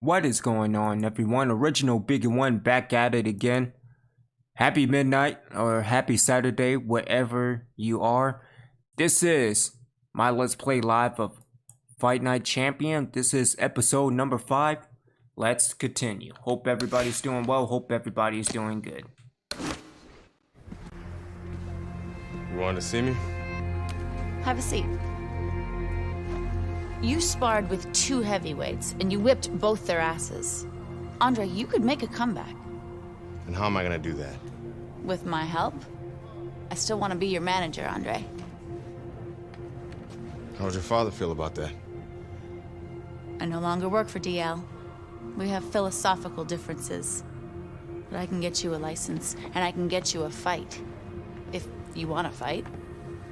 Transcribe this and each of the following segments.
What is going on, everyone? Original Biggie One back at it again. Happy midnight or happy Saturday, wherever you are. This is my Let's Play Live of Fight Night Champion. This is episode number 5. Let's continue. Hope everybody's doing well. Hope everybody's doing good. You want to see me? Have a seat. You sparred with 2 heavyweights, and you whipped both their asses. Andre, you could make a comeback. And how am I going to do that? With my help? I still want to be your manager, Andre. How does your father feel about that? I no longer work for DL. We have philosophical differences. But I can get you a license, and I can get you a fight. If you want to fight.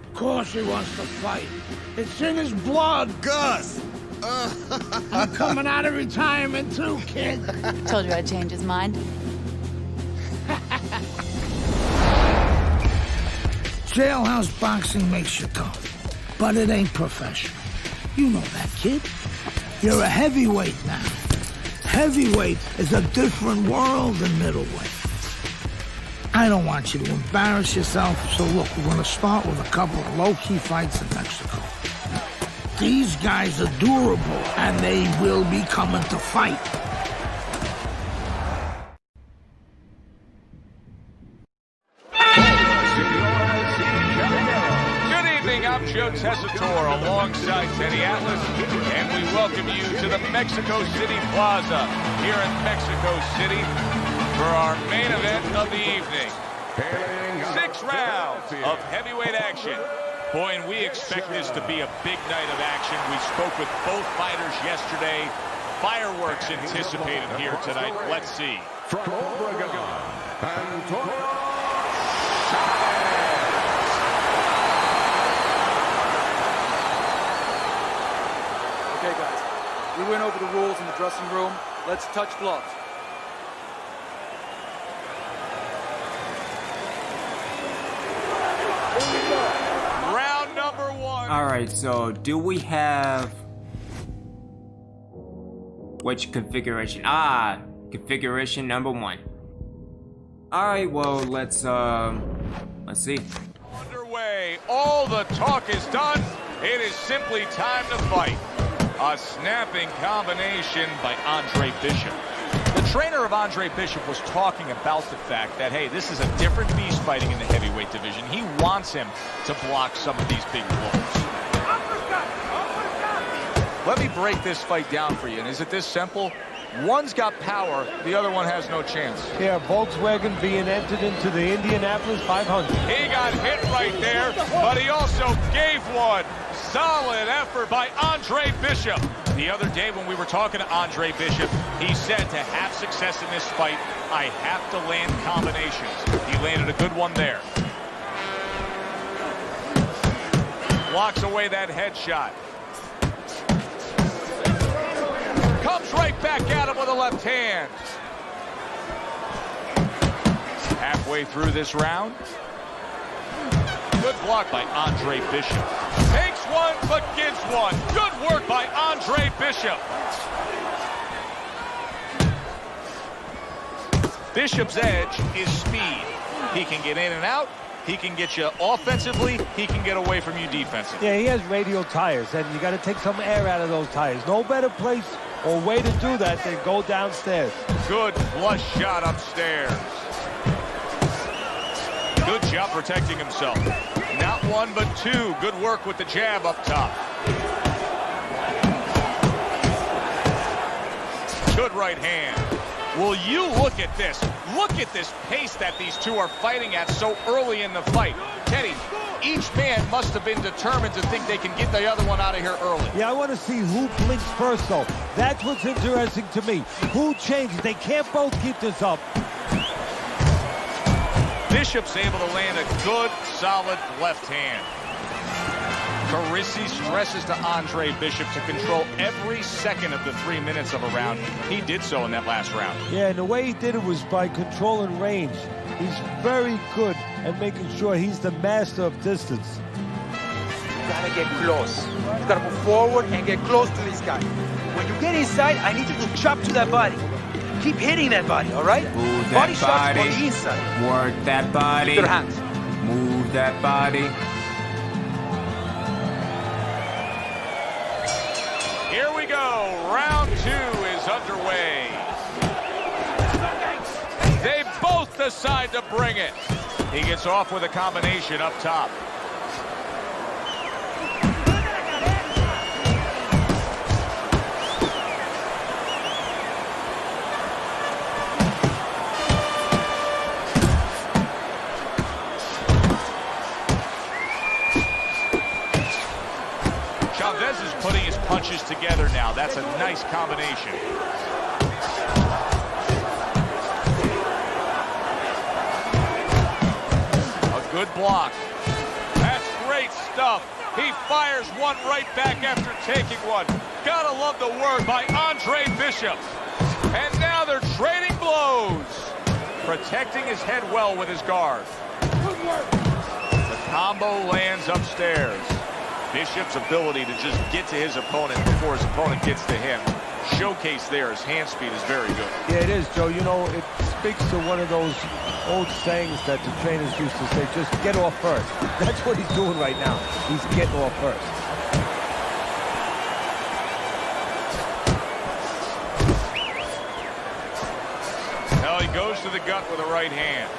Of course he wants to fight. It's in his blood. Gus! I'm coming out of retirement too, kid. Told you I'd change his mind. Jailhouse boxing makes you tough, but it ain't professional. You know that, kid. You're a heavyweight now. Heavyweight is a different world than middleweight. I don't want you to embarrass yourself, so look, we're going to start with a couple of low-key fights in Mexico. These guys are durable, and they will be coming to fight. Good evening, I'm Joe Tessitore alongside Teddy Atlas, and we welcome you to the Mexico City Plaza here in Mexico City for our main event of the evening. 6 rounds of heavyweight action. Boy, and we expect this to be a big night of action. We spoke with both fighters yesterday. Fireworks anticipated here tonight. Let's see. From Obregon, Antonio Okay, guys, we went over the rules in the dressing room. Let's touch gloves. Round number 1. Alright, so do we have... which configuration? Configuration number 1. Alright, well, let's see. Underway. All the talk is done. It is simply time to fight. A snapping combination by Andre Bishop. The trainer of Andre Bishop was talking about the fact that, hey, this is a different beast fighting in the heavyweight division. He wants him to block some of these big blows. Let me break this fight down for you. And is it this simple? One's got power, the other one has no chance. Yeah, Volkswagen being entered into the Indianapolis 500. He got hit right there, but he also gave one. Solid effort by Andre Bishop. The other day when we were talking to Andre Bishop, he said to have success in this fight, I have to land combinations. He landed a good one there. Blocks away that headshot. Comes right back at him with a left hand. Halfway through this round. Good block by Andre Bishop. Takes one, but gives one. Good work by Andre Bishop. Bishop's edge is speed. He can get in and out. He can get you offensively. He can get away from you defensively. Yeah, he has radial tires, and you got to take some air out of those tires. No better place or way to do that than go downstairs. Good flush shot upstairs. Good job protecting himself. Not one, but 2. Good work with the jab up top. Good right hand. Will you look at this? Look at this pace that these two are fighting at so early in the fight. Teddy, each man must have been determined to think they can get the other one out of here early. Yeah, I want to see who blinks first, though. That's what's interesting to me. Who changes? They can't both keep this up. Bishop's able to land a good, solid left hand. Carisi stresses to Andre Bishop to control every second of the 3 minutes of a round. He did so in that last round. Yeah, and the way he did it was by controlling range. He's very good at making sure he's the master of distance. You gotta get close. You gotta move forward and get close to this guy. When you get inside, I need you to chop to that body. Keep hitting that body, all right? Move that Body shots body. on the inside. Work that body. Keep your hands. Move that body. Here we go. Round 2 is underway. They both decide to bring it. He gets off with a combination up top. Chavez is putting his punches together now. That's a nice combination. A good block. That's great stuff. He fires one right back after taking one. Gotta love the word by Andre Bishop. And now they're trading blows. Protecting his head well with his guard. The combo lands upstairs. Bishop's ability to just get to his opponent before his opponent gets to him. Showcase there, his hand speed is very good. Yeah, it is, Joe. You know, it speaks to one of those old sayings that the trainers used to say, just get off first. That's what he's doing right now. He's getting off first. Now he goes to the gut with a right hand.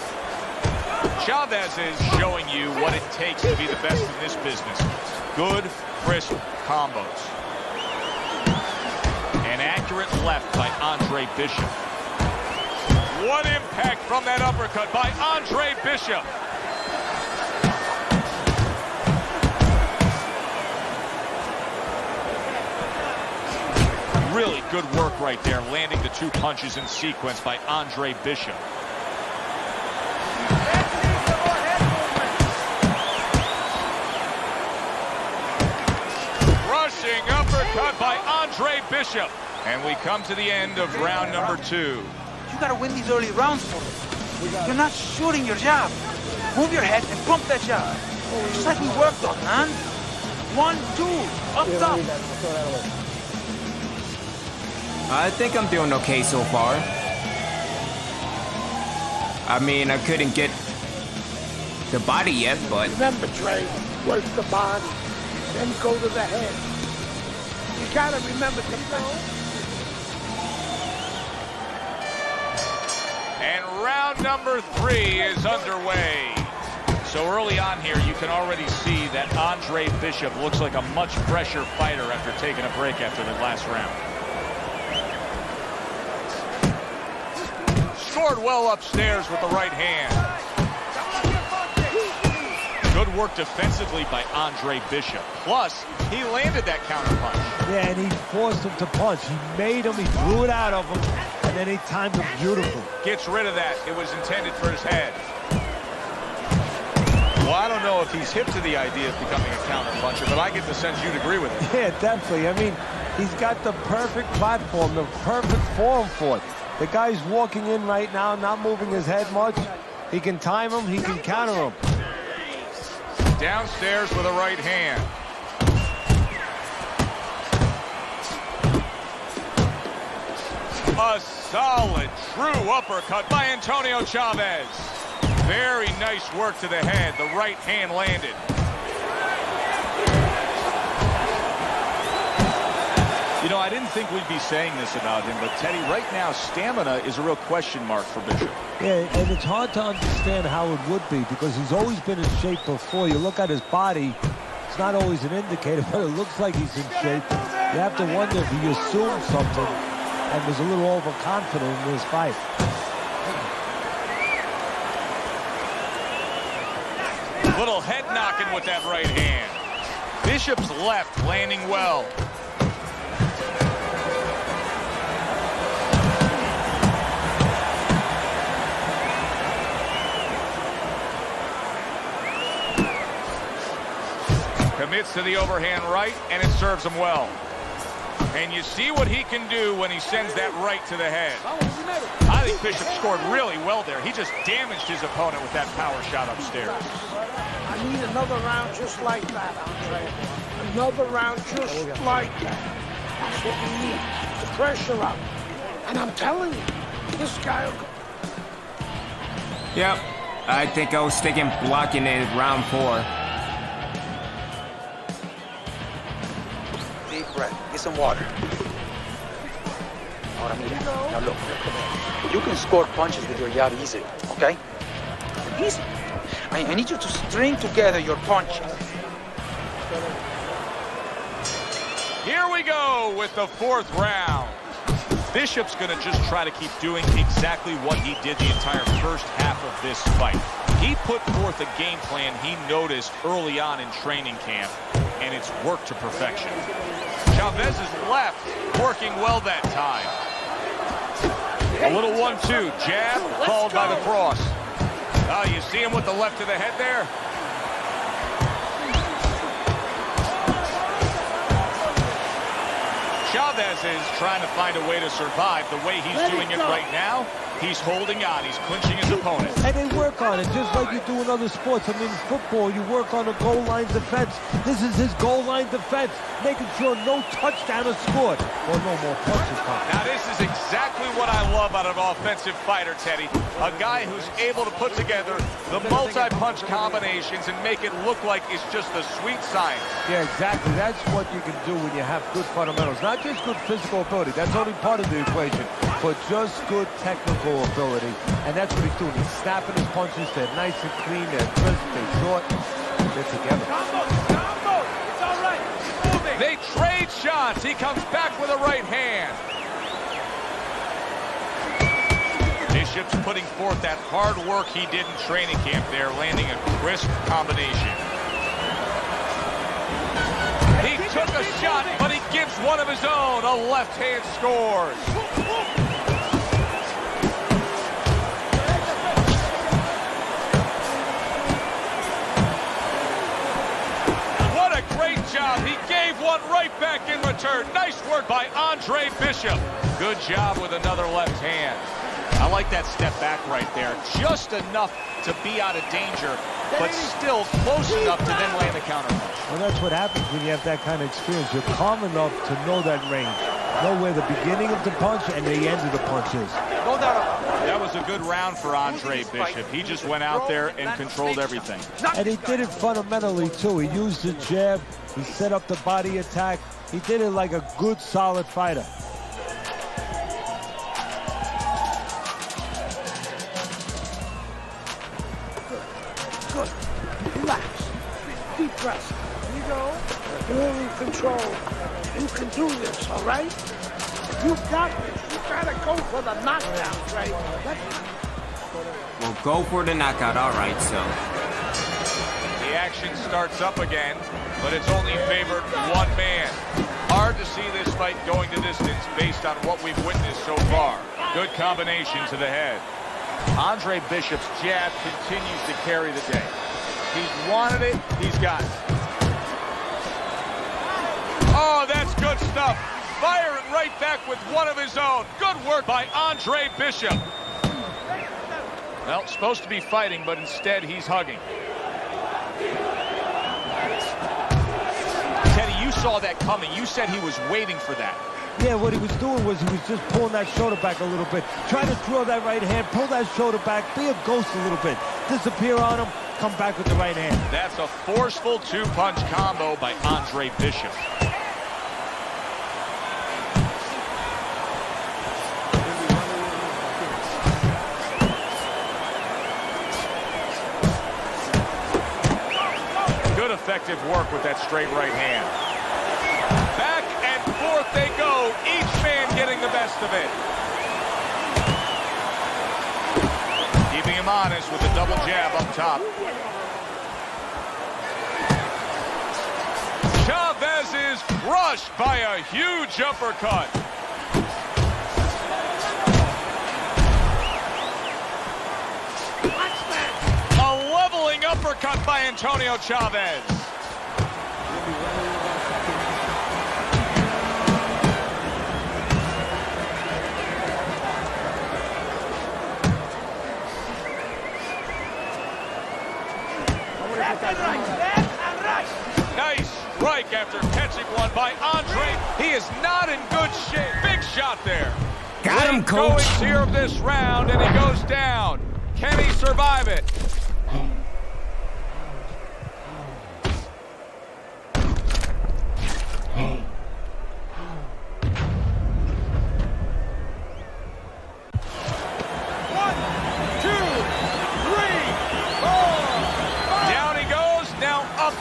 Chavez is showing you what it takes to be the best in this business. Good, crisp combos. An accurate left by Andre Bishop. One impact from that uppercut by Andre Bishop. Really good work right there, landing the 2 punches in sequence by Andre Bishop. Rushing uppercut by Andre Bishop. And we come to the end of round number 2. You gotta win these early rounds for us. You're not shooting your jab. Move your head and pump that jab. Just like we worked on, man. 1, 2, up top. I think I'm doing okay so far. I mean, I couldn't get the body yet, but... Remember, Trey, work the body, then go to the head. You gotta remember to know. And round number 3 is underway. So early on here, you can already see that Andre Bishop looks like a much fresher fighter after taking a break after the last round. Scored well upstairs with the right hand. Good work defensively by Andre Bishop. Plus, he landed that counter punch. Yeah, and he forced him to punch. He made him, he threw it out of him, and then he timed him beautifully. Gets rid of that. It was intended for his head. Well, I don't know if he's hip to the idea of becoming a counter puncher, but I get the sense you'd agree with it. Yeah, definitely. I mean, he's got the perfect platform, the perfect form for it. The guy's walking in right now, not moving his head much. He can time him, he can counter him. Downstairs with a right hand. A solid, true uppercut by Antonio Chavez. Very nice work to the head. The right hand landed. You know, I didn't think we'd be saying this about him, but Teddy, right now, stamina is a real question mark for Bishop. Yeah, and it's hard to understand how it would be because he's always been in shape before. You look at his body, it's not always an indicator, but it looks like he's in shape. You have to wonder if he assumed something and was a little overconfident in this fight. Little head knocking with that right hand. Bishop's left landing well. Commits to the overhand right, and it serves him well. And you see what he can do when he sends that right to the head. I think Bishop scored really well there. He just damaged his opponent with that power shot upstairs. I need another round just like that, Andre. Another round just like that. what we need to pressure up. And I'm telling you, this guy will... Yep, I think I was thinking blocking in round 4. Deep breath. Get some water. Ahora mira. Now look. You can score punches with your jab easily, okay? Easy. I need you to string together your punches. Here we go with the 4th round. Bishop's gonna just try to keep doing exactly what he did the entire first half of this fight. He put forth a game plan he noticed early on in training camp, and it's worked to perfection. Chavez's left working well that time. A little 1-2, jab, followed by the cross. Oh, you see him with the left to the head there? Chavez is trying to find a way to survive. The way he's doing it right now, he's holding on. He's clinching his opponent. And they work on it, just like you do in other sports. I mean, football, you work on a goal line defense. This is his goal line defense, making sure no touchdown is scored or no more punches come. Now, this is exactly what I love out of an offensive fighter, Teddy. A guy who's able to put together the multi-punch combinations and make it look like it's just a sweet science. Yeah, exactly. That's what you can do when you have good fundamentals. Not just good physical ability. That's only part of the equation. But just good technical ability. And that's what he's doing. He's snapping his punches. They're nice and clean. They're crisp. They're short. They're together. It's all right. They trade shots. He comes back with a right hand. Bishop's putting forth that hard work he did in training camp there, landing a crisp combination. He took a shot, but he gives one of his own. A left hand scores. What a great job. He gave one right back in return. Nice work by Andre Bishop. Good job with another left hand. I like that step back right there. Just enough to be out of danger, but still close enough to then land the counter punch. Well, that's what happens when you have that kind of experience. You're calm enough to know that range. Know where the beginning of the punch and the end of the punch is. No doubt about it. That was a good round for Andre Bishop. He just went out there and controlled everything. And he did it fundamentally, too. He used the jab. He set up the body attack. He did it like a good, solid fighter. Good. Relax. Deep breath. You go. You're in control. You can do this, all right? You got this. You gotta go for the knockdown, right? Well, go for the knockout. All right, so. The action starts up again, but it's only favored one man. Hard to see this fight going the distance based on what we've witnessed so far. Good combination to the head. Andre Bishop's jab continues to carry the day. He's wanted it, he's got it. Oh, that's good stuff. Firing right back with one of his own. Good work by Andre Bishop. Well, supposed to be fighting, but instead he's hugging. Teddy, you saw that coming. You said he was waiting for that. Yeah, what he was doing was he was just pulling that shoulder back a little bit. Trying to throw that right hand, pull that shoulder back, be a ghost a little bit. Disappear on him, come back with the right hand. That's a forceful two-punch combo by Andre Bishop. Good effective work with that straight right hand. Back and forth they go, each man getting the best of it. Keeping him honest with the double jab up top. Chavez is crushed by a huge uppercut. A leveling uppercut by Antonio Chavez. Nice strike after catching one by Andre. He is not in good shape. Big shot there. Got him, Late coach. goings here of this round, and he goes down. Can he survive it?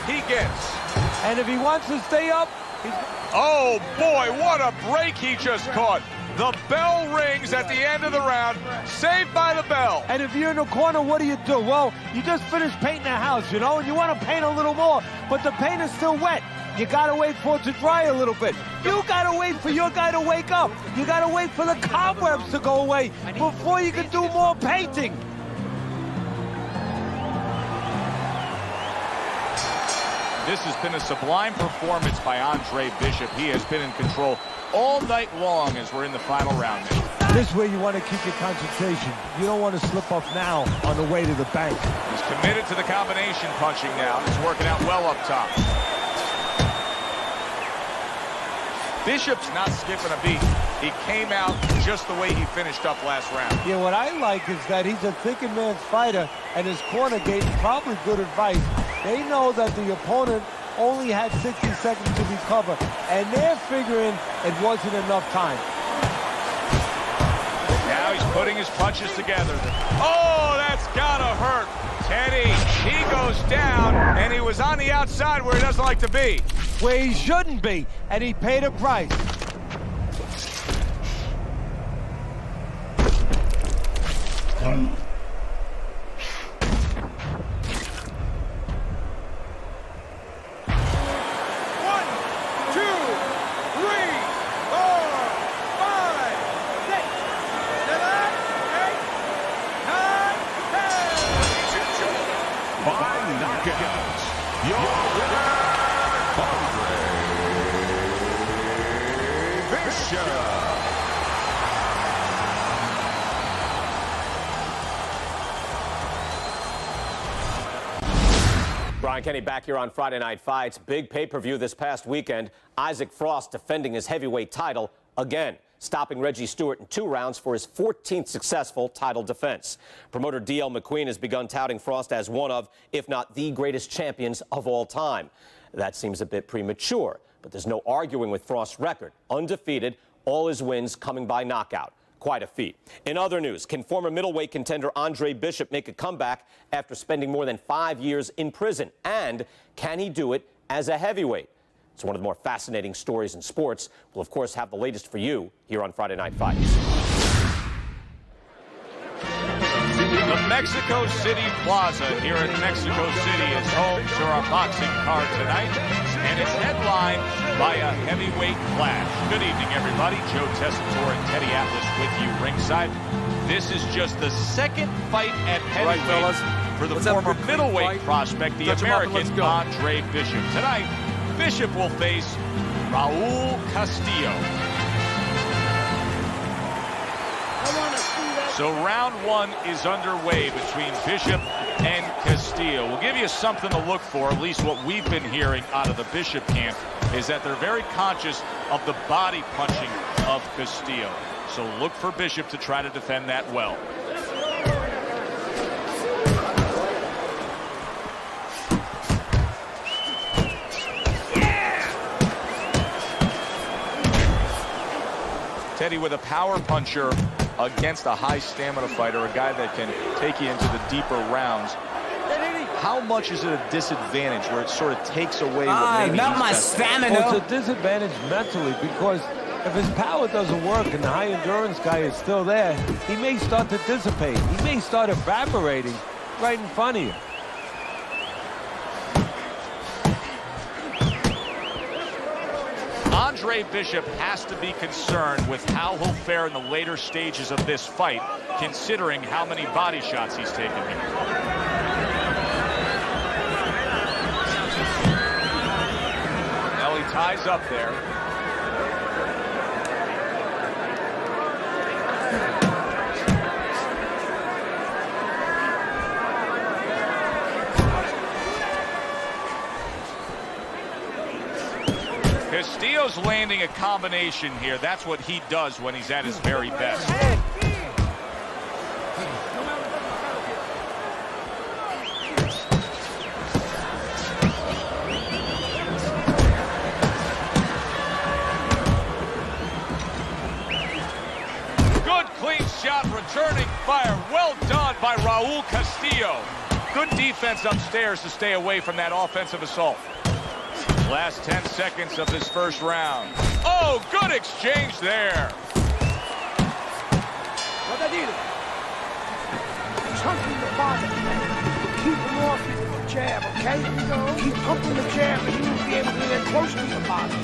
He gets. And if he wants to stay up, he's... Oh boy, what a break he just caught. The bell rings at the end of the round. Saved by the bell. And if you're in the corner, what do? Well, you just finished painting the house, you know, and you want to paint a little more, but the paint is still wet. You gotta wait for it to dry a little bit. You gotta wait for your guy to wake up. You gotta wait for the cobwebs to go away before you can do more painting. This has been a sublime performance by Andre Bishop. He has been in control all night long as we're in the final round now. This is where you want to keep your concentration. You don't want to slip up now on the way to the bank. He's committed to the combination punching now. It's working out well up top. Bishop's not skipping a beat. He came out just the way he finished up last round. Yeah, what I like is that he's a thinking man's fighter, and his corner gave him probably good advice. They know that the opponent only had 60 seconds to recover, and they're figuring it wasn't enough time. Now he's putting his punches together. Oh, that's gotta hurt. Teddy, he goes down, and he was on the outside where he doesn't like to be. Where he shouldn't be, and he paid a price. Brian Kenny back here on Friday Night Fights. Big pay-per-view this past weekend. Isaac Frost defending his heavyweight title again, stopping Reggie Stewart in 2 rounds for his 14th successful title defense. Promoter D.L. McQueen has begun touting Frost as one of, if not the greatest champions of all time. That seems a bit premature, but there's no arguing with Frost's record. Undefeated, all his wins coming by knockout. Quite a feat. In other news, can former middleweight contender Andre Bishop make a comeback after spending more than 5 years in prison? And can he do it as a heavyweight? It's one of the more fascinating stories in sports. We'll, of course, have the latest for you here on Friday Night Fights. The Mexico City Plaza here in Mexico City is home to our boxing card tonight, and it's headlined by a heavyweight clash. Good evening, everybody. Joe Tessitore and Teddy Atlas with you ringside. This is just the second fight at heavyweight for the former middleweight prospect, the American Andre Bishop. Tonight, Bishop will face Raul Castillo. So round 1 is underway between Bishop and Castillo. We'll give you something to look for, at least what we've been hearing out of the Bishop camp, is that they're very conscious of the body punching of Castillo. So look for Bishop to try to defend that well. Teddy with a power puncher against a high stamina fighter, a guy that can take you into the deeper rounds. How much is it a disadvantage where it sort of takes away what maybe not my stamina. Well, it's a disadvantage mentally because if his power doesn't work and the high endurance guy is still there, he may start to dissipate. He may start evaporating right in front of you. Andre Bishop has to be concerned with how he'll fare in the later stages of this fight, considering how many body shots he's taken here. Well, he ties up there. Castillo's landing a combination here. That's what he does when he's at his very best. Good clean shot, returning fire. Well done by Raul Castillo. Good defense upstairs to stay away from that offensive assault. Last 10 seconds of this first round. Oh, good exchange there. Chunking the body. Keep him off the jab, okay? Keep pumping the jab and you will be able to get close to your body.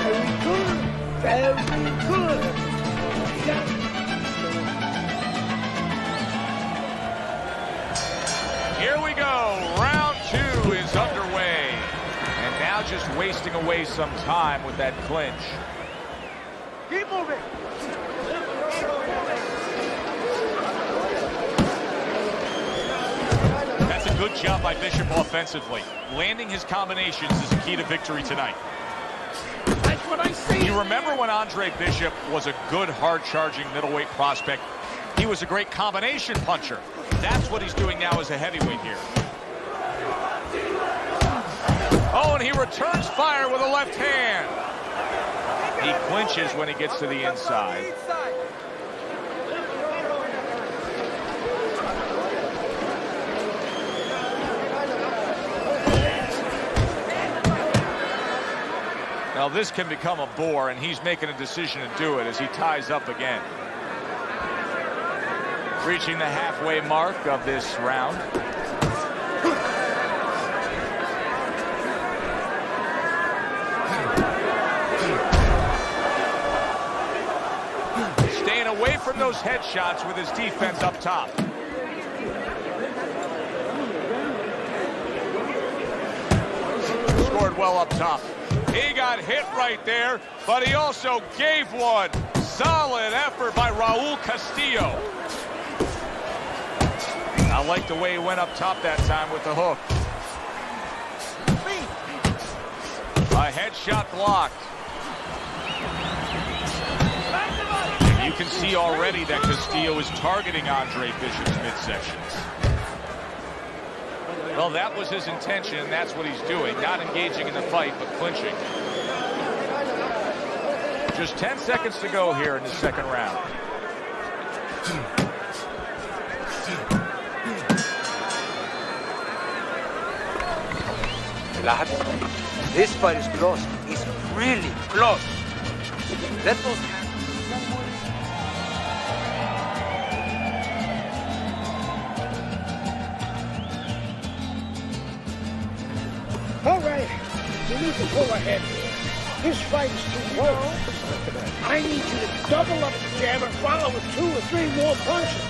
Very good. Very good. Here we go. Round 2 is underway. And now just wasting away some time with that clinch. Keep moving. That's a good job by Bishop offensively. Landing his combinations is a key to victory tonight. That's what I see. You remember when Andre Bishop was a good, hard-charging middleweight prospect? He was a great combination puncher. That's what he's doing now as a heavyweight here. Oh, and he returns fire with a left hand. He clinches when he gets to the inside. Now this can become a bore, and he's making a decision to do it as he ties up again. Reaching the halfway mark of this round. Staying away from those headshots with his defense up top. Scored well up top. He got hit right there, but he also gave one. Solid effort by Raul Castillo. I like the way he went up top that time with the hook. A headshot blocked. And you can see already that Castillo is targeting Andre Bishop's midsection. Well, that was his intention, and that's what he's doing. Not engaging in the fight, but clinching. Just 10 seconds to go here in the second round. This fight is close. It's really close. Let those... All right. You need to pull ahead. This fight is too close. I need you to double up the jab and follow with 2 or 3 more punches.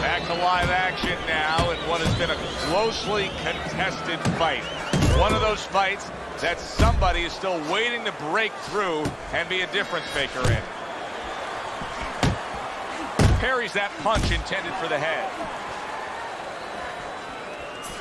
Back to live action now in what has been a closely contested fight. One of those fights that somebody is still waiting to break through and be a difference maker in. Parries that punch intended for the head.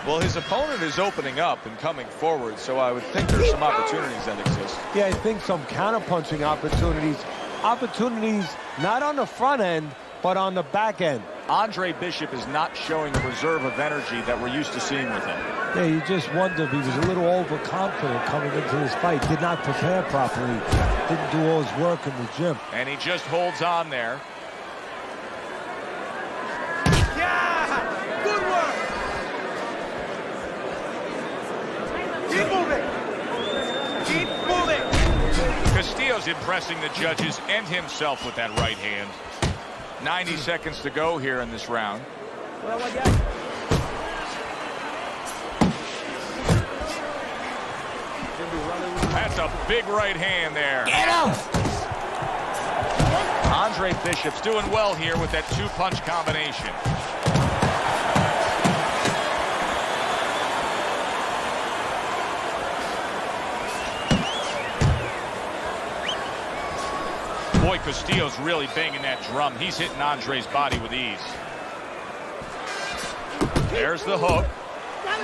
Well, his opponent is opening up and coming forward, so I would think there's some opportunities that exist. Yeah, I think some counter-punching opportunities. Opportunities not on the front end, but on the back end. Andre Bishop is not showing the reserve of energy that we're used to seeing with him. Yeah, you just wonder if he was a little overconfident coming into this fight. Did not prepare properly. Didn't do all his work in the gym. And he just holds on there. Yeah! Good work! Keep moving! Keep moving! Castillo's impressing the judges and himself with that right hand. 90 seconds to go here in this round. That's a big right hand there. Get him! Andre Bishop's doing well here with that 2-punch combination. Boy, Castillo's really banging that drum. He's hitting Andre's body with ease. There's the hook.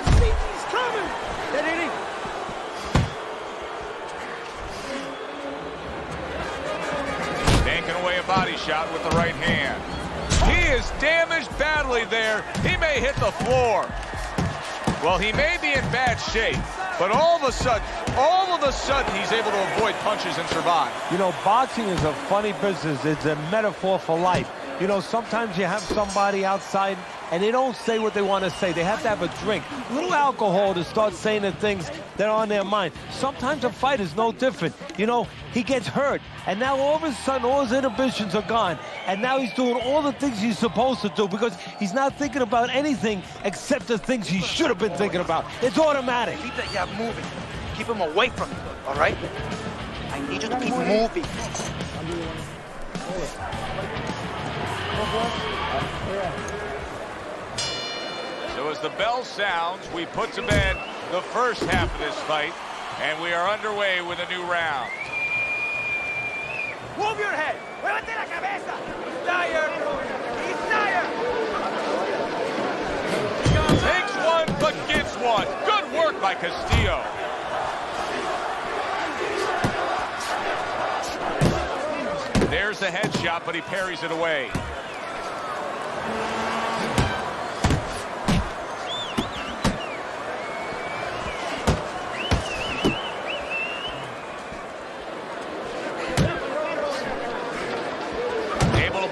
He's coming! Banking away a body shot with the right hand. He is damaged badly there. He may hit the floor. Well, he may be in bad shape, but all of a sudden, he's able to avoid punches and survive. You know, boxing is a funny business. It's a metaphor for life. You know, sometimes you have somebody outside and they don't say what they want to say. They have to have a drink, a little alcohol to start saying the things that are on their mind. Sometimes a fight is no different. You know, he gets hurt, and now all of a sudden all his inhibitions are gone, and now he's doing all the things he's supposed to do because he's not thinking about anything except the things he should have been thinking about. It's automatic. Keep that jab moving. Keep him away from you, all right? I need you to keep moving. So as the bell sounds, we put to bed the first half of this fight, and we are underway with a new round. Move your head. Muévete la cabeza. He's tired. He's tired. Takes one, but gets one. Good work by Castillo. There's the headshot, but he parries it away.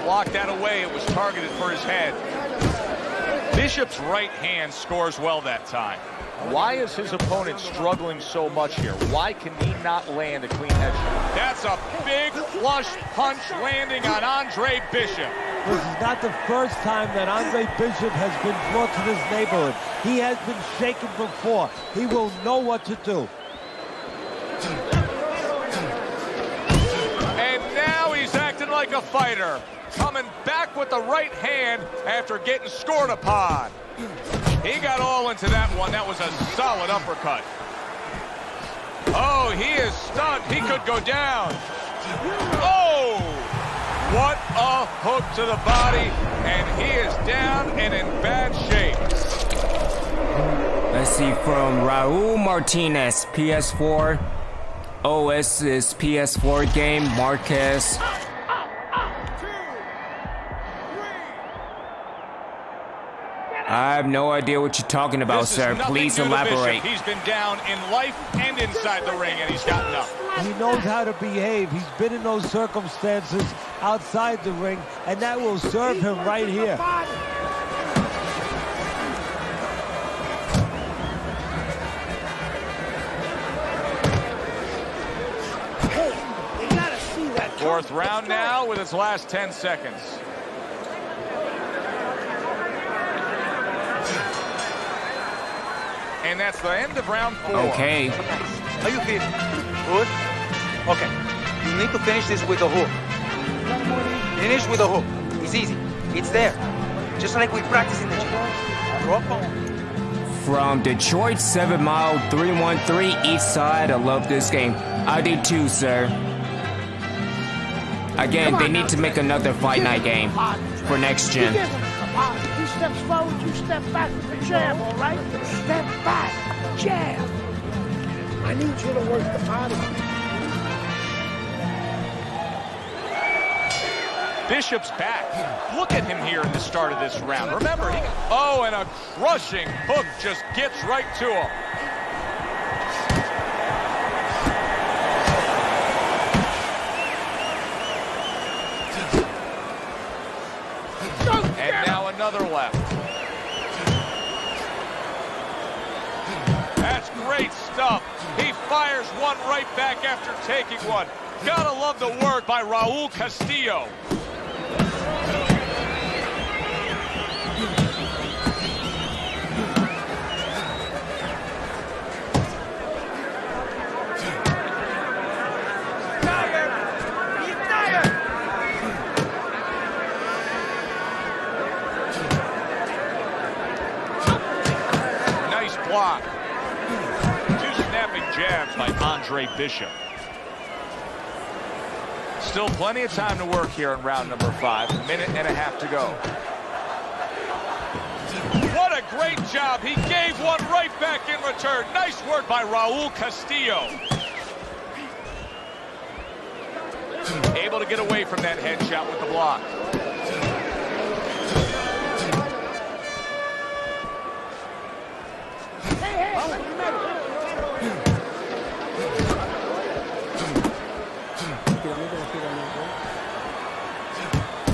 Blocked that away. It was targeted for his head. Bishop's right hand scores well that time. Why is his opponent struggling so much here? Why can he not land a clean headshot? That's a big flush punch landing on Andre Bishop. This is not the first time that Andre Bishop has been brought to this neighborhood. He has been shaken before. He will know what to do. And now he's acting like a fighter. Coming back with the right hand after getting scored upon. He got all into that one. That was a solid uppercut. Oh, he is stunned. He could go down. Oh! What a hook to the body. And he is down and in bad shape. Let's see from Raul Martinez, PS4. OS is PS4 game. Marquez. I have no idea what you're talking about, sir. Please elaborate. He's been down in life and inside the ring, and he's gotten up. He knows how to behave. He's been in those circumstances outside the ring, and that will serve him right here. Fourth round now with its last 10 seconds. And that's the end of round 4. Okay. How you feeling? Good? Okay. You need to finish this with a hook. Finish with a hook. It's easy. It's there. Just like we practice in the gym. Drop home. From Detroit, 7 Mile 313 East Side. I love this game. I do too, sir. Again, they need to make another Fight Night game for next gen. He steps forward, you step back with the jab, all right? Step back, jab. I need you to work the body. Bishop's back. Look at him here in the start of this round. Remember, and a crushing hook just gets right to him. And now another left. That's great stuff. He fires one right back after taking one. Gotta love the work by Raul Castillo. Block. Two snapping jabs by Andre Bishop. Still plenty of time to work here in round number 5. A minute and a half to go. What a great job. He gave one right back in return. Nice work by Raul Castillo. Able to get away from that headshot with the block.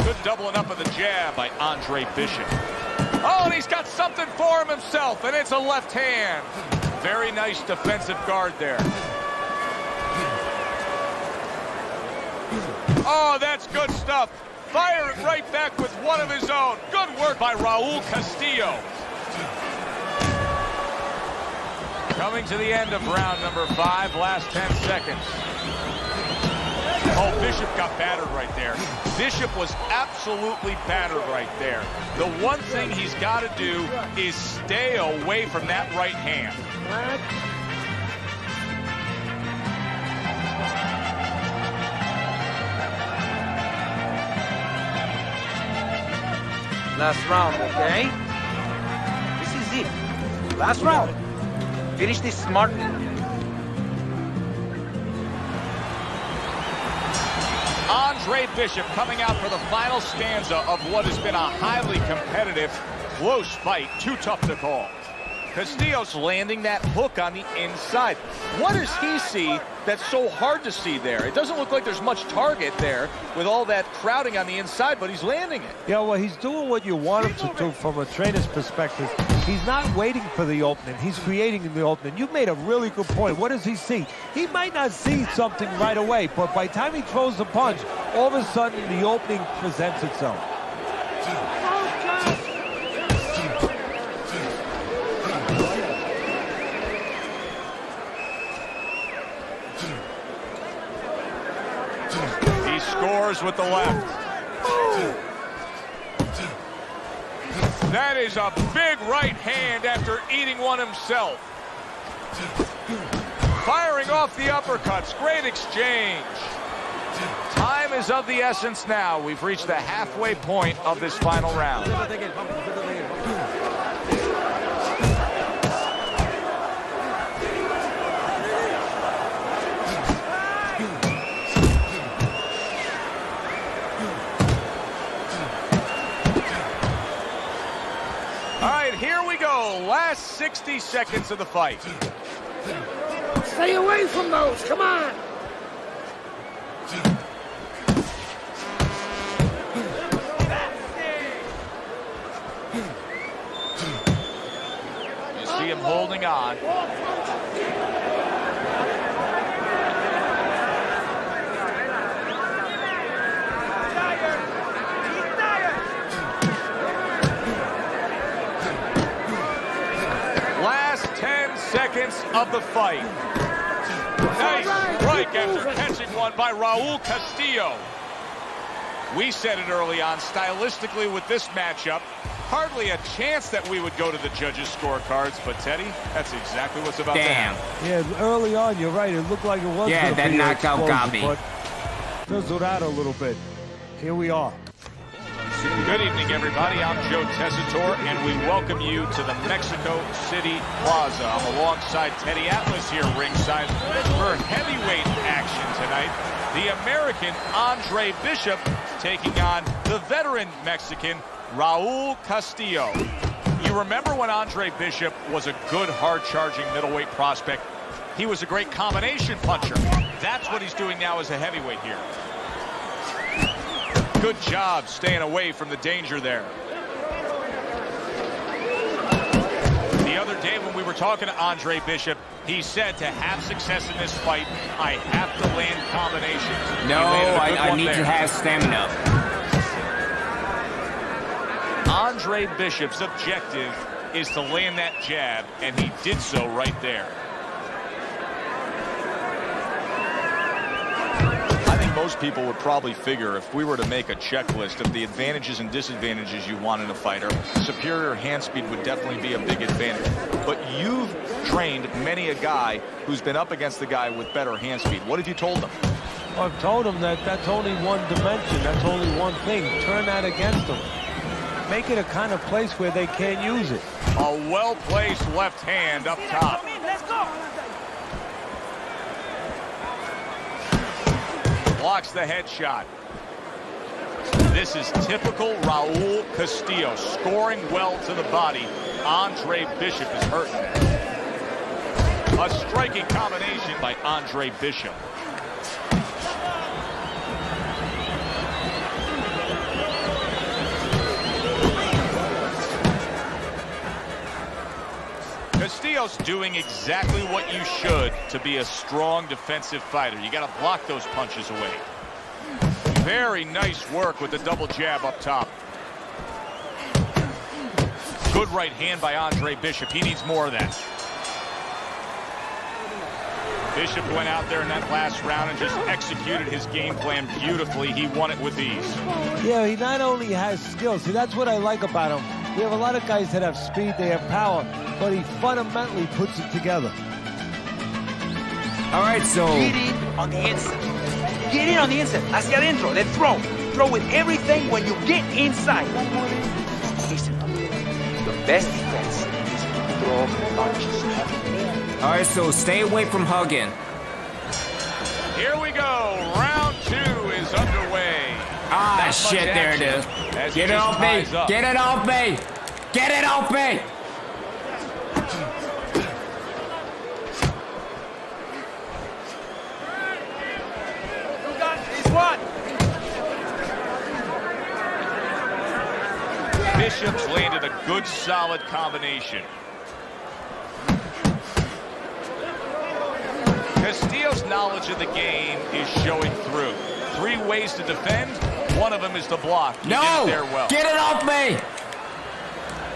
Good doubling up of the jab by Andre Bishop. Oh, and he's got something for him himself, and it's a left hand. Very nice defensive guard there. Oh, that's good stuff. Firing right back with one of his own. Good work by Raul Castillo. Coming to the end of round number 5, last 10 seconds. Oh, Bishop got battered right there. Bishop was absolutely battered right there. The one thing he's got to do is stay away from that right hand. Last round, okay? This is it. Last round. Finish this smartly. Andre Bishop coming out for the final stanza of what has been a highly competitive, close fight. Too tough to call. Castillo's landing that hook on the inside. What does he see that's so hard to see there? It doesn't look like there's much target there with all that crowding on the inside, but he's landing it. Yeah, well, he's doing what you want him to do from a trainer's perspective. He's not waiting for the opening. He's creating the opening. You've made a really good point. What does he see? He might not see something right away, but by the time he throws the punch, all of a sudden the opening presents itself. He scores with the left. That is a big right hand after eating one himself. Firing off the uppercuts. Great exchange. Time is of the essence now. We've reached the halfway point of this final round. All right, here we go. Last 60 seconds of the fight. Stay away from those. Come on. You see him holding on. Last 10 seconds of the fight. Nice strike after catching one by Raul Castillo. We said it early on, stylistically with this matchup, hardly a chance that we would go to the judges' scorecards, but Teddy, that's exactly what's about to happen. Yeah, early on, you're right. It looked like it was. Yeah, that knockout got me. But fizzled out a little bit. Here we are. Good evening, everybody. I'm Joe Tessitore, and we welcome you to the Mexico City Plaza. I'm alongside Teddy Atlas here ringside for heavyweight action tonight. The American Andre Bishop taking on the veteran Mexican Raul Castillo. You remember when Andre Bishop was a good, hard-charging middleweight prospect? He was a great combination puncher. That's what he's doing now as a heavyweight here. Good job staying away from the danger there. The other day when we were talking to Andre Bishop, he said to have success in this fight, I have to land combinations. No, I need to have stamina. Andre Bishop's objective is to land that jab, and he did so right there. I think most people would probably figure if we were to make a checklist of the advantages and disadvantages you want in a fighter, superior hand speed would definitely be a big advantage. But you've trained many a guy who's been up against the guy with better hand speed. What have you told them? I've told him that that's only one dimension. That's only one thing. Turn that against him. make it a kind of place where they can't use it. A well-placed left hand up top. Blocks the headshot. This is typical Raul Castillo, scoring well to the body. Andre Bishop is hurting there. A striking combination by Andre Bishop. Castillo's doing exactly what you should to be a strong defensive fighter. You got to block those punches away. Very nice work with the double jab up top. Good right hand by Andre Bishop. He needs more of that. Bishop went out there in that last round and just executed his game plan beautifully. He won it with ease. Yeah, he not only has skill. See, that's what I like about him. We have a lot of guys that have speed, they have power, but he fundamentally puts it together. All right, so Get in on the inside. Get in on the inside. Hacia adentro. Then throw. Throw with everything when you get inside. Listen, the best defense is to throw punches. all right, so stay away from hugging. Here we go. Round 2 is underway. Ah, Not much shit, there it action is. as he Get it just off me. ties up. Get it off me. Get it off me. You got this one. Bishop's landed a good, solid combination. Castillo's knowledge of the game is showing through. 3 ways to defend. One of them is to block. He did No. it there well. Get it off me.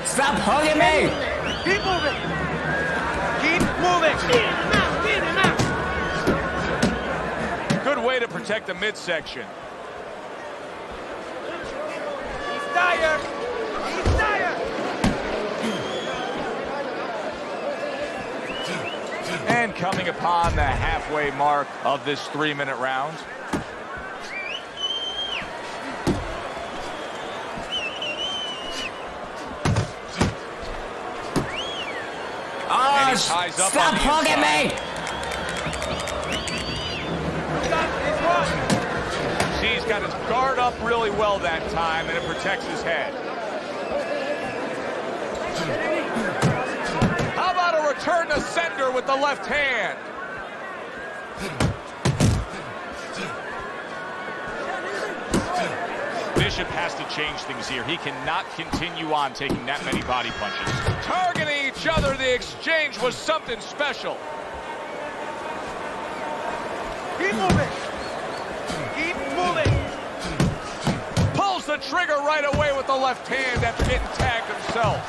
Stop hugging me. Keep moving. Keep moving. Good way to protect the midsection. He's tired. He's tired. And coming upon the halfway mark of this 3-minute round. Oh, And he ties up stop on the hugging inside. me. See, he's got his guard up really well that time, and it protects his head. How about a return to sender with the left hand? Bishop has to change things here. He cannot continue on taking that many body punches. Targeting each other, the exchange was something special. Keep moving. Keep moving. Pulls the trigger right away with the left hand after getting tagged himself.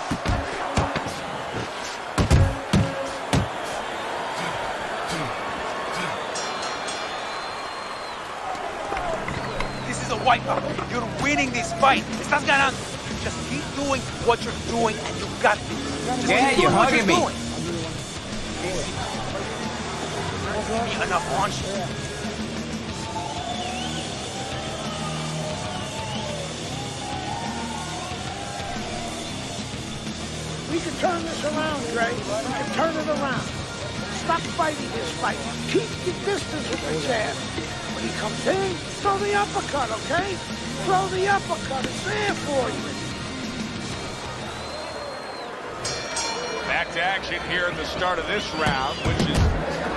This is a wipeout. You're winning this fight. Estás ganando. Just keep doing what you're doing, and you got it. Just Yeah, keep you're doing what hugging me. doing. Enough punches. We can turn this around, Dre. We can turn it around. Stop fighting this fight. Keep your distance with the jab. When he comes in, throw the uppercut, okay? Throw the uppercut. It's there for you. Back to action here at the start of this round, which is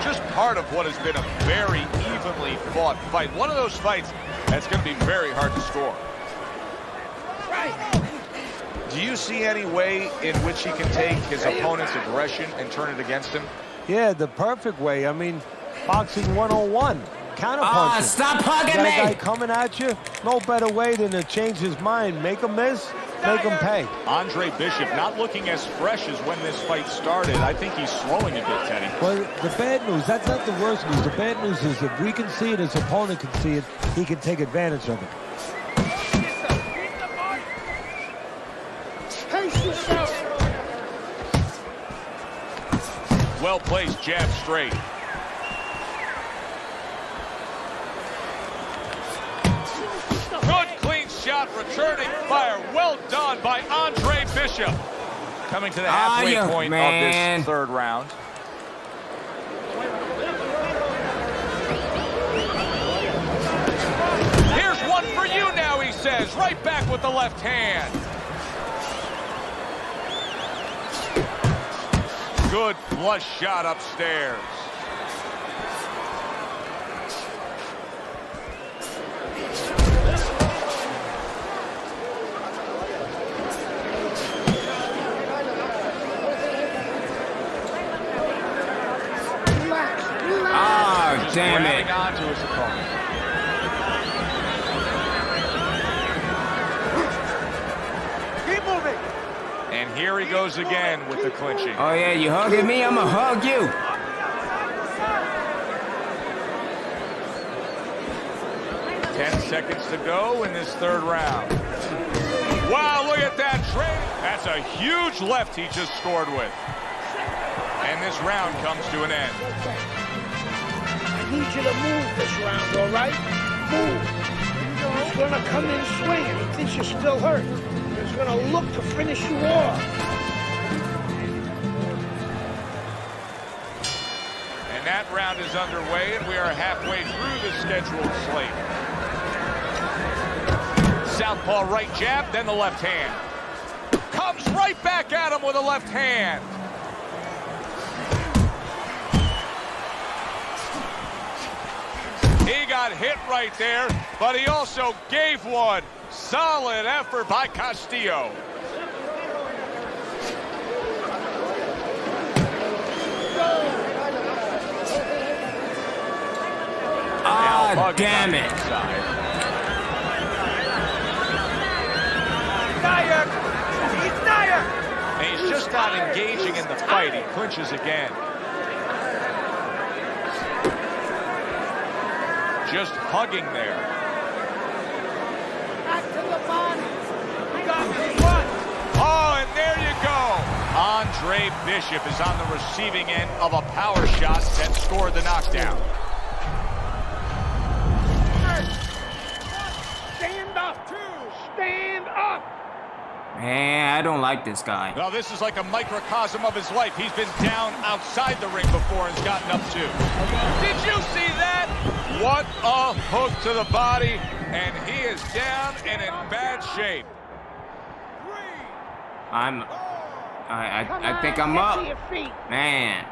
just part of what has been a very evenly fought fight. One of those fights that's going to be very hard to score. Do you see any way in which he can take his opponent's aggression and turn it against him? Yeah, the perfect way. I mean, boxing 101. Counterpunching. Ah, stop hugging You got a guy me. coming at you, no better way than to change his mind. Make him miss, make him pay. Andre Bishop not looking as fresh as when this fight started. I think he's slowing a bit, Teddy. Well, the bad news, that's not the worst news. The bad news is if we can see it, his opponent can see it, he can take advantage of it. Pace yourself. Well placed jab straight. Good clean shot returning fire. Well done by Andre Bishop. Coming to the halfway point of this third round. Here's one for you now, he says. Right back with the left hand. Good flush shot upstairs. Damn it. On to his opponent. Keep moving. And here he goes again with the clinching. Oh yeah, you hugging me? I'ma hug you. 10 seconds to go in this third round. Wow, look at that trade. That's a huge left he just scored with. And this round comes to an end. I need you to move this round, all right? Move. He's gonna come in swinging. He thinks you're still hurt. He's gonna look to finish you off. And that round is underway, and we are halfway through the scheduled slate. Southpaw right jab, then the left hand. Comes right back at him with a left hand. He got hit right there, but he also gave one. Solid effort by Castillo. Ah, damn it. He's tired. And he's just not engaging in the fight. He clinches again. Just hugging there. Back to the body. We got this one. Oh, and there you go. Andre Bishop is on the receiving end of a power shot that scored the knockdown. Stand up. Stand up. Man, I don't like this guy. Well, this is like a microcosm of his life. He's been down outside the ring before and has gotten up too. Did you see that? What a hook to the body, and he is down and in bad shape. I think I'm up. Man.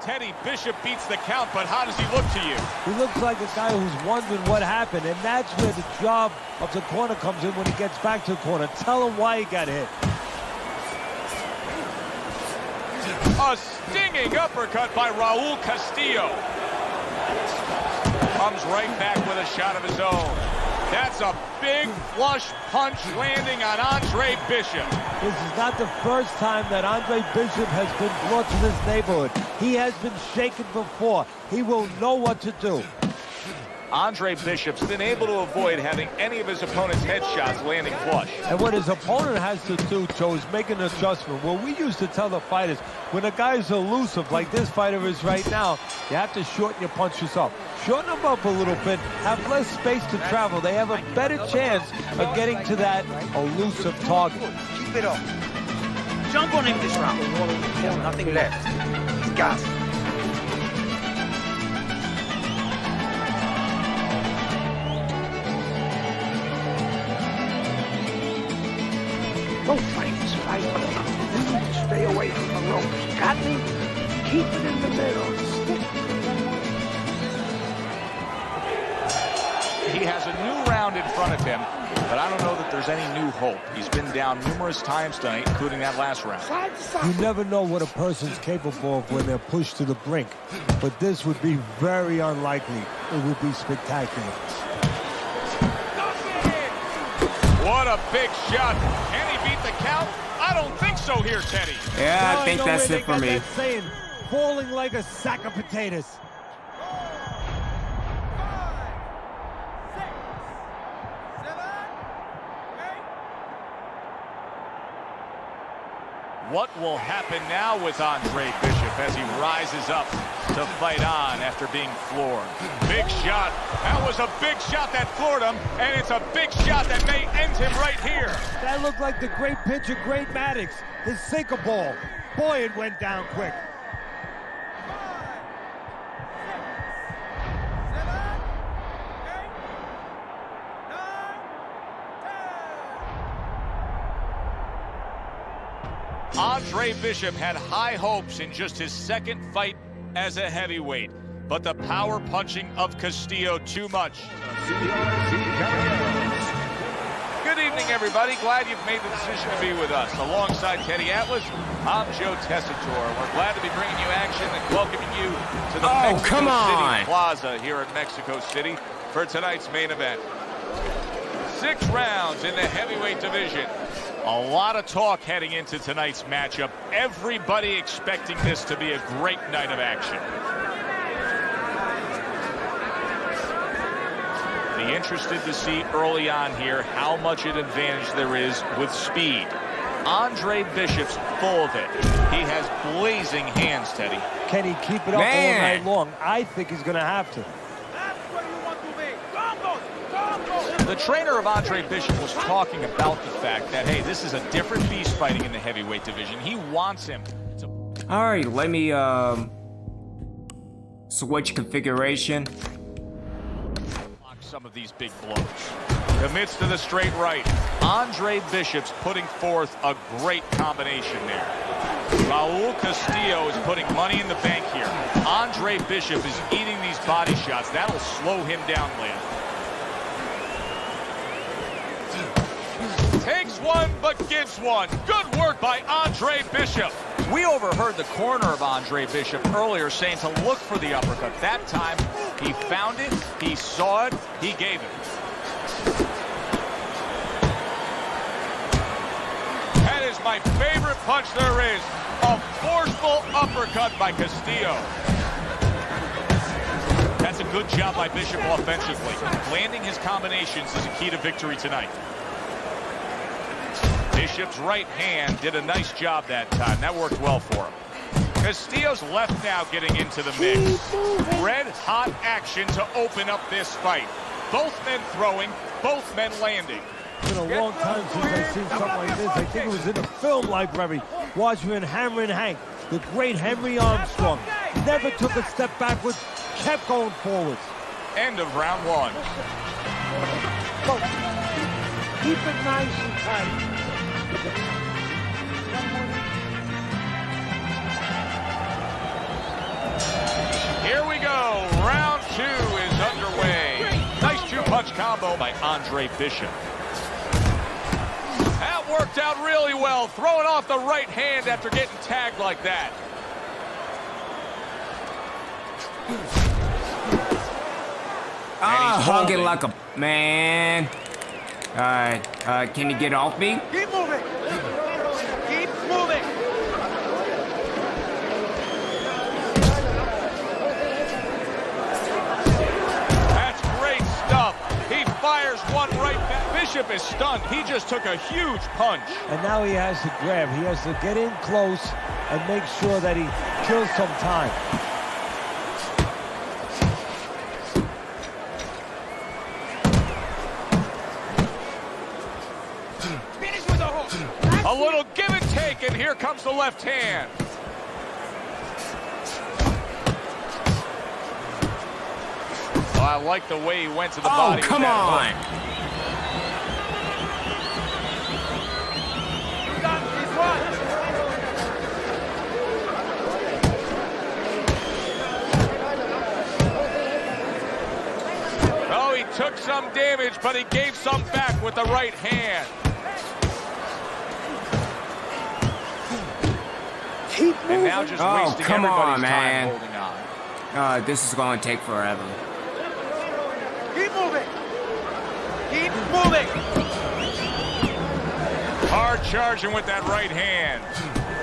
Teddy Bishop beats the count, but how does he look to you? He looks like a guy who's wondering what happened, and that's where the job of the corner comes in when he gets back to the corner. Tell him why he got hit. A stinging uppercut by Raul Castillo. Comes right back with a shot of his own. That's a big flush punch landing on Andre Bishop. This is not the first time that Andre Bishop has been brought to this neighborhood. He has been shaken before. He will know what to do. Andre Bishop's been able to avoid having any of his opponent's headshots landing flush. And what his opponent has to do, Joe, is make an adjustment. Well, we used to tell the fighters, when a guy's elusive, like this fighter is right now, you have to shorten your punches up. Shorten them up a little bit, have less space to travel. They have a better chance of getting to that elusive target. Keep it up. Jump on him this round. He has nothing left. He's gassed. Don't fight this fight. You need to stay away from the ropes. Got me? Keep it in the middle. Stick. He has a new round in front of him, but I don't know that there's any new hope. He's been down numerous times tonight, including that last round. Side to side. You never know what a person's capable of when they're pushed to the brink. But this would be very unlikely. It would be spectacular. What a big shot. Can he beat the count? I don't think so here, Teddy. Yeah, Now I think know that's where it they for got me. that saying, falling like a sack of potatoes. What will happen now with Andre Bishop as he rises up? to fight on after being floored. Big shot. That was a big shot that floored him, and it's a big shot that may end him right here. That looked like the great pitcher, Great Maddox, his sinker ball. Boy, it went down quick. Andre Bishop had high hopes in just his second fight as a heavyweight, but the power punching of Castillo too much. Good evening, everybody. Glad you've made the decision to be with us. Alongside Teddy Atlas, I'm Joe Tessitore. We're glad to be bringing you action and welcoming you to the Mexico City Plaza here in Mexico City for tonight's main event. 6 rounds in the heavyweight division. A lot of talk heading into tonight's matchup. Everybody expecting this to be a great night of action. Be interested to see early on here how much an advantage there is with speed. Andre Bishop's full of it. He has blazing hands, Teddy. Can he keep it up all night long? I think he's going to have to. The trainer of Andre Bishop was talking about the fact that, hey, this is a different beast fighting in the heavyweight division. He wants him to... All right, let me switch configuration. Block some of these big blows. Commits to the straight right. Andre Bishop's putting forth a great combination there. Raul Castillo is putting money in the bank here. Andre Bishop is eating these body shots. That'll slow him down later. Takes one, but gives one. Good work by Andre Bishop. We overheard the corner of Andre Bishop earlier saying to look for the uppercut. That time, he found it, he saw it, he gave it. That is my favorite punch there is. A forceful uppercut by Castillo. That's a good job by Bishop offensively. Landing his combinations is a key to victory tonight. Bishop's right hand did a nice job that time. That worked well for him. Castillo's left now getting into the mix. Red hot action to open up this fight. Both men throwing, both men landing. It's been a long time since I've seen something like this. I think it was in a film library. Watching Hammerin' Hank, the great Henry Armstrong. Never took a step backwards, kept going forwards. End of round 1. Keep it nice and tight. Here we go. Round 2 is underway. Nice 2-punch combo by Andre Bishop. That worked out really well. Throwing off the right hand after getting tagged like that. Holding like a man. Alright, can you get off me? Keep moving. Keep moving. That's great stuff. He fires one right back. Bishop is stunned. He just took a huge punch. And now he has to grab. He has to get in close and make sure that he kills some time. A little give and take, and here comes the left hand. Well, I like the way he went to the body. Oh, come on. Oh, he took some damage, but he gave some back with the right hand. And now just wasting everybody's time holding on. This is going to take forever. Keep moving. Keep moving. Hard charging with that right hand.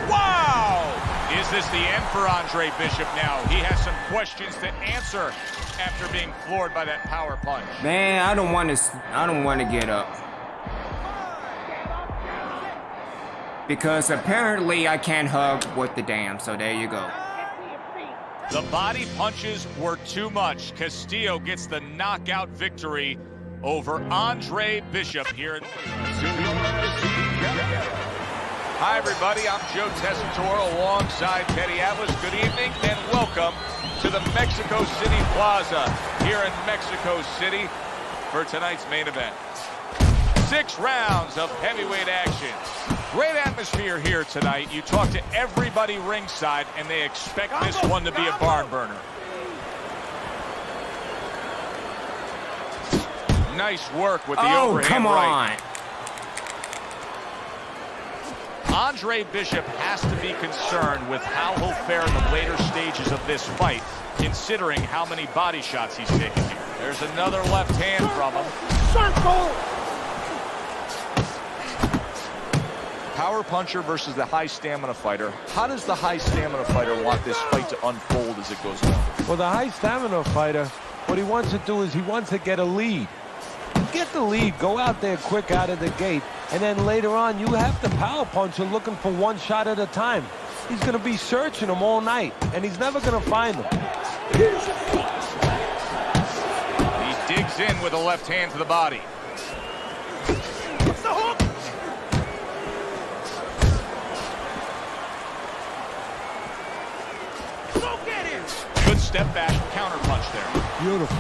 Wow! Is this the end for Andre Bishop now? He has some questions to answer after being floored by that power punch. Man, I don't want to get up. Because apparently I can't hug with the dam, so there you go. The body punches were too much. Castillo gets the knockout victory over Andre Bishop here in... Hi, everybody. I'm Joe Tessitore alongside Teddy Atlas. Good evening and welcome to the Mexico City Plaza here in Mexico City for tonight's main event. 6 rounds of heavyweight action. Great atmosphere here tonight. You talk to everybody ringside, and they expect this one to be a barn burner. Nice work with the overhand right. Andre Bishop has to be concerned with how he'll fare in the later stages of this fight, considering how many body shots he's taken here. There's another left hand from him. Circle! Power puncher versus the high stamina fighter. How does the high stamina fighter want this fight to unfold as it goes on? Well, the high stamina fighter, what he wants to do is he wants to get a lead. Get the lead, go out there quick out of the gate, and then later on you have the power puncher looking for one shot at a time. He's going to be searching them all night, and he's never going to find them. He digs in with a left hand to the body. What's the hook? Go get him! Good step back counter punch there. Beautiful.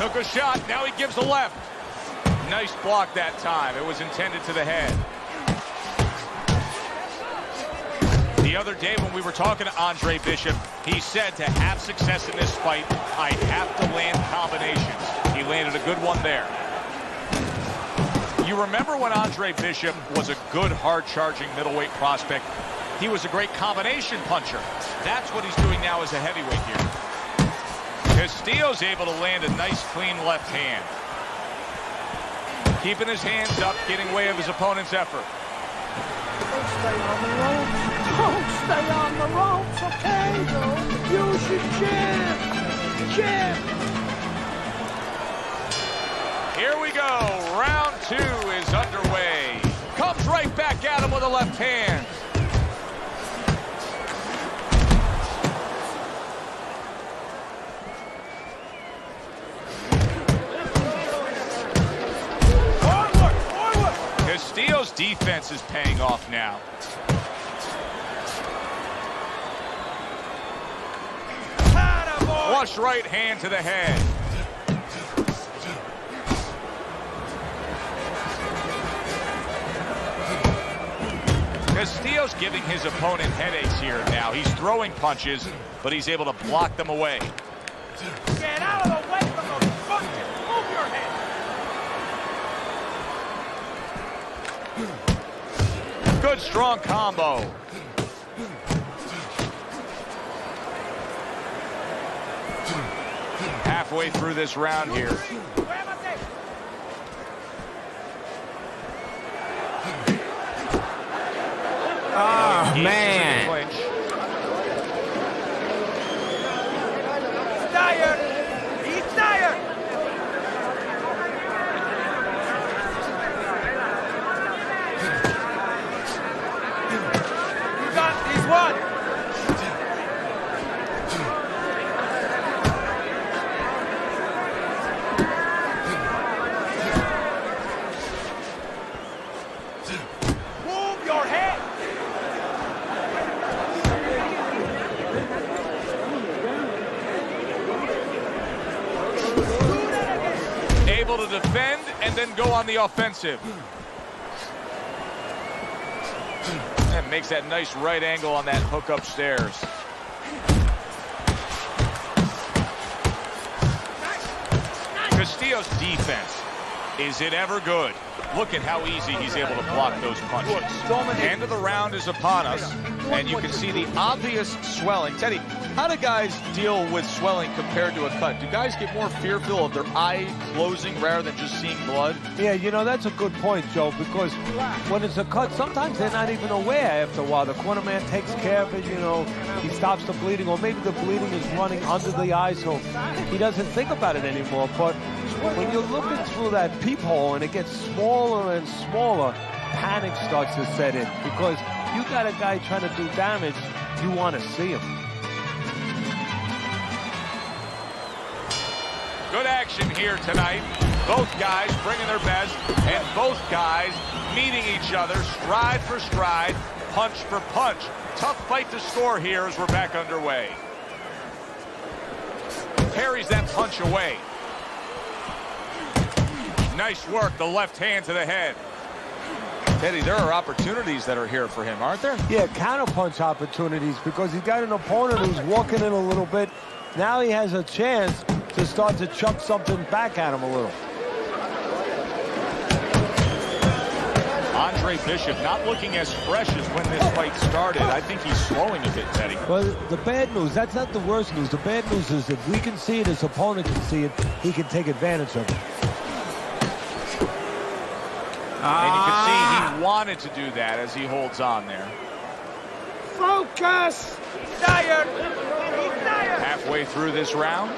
Took a shot, now he gives a left. Nice block that time. It was intended to the head. The other day when we were talking to Andre Bishop, he said to have success in this fight, I have to land combinations. He landed a good one there. You remember when Andre Bishop was a good, hard-charging middleweight prospect? He was a great combination puncher. That's what he's doing now as a heavyweight here. Castillo's able to land a nice, clean left hand. Keeping his hands up, getting way of his opponent's effort. Don't stay on the ropes. Don't stay on the ropes, okay? Don't use your jab. Jab. Here we go. Round 2 is underway. Comes right back at him with a left hand. Castillo's defense is paying off now. Flush right hand to the head. Castillo's giving his opponent headaches here now. He's throwing punches, but he's able to block them away. Get out of the way from those punches. Move your head. Good strong combo. Halfway through this round here. Oh, man. He's tired. He's tired. You got these one. Move your head. Able to defend and then go on the offensive. And makes that nice right angle on that hook upstairs. Castillo's defense, is it ever good? Look at how easy he's able to block those punches. End of the round is upon us, and you can see the obvious swelling. Teddy, how do guys deal with swelling compared to a cut? Do guys get more fearful of their eye closing rather than just seeing blood? Yeah, you know, that's a good point, Joe, because when it's a cut, sometimes they're not even aware after a while. The corner man takes care of it, you know, he stops the bleeding, or maybe the bleeding is running under the eye, so he doesn't think about it anymore. But when you're looking through that peephole and it gets smaller and smaller, panic starts to set in because you got a guy trying to do damage, you want to see him. Good action here tonight. Both guys bringing their best, and both guys meeting each other stride for stride, punch for punch. Tough fight to score here as we're back underway. Parries that punch away. Nice work, the left hand to the head. Teddy, there are opportunities that are here for him, aren't there? Yeah, counterpunch opportunities because he's got an opponent who's walking in a little bit. Now he has a chance to start to chuck something back at him a little. Andre Bishop not looking as fresh as when this fight started. I think he's slowing a bit, Teddy. Well, the bad news, that's not the worst news. The bad news is if we can see it, his opponent can see it, he can take advantage of it. And you can see he wanted to do that as he holds on there. Focus! He's tired! He's tired! Halfway through this round.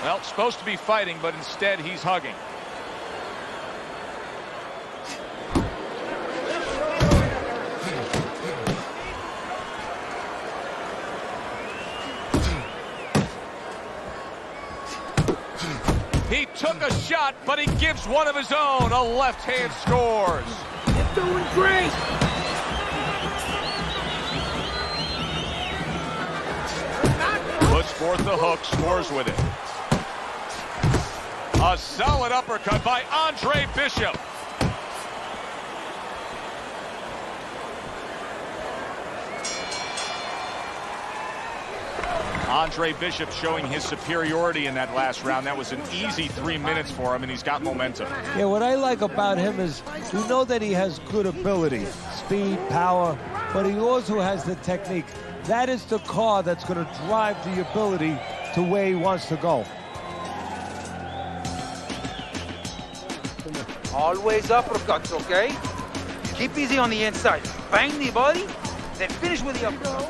Well, supposed to be fighting, but instead he's hugging. He took a shot, but he gives one of his own. A left hand scores. You're doing great! Puts forth the hook, scores with it. A solid uppercut by Andre Bishop. Andre Bishop showing his superiority in that last round. That was an easy 3 minutes for him, and he's got momentum. Yeah, what I like about him is we know that he has good ability, speed, power, but he also has the technique. That is the car that's going to drive the ability to where he wants to go. Always uppercuts, okay? Keep easy on the inside. Bang the body, then finish with the uppercut.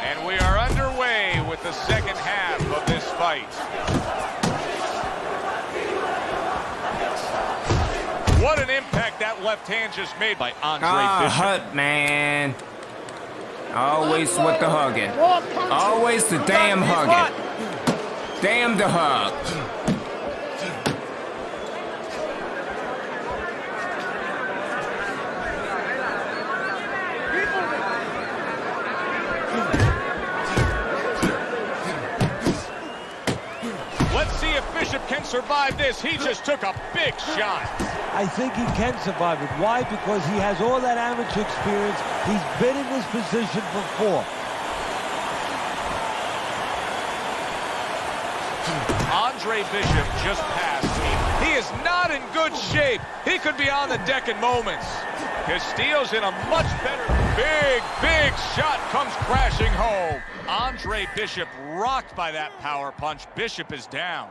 And we are underway with the second half of this fight. What an impact that left hand just made by Andre Bishop. Hut, man. Always with the hugging. Always the damn hugging. Damn the hug. Let's see if Bishop can survive this. He just took a big shot. I think he can survive it. Why? Because he has all that amateur experience. He's been in this position before. Andre Bishop just passed me. He is not in good shape. He could be on the deck in moments. Castillo's in a much better... Big shot comes crashing home. Andre Bishop rocked by that power punch. Bishop is down.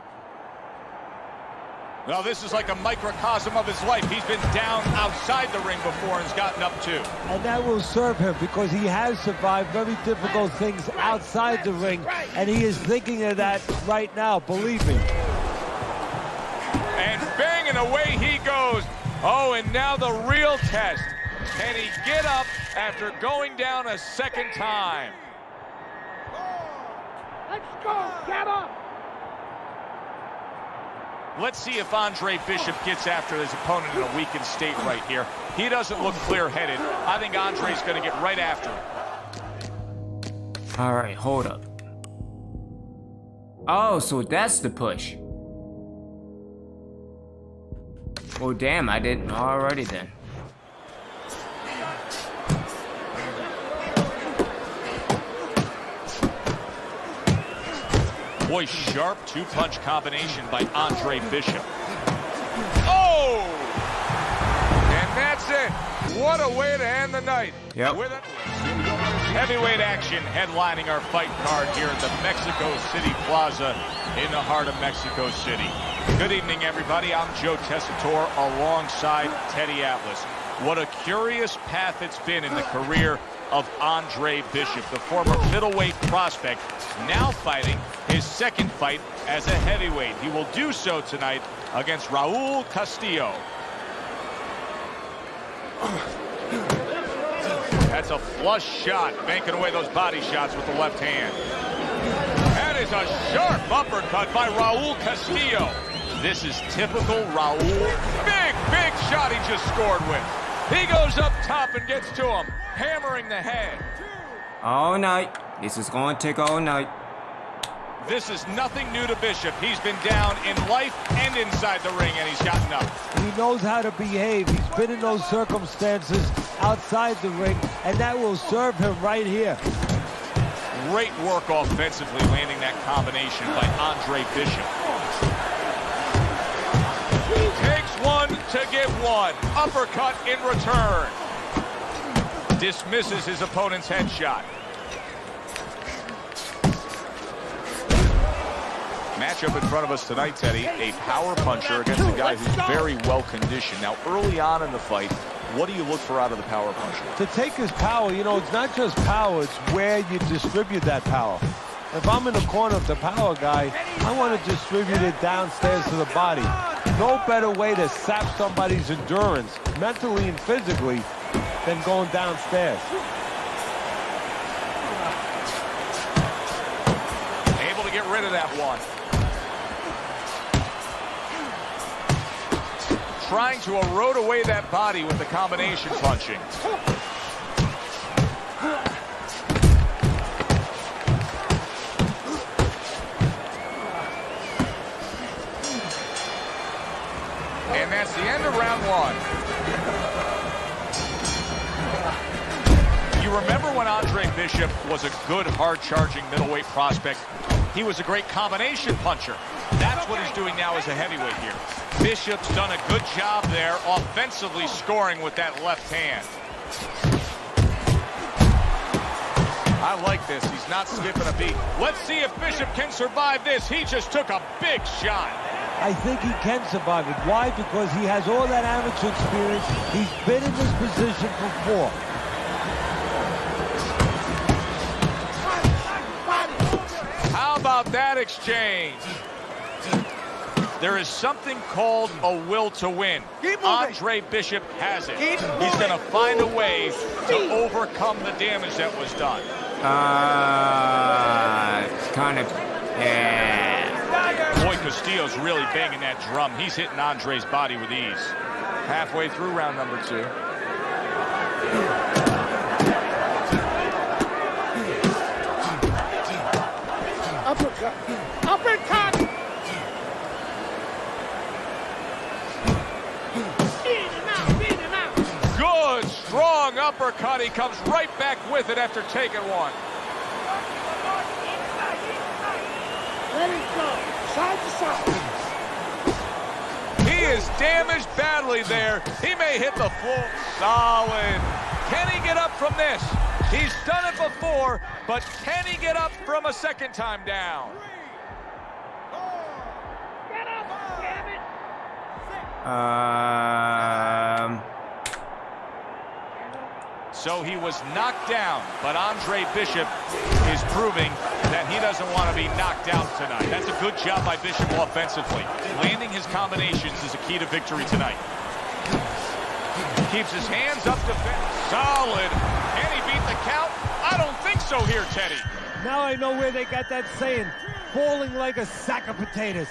Well, this is like a microcosm of his life. He's been down outside the ring before and has gotten up too. And that will serve him because he has survived very difficult things outside the ring, and he is thinking of that right now, believe me. And banging away he goes. Oh, and now the real test. Can he get up after going down a second time? Let's go! Get up! Let's see if Andre Bishop gets after his opponent in a weakened state right here. He doesn't look clear-headed. I think Andre's going to get right after him. All right, hold up. Oh, so that's the push. Well, damn, I didn't already then. Boy, sharp two-punch combination by Andre Bishop. Oh! And that's it. What a way to end the night. Yep. With it. heavyweight action headlining our fight card here at the Mexico City Plaza in the heart of Mexico City. Good evening, everybody. I'm Joe Tessitore alongside Teddy Atlas. What a curious path it's been in the career of Andre Bishop, the former middleweight prospect, now fighting his second fight as a heavyweight. He will do so tonight against Raul Castillo. That's a flush shot, banking away those body shots with the left hand. That is a sharp uppercut by Raul Castillo. This is typical Raul. Big shot he just scored with. He goes up top and gets to him, hammering the head. All night. This is going to take all night. This is nothing new to Bishop. He's been down in life and inside the ring, and he's gotten up. He knows how to behave. He's been in those circumstances outside the ring, and that will serve him right here. Great work offensively, landing that combination by Andre Bishop. Takes one to give one. Uppercut in return. Dismisses his opponent's headshot. Matchup in front of us tonight, Teddy. A power puncher against a guy who's very well conditioned. Now, early on in the fight, what do you look for out of the power puncher? To take his power, you know, it's not just power, it's where you distribute that power. If I'm in the corner of the power guy, I want to distribute it downstairs to the body. No better way to sap somebody's endurance, mentally and physically, than going downstairs. Able to get rid of that one. Trying to erode away that body with the combination punching. And that's the end of round one. You remember when Andre Bishop was a good, hard-charging middleweight prospect? He was a great combination puncher. That's what he's doing now as a heavyweight here. Bishop's done a good job there, offensively scoring with that left hand. I like this. He's not skipping a beat. Let's see if Bishop can survive this. He just took a big shot. I think he can survive it. Why? Because he has all that amateur experience. He's been in this position before. How about that exchange? There is something called a will to win. Andre Bishop has it. He's going to find a way to overcome the damage that was done. Boy, Castillo's really banging that drum. He's hitting Andre's body with ease. Halfway through round number two. Uppercut! Uppercut! Good, strong uppercut. He comes right back with it after taking one. Let it go. Side to side. He is damaged badly there. He may hit the floor. Solid. Can he get up from this? He's done it before, but can he get up from a second time down? Get up, damn it! So he was knocked down, but Andre Bishop is proving that he doesn't want to be knocked out tonight. That's a good job by Bishop offensively. Landing his combinations is a key to victory tonight. Keeps his hands up defense. Solid. Can he beat the count? I don't think so here, Teddy. Now I know where they got that saying, falling like a sack of potatoes.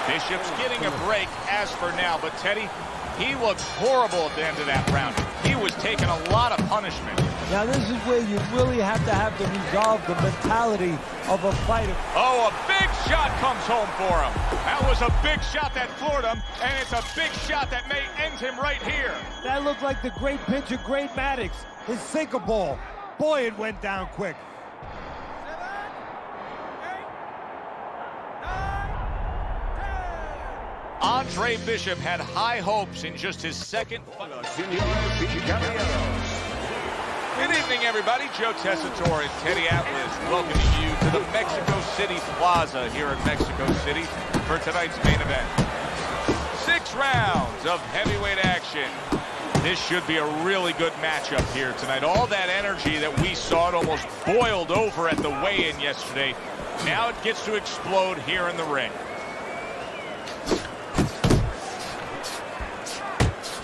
Bishop's getting a break as for now, but Teddy, he looked horrible at the end of that round. He was taking a lot of punishment. Now this is where you really have to resolve the mentality of a fighter. Oh, a big shot comes home for him. That was a big shot that floored him, and it's a big shot that may end him right here. That looked like the great pitcher, Great Maddox, his sinker ball. Boy, it went down quick. Andre Bishop had high hopes in just his second fight. Good evening, everybody. Joe Tessitore and Teddy Atlas welcoming you to the Mexico City Plaza here in Mexico City for tonight's main event. 6 rounds of heavyweight action. This should be a really good matchup here tonight. All that energy that we saw, it almost boiled over at the weigh-in yesterday. Now it gets to explode here in the ring.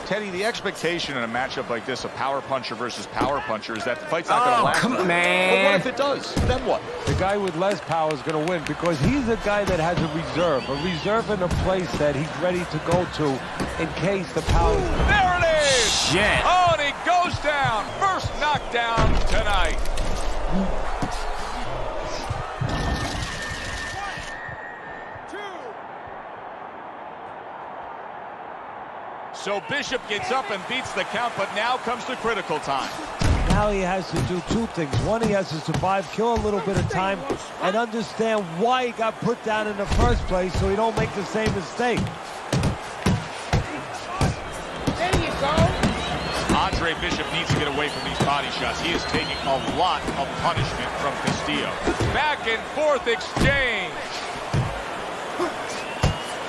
Teddy, the expectation in a matchup like this, a power puncher versus power puncher, is that the fight's not going to last. Come on, man. But what if it does? Then what? The guy with less power is going to win because he's a guy that has a reserve in a place that he's ready to go to in case the power. There it is! Shit. Oh, and he goes down. First knockdown tonight. So Bishop gets up and beats the count, but now comes the critical time. Now he has to do 2 things. One, he has to survive, kill a little bit of time, and understand why he got put down in the first place so he don't make the same mistake. There you go. Andre Bishop needs to get away from these body shots. He is taking a lot of punishment from Castillo. Back and forth exchange.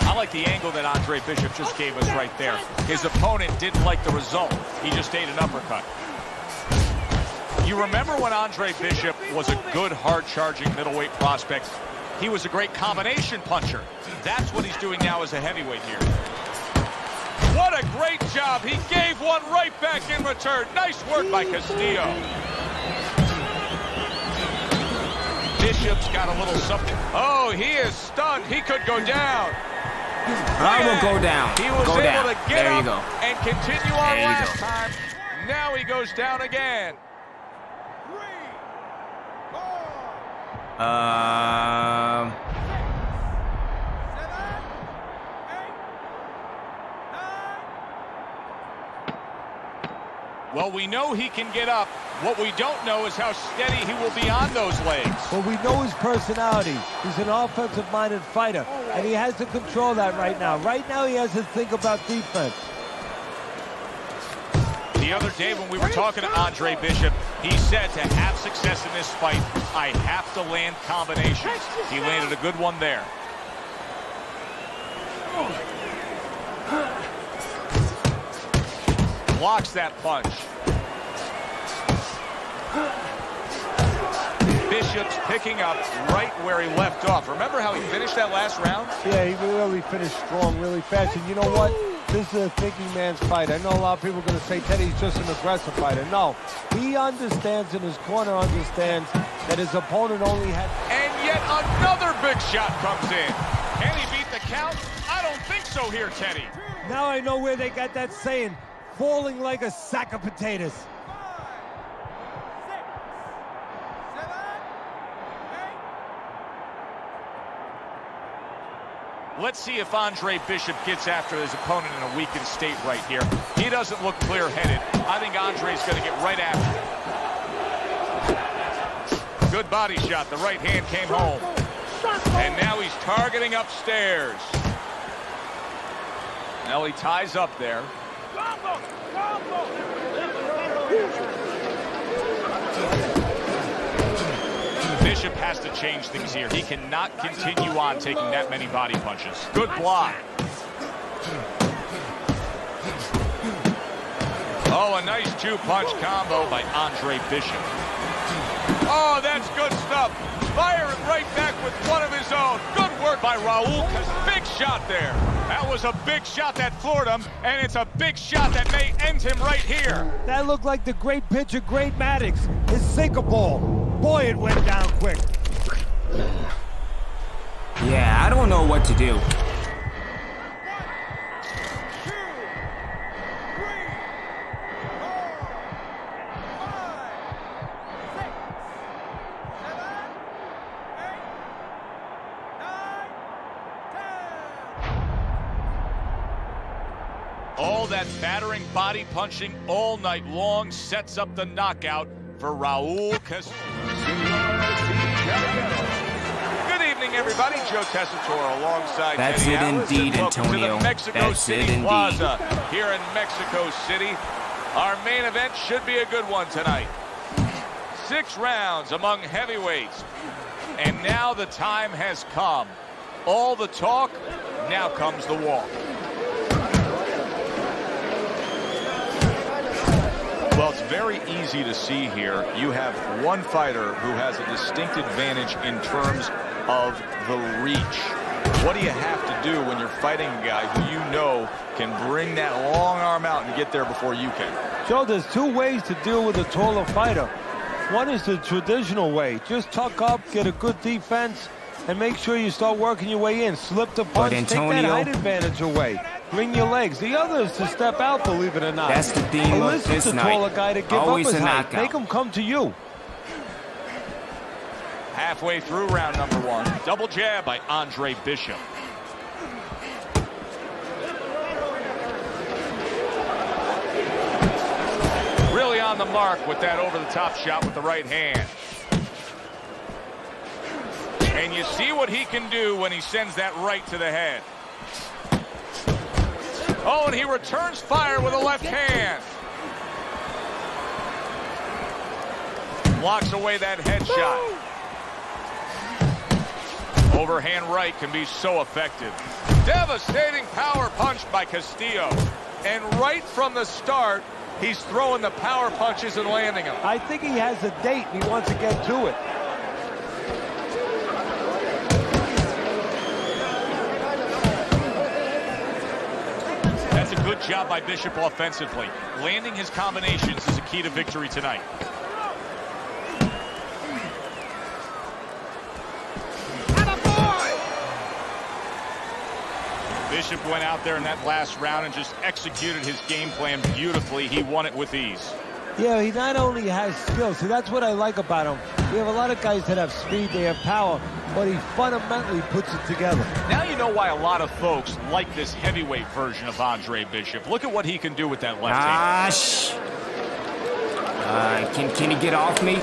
I like the angle that Andre Bishop just gave us right there. His opponent didn't like the result. He just ate an uppercut. You remember when Andre Bishop was a good, hard-charging middleweight prospect? He was a great combination puncher. That's what he's doing now as a heavyweight here. What a great job. He gave one right back in return. Nice work by Castillo. Bishop's got a little something. Oh, he is stunned. He could go down. I will go down. He was go able down. to get there you up go. and continue on There you last go. time. Now he goes down again. Well, we know he can get up. What we don't know is how steady he will be on those legs. But we know his personality. He's an offensive-minded fighter, and he has to control that right now. Right now, he has to think about defense. The other day when we were talking to Andre Bishop, he said to have success in this fight, I have to land combinations. He landed a good one there. Blocks that punch. Bishop's picking up right where he left off. Remember how he finished that last round? Yeah, he really finished strong, really fast. And you know what? This is a thinking man's fight. I know a lot of people are going to say Teddy's just an aggressive fighter. No, he understands, and his corner understands that his opponent only had... And yet another big shot comes in. Can he beat the count? I don't think so here, Teddy. Now I know where they got that saying, falling like a sack of potatoes. Let's see if Andre Bishop gets after his opponent in a weakened state right here. He doesn't look clear-headed. I think Andre's going to get right after him. Good body shot. The right hand came home. And now he's targeting upstairs. Now he ties up there. Bishop has to change things here. He cannot continue on taking that many body punches. Good block. Oh, a nice 2-punch combo by Andre Bishop. Oh, that's good stuff. Firing right back with one of his own. Good work by Raul. Big shot there. That was a big shot that floored him, and it's a big shot that may end him right here. That looked like the great pitcher, Great Maddox. His sinker ball. Boy, it went down quick. Yeah, I don't know what to do. All that battering body punching all night long sets up the knockout for Raul Castillo. Good evening, morning, everybody. Joe Tessitore alongside That's Teddy it Atlas, indeed, and welcome Antonio. to the Mexico That's City it indeed. Plaza here in Mexico City. Our main event should be a good one tonight. 6 rounds among heavyweights. And now the time has come. All the talk, now comes the walk. Well, it's very easy to see here. You have one fighter who has a distinct advantage in terms of the reach. What do you have to do when you're fighting a guy who you know can bring that long arm out and get there before you can? Joe, there's 2 ways to deal with a taller fighter. One is the traditional way. Just tuck up, get a good defense, and make sure you start working your way in. Slip the punch, take that Antonio, height advantage away. Bring your legs. The other is to step out, believe it or not. That's the theme of Elicit this the night. taller guy to give Always up his a height. knockout. Make him come to you. Halfway through round number 1. Double jab by Andre Bishop. Really on the mark with that over-the-top shot with the right hand. And you see what he can do when he sends that right to the head. Oh, and he returns fire with a left hand. Blocks away that headshot. Overhand right can be so effective. Devastating power punch by Castillo. And right from the start, he's throwing the power punches and landing them. I think he has a date and he wants to get to it. That's a good job by Bishop offensively. Landing his combinations is a key to victory tonight. Bishop went out there in that last round and just executed his game plan beautifully. He won it with ease. Yeah, he not only has skill, see, that's what I like about him. We have a lot of guys that have speed, they have power, but he fundamentally puts it together. Now you know why a lot of folks like this heavyweight version of Andre Bishop. Look at what he can do with that left hand. Gosh. Can he get off me?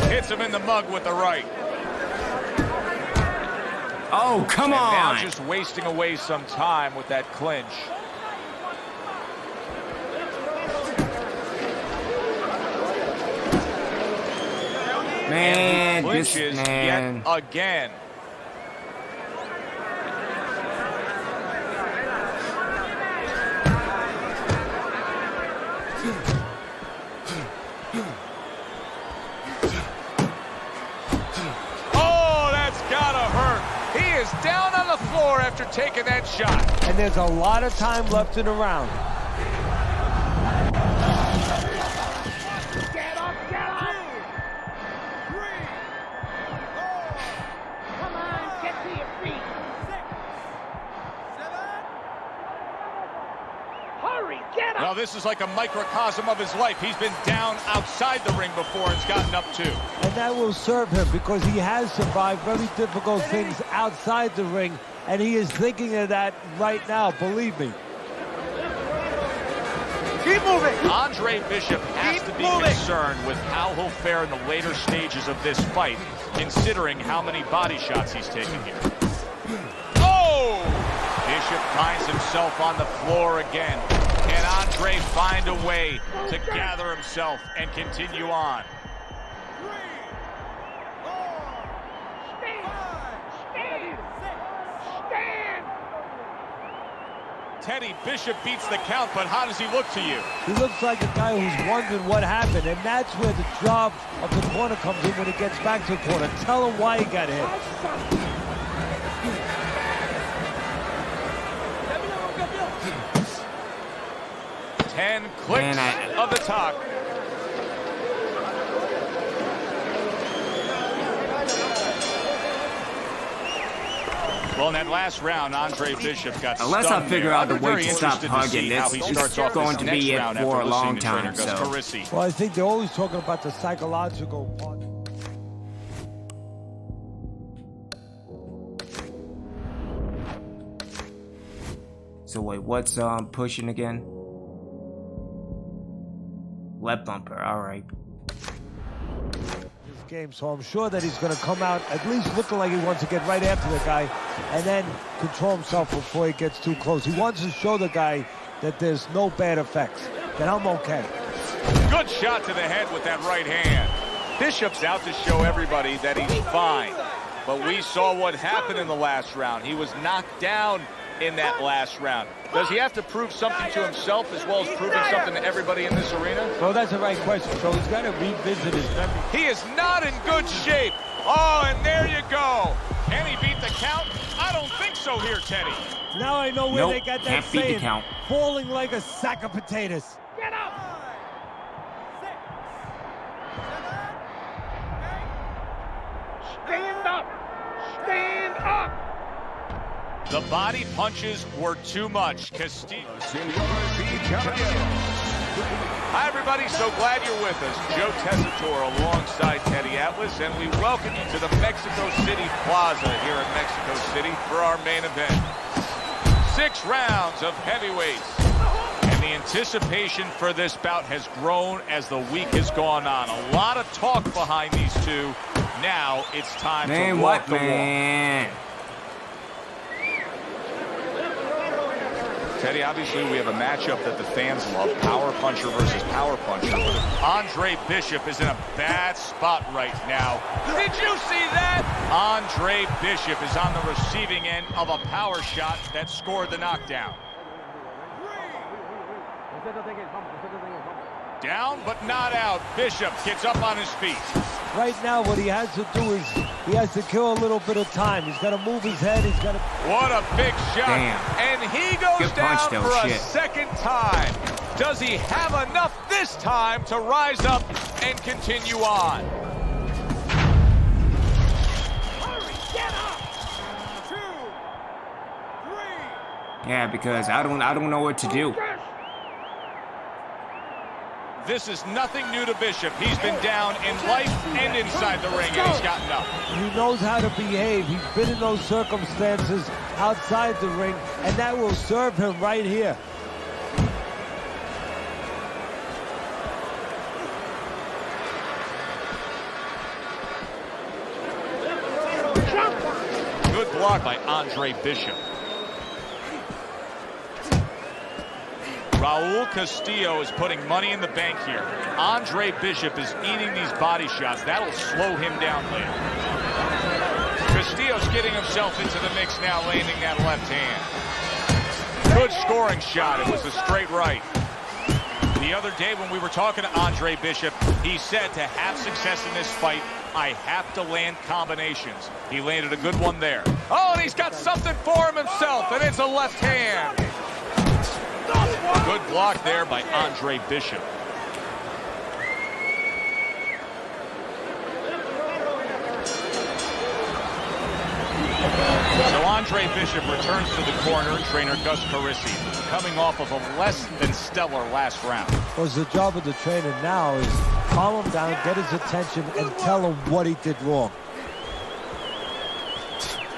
Hits him in the mug with the right. Oh, come and on. Now just wasting away some time with that clinch. Man, this Clinches man. yet again. Oh, that's gotta hurt. He is down on the floor after taking that shot. And there's a lot of time left in the round. Get up, get up! 3, 4, come on, get to your feet. 6, 7, hurry, get up! Well, this is like a microcosm of his life. He's been down outside the ring before and has gotten up too. And that will serve him because he has survived very difficult things outside the ring, and he is thinking of that right now, believe me. Keep moving! Andre Bishop has to be concerned with how he'll fare in the later stages of this fight, considering how many body shots he's taken here. Oh! Bishop finds himself on the floor again. Can Andre find a way to gather himself and continue on? 3, 4, stand! Stand! Teddy, Bishop beats the count, but how does he look to you? He looks like a guy who's wondering what happened, and that's where the job of the corner comes in when he gets back to the corner. Tell him why he got hit. 10 clicks of the talk. Well, in that last round, Andre Bishop got Unless stunned I figure there. out the I'm way very to stop interested to see hugging, how it's he starts off going this to next be it round for after a long listening to trainer time, Gus so. Carisi. Well, I think they're always talking about the psychological part. So wait, what's pushing again? Left bumper, alright. game, so I'm sure that he's going to come out at least looking like he wants to get right after the guy and then control himself before he gets too close. He wants to show the guy that there's no bad effects, that I'm okay. Good shot to the head with that right hand. Bishop's out to show everybody that he's fine. But we saw what happened in the last round. He was knocked down in that last round. Does he have to prove something to himself as well as proving something to everybody in this arena? Well, that's the right question. So he's got to revisit his memory. He is not in good shape. Oh, and there you go. Can he beat the count? I don't think so here, Teddy. Now I know where Nope, they got that can't beat the saying, count. falling like a sack of potatoes. Get up! Stand up! Stand up! The body punches were too much. Castillo. Hi, everybody. So glad you're with us. Joe Tessitore alongside Teddy Atlas, and we welcome you to the Mexico City Plaza here in Mexico City for our main event. 6 rounds of heavyweights. And the anticipation for this bout has grown as the week has gone on. A lot of talk behind these two. Now it's time to walk the walk. Teddy, obviously we have a matchup that the fans love, power puncher versus power puncher. Andre Bishop is in a bad spot right now. Did you see that? Andre Bishop is on the receiving end of a power shot that scored the knockdown. Down but not out. Bishop gets up on his feet. Right now, what he has to do is he has to kill a little bit of time. He's got to move his head. He's got to. What a big shot. Damn. And he goes Good down punch, though. for Shit. a second time. Does he have enough this time to rise up and continue on? Hurry, get up! 2, 3. Yeah, because I don't know what to do. This is nothing new to Bishop. He's been down in life and inside the ring, and he's gotten up. He knows how to behave. He's been in those circumstances outside the ring, and that will serve him right here. Good block by Andre Bishop. Raul Castillo is putting money in the bank here. Andre Bishop is eating these body shots. That'll slow him down later. Castillo's getting himself into the mix now, landing that left hand. Good scoring shot. It was a straight right. The other day when we were talking to Andre Bishop, he said to have success in this fight, I have to land combinations. He landed a good one there. Oh, and he's got something for him himself, and it's a left hand. Good block there by Andre Bishop. So Andre Bishop returns to the corner. Trainer Gus Carisi coming off of a less than stellar last round. Well, the job of the trainer now is calm him down, get his attention, and tell him what he did wrong.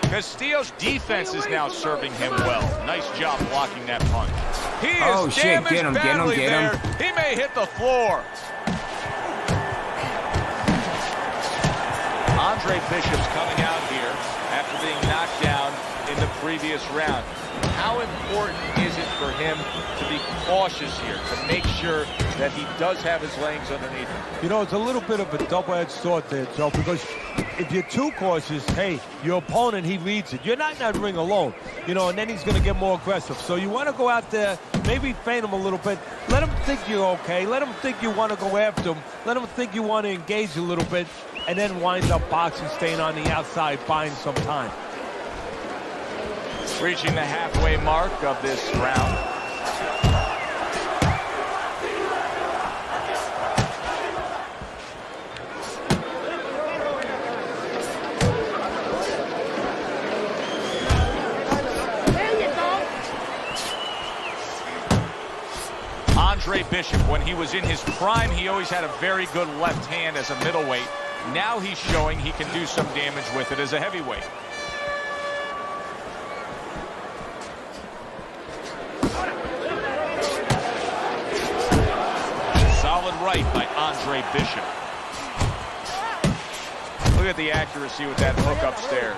Castillo's defense is now serving him well. Nice job blocking that punch. He is Oh, shit. damaged Get him, get him, badly get him. there. He may hit the floor. Andre Bishop's coming out here after being knocked down in the previous round. How important is it for him to be cautious here, to make sure that he does have his legs underneath him? You know, it's a little bit of a double-edged sword there, Joe, because if you're too cautious, hey, your opponent, he reads it. You're not in that ring alone, you know, and then he's going to get more aggressive. So you want to go out there, maybe feint him a little bit. Let him think you're okay. Let him think you want to go after him. Let him think you want to engage a little bit, and then wind up boxing, staying on the outside, buying some time. Reaching the halfway mark of this round. Andre Bishop, when he was in his prime, he always had a very good left hand as a middleweight. Now he's showing he can do some damage with it as a heavyweight. Solid right by Andre Bishop. Look at the accuracy with that hook upstairs.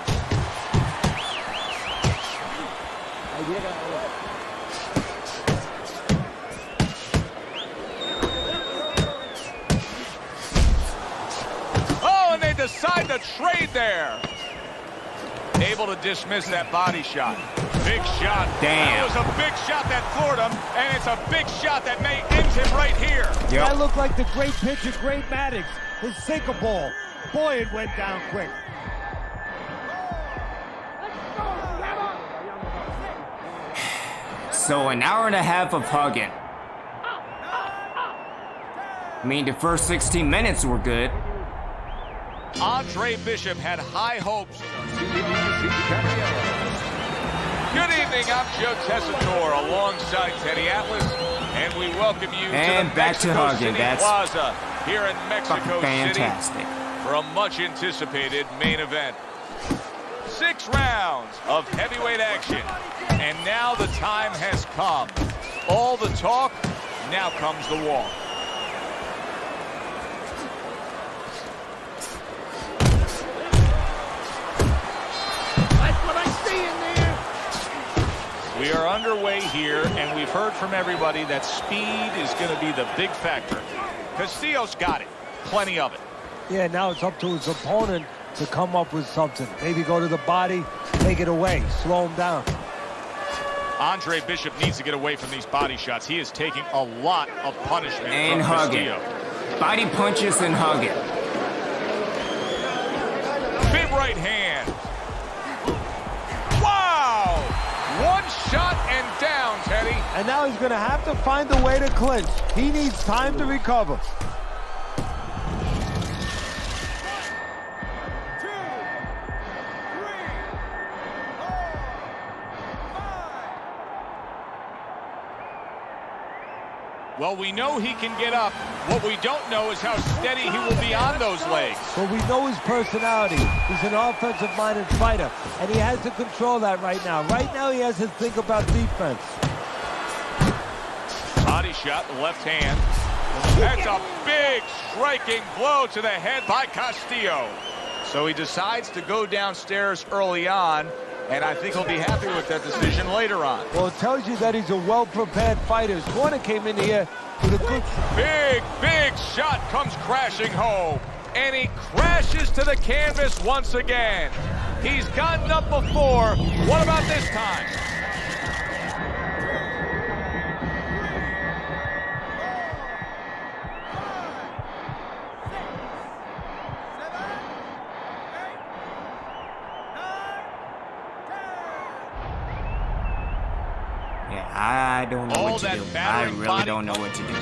Oh, and they decide to trade there. Able to dismiss that body shot. Big shot. Damn. That was a big shot that floored him, and it's a big shot that may end him right here. Yep. That looked like the great pitcher, Great Maddox, his sinker ball. Boy, it went down quick. So an hour and a half of hugging. I mean, the first 16 minutes were good. Andre Bishop had high hopes. Good evening, I'm Joe Tessitore alongside Teddy Atlas, and we welcome you And to the back to Mexico hugging. City That's Plaza here in Mexico fucking fantastic. City for a much anticipated main event. 6 rounds of heavyweight action, and now the time has come. All the talk, now comes the walk. We are underway here, and we've heard from everybody that speed is going to be the big factor. Castillo's got it. Plenty of it. Yeah, now it's up to his opponent to come up with something. Maybe go to the body, take it away, slow him down. Andre Bishop needs to get away from these body shots. He is taking a lot of punishment And from hugging. Castillo. Body punches and hugging. Big right hand. Wow! One shot and down, Teddy. And now he's going to have to find a way to clinch. He needs time to recover. Well, we know he can get up. What we don't know is how steady he will be on those legs. But we know his personality. He's an offensive-minded fighter, and he has to control that right now. Right now, he has to think about defense. Body shot, the left hand. That's a big striking blow to the head by Castillo. So he decides to go downstairs early on, and I think he'll be happy with that decision later on. Well, it tells you that he's a well-prepared fighter. His corner came in here with a good... Big shot comes crashing home. And he crashes to the canvas once again. He's gotten up before. What about this time? I don't know what to do. I really don't know what to do.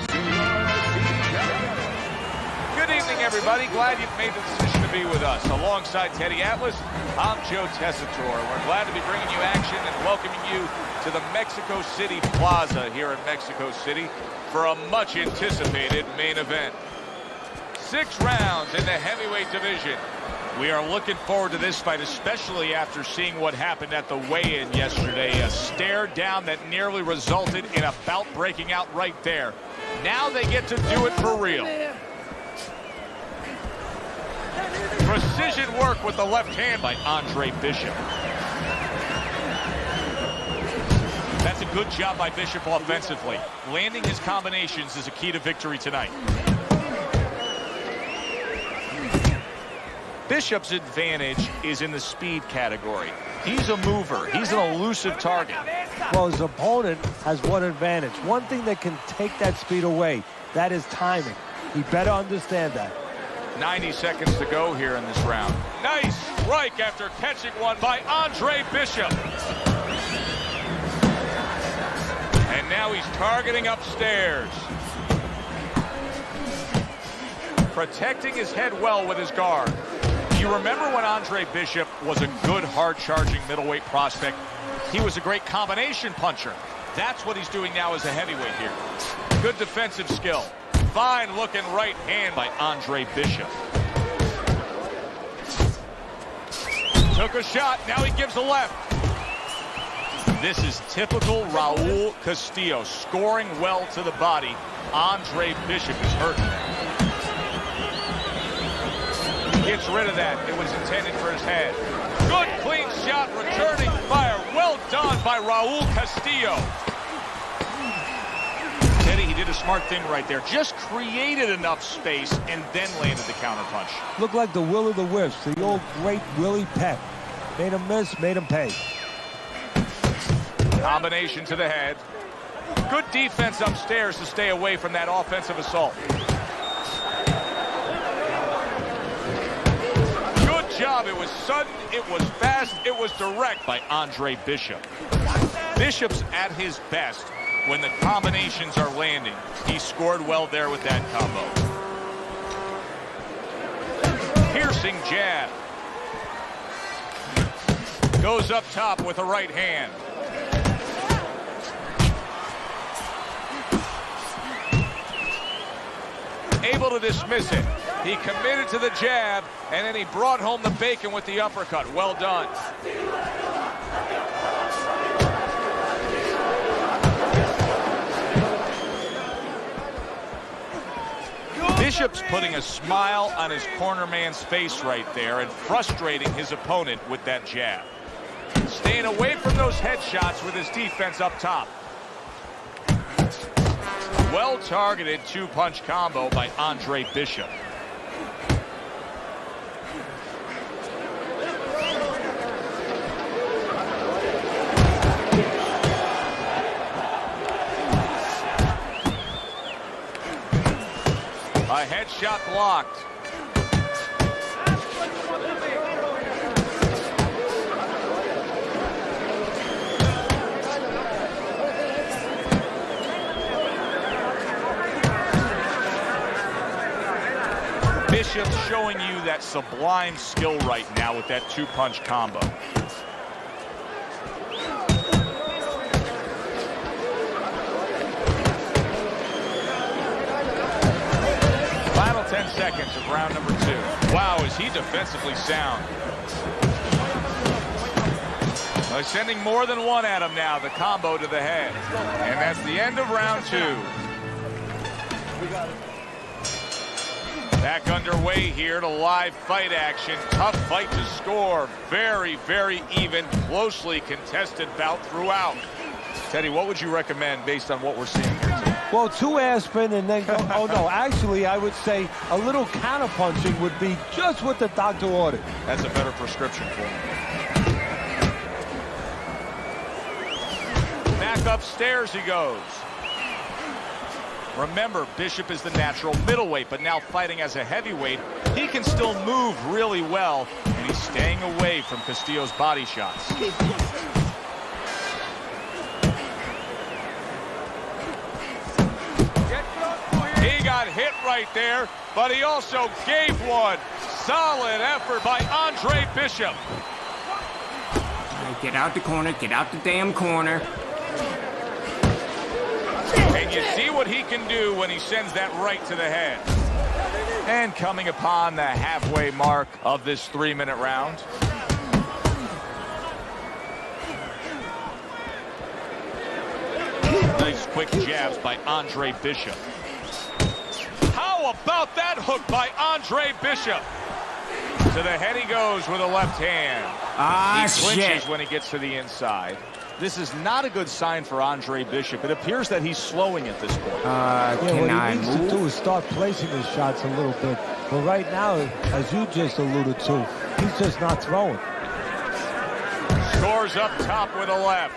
Good evening, everybody. Glad you've made the decision to be with us. Alongside Teddy Atlas, I'm Joe Tessitore. We're glad to be bringing you action and welcoming you to the Mexico City Plaza here in Mexico City for a much-anticipated main event. 6 rounds in the heavyweight division. We are looking forward to this fight, especially after seeing what happened at the weigh-in yesterday. A stare down that nearly resulted in a bout breaking out right there. Now they get to do it for real. Precision work with the left hand by Andre Bishop. That's a good job by Bishop offensively. Landing his combinations is a key to victory tonight. Bishop's advantage is in the speed category. He's a mover. He's an elusive target. Well, his opponent has one advantage. One thing that can take that speed away, that is timing. He better understand that. 90 seconds to go here in this round. Nice strike after catching one by Andre Bishop. And now he's targeting upstairs. Protecting his head well with his guard. You remember when Andre Bishop was a good, hard-charging middleweight prospect? He was a great combination puncher. That's what he's doing now as a heavyweight here. Good defensive skill. Fine-looking right hand by Andre Bishop. Took a shot. Now he gives a left. This is typical Raul Castillo, scoring well to the body. Andre Bishop is hurt. Gets rid of that. It was intended for his head. Good clean shot, returning fire. Well done by Raul Castillo. Teddy, he did a smart thing right there. Just created enough space and then landed the counterpunch. Looked like the will of the wisps, the old great Willie Peck. Made him miss, made him pay. Combination to the head. Good defense upstairs to stay away from that offensive assault. Good job. It was sudden, it was fast, it was direct by Andre Bishop. Bishop's at his best when the combinations are landing. He scored well there with that combo. Piercing jab. Goes up top with a right hand. Able to dismiss it. He committed to the jab, and then he brought home the bacon with the uppercut. Well done. Bishop's putting a smile on his corner man's face right there and frustrating his opponent with that jab. Staying away from those headshots with his defense up top. Well-targeted two-punch combo by Andre Bishop. A headshot blocked. Bishop's showing you that sublime skill right now with that two-punch combo. Final 10 seconds of round number 2. Wow, is he defensively sound. They're sending more than one at him now, the combo to the head. And that's the end of round 2. Back underway here to live fight action. Tough fight to score. Very, very even, closely contested bout throughout. Teddy, what would you recommend based on what we're seeing here today? Well, 2 aspirin and then go. Oh, no, actually, I would say a little counterpunching would be just what the doctor ordered. That's a better prescription for him. Back upstairs he goes. Remember, Bishop is the natural middleweight, but now fighting as a heavyweight, he can still move really well, and he's staying away from Castillo's body shots. He got hit right there, but he also gave one. Solid effort by Andre Bishop. Get out the corner, get out the damn corner. And you see what he can do when he sends that right to the head. And coming upon the halfway mark of this 3-minute round. Nice quick jabs by Andre Bishop. How about that hook by Andre Bishop? To the head he goes with a left hand. He clinches when he gets to the inside. This is not a good sign for Andre Bishop. It appears that he's slowing at this point. What he needs to do is start placing his shots a little bit. But right now, as you just alluded to, he's just not throwing. Scores up top with a left.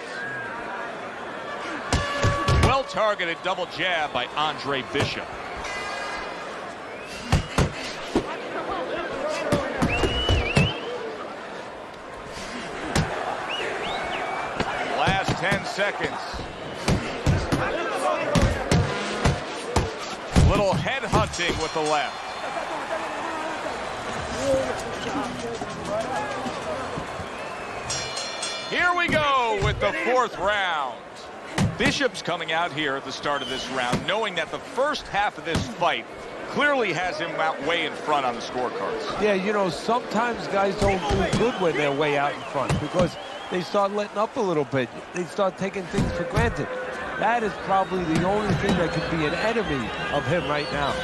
Well-targeted double jab by Andre Bishop. Last 10 seconds. Little head hunting with the left. Here we go with the 4th round. Bishop's coming out here at the start of this round, knowing that the first half of this fight clearly has him out way in front on the scorecards. Yeah, you know, sometimes guys don't do good when they're way out in front because they start letting up a little bit. They start taking things for granted. That is probably the only thing that could be an enemy of him right now.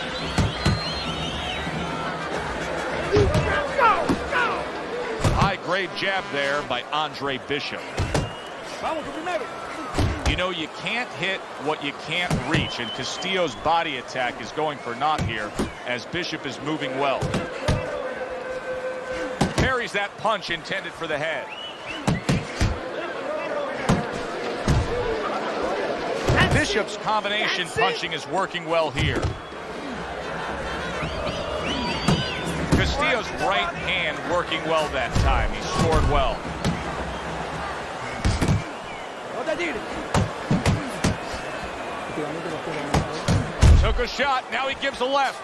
Great jab there by Andre Bishop. You know, you can't hit what you can't reach, and Castillo's body attack is going for naught here as Bishop is moving well. Parries that punch intended for the head. Bishop's combination punching is working well here. Castillo's right hand working well that time. He scored well. Took a shot. Now he gives a left.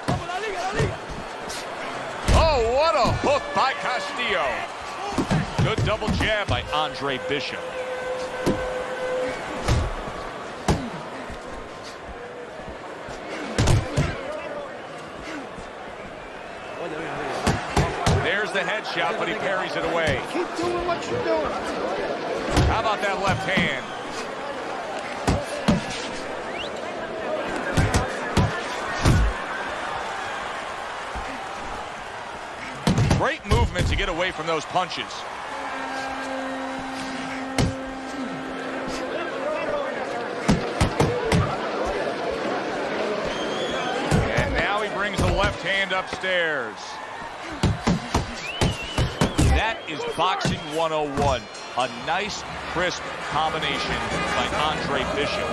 Oh, what a hook by Castillo. Good double jab by Andre Bishop. There's the headshot, but he parries it away. Keep doing what you're doing. How about that left hand? Great movement to get away from those punches. And now he brings the left hand upstairs. That is boxing 101. A nice, crisp combination by Andre Bishop.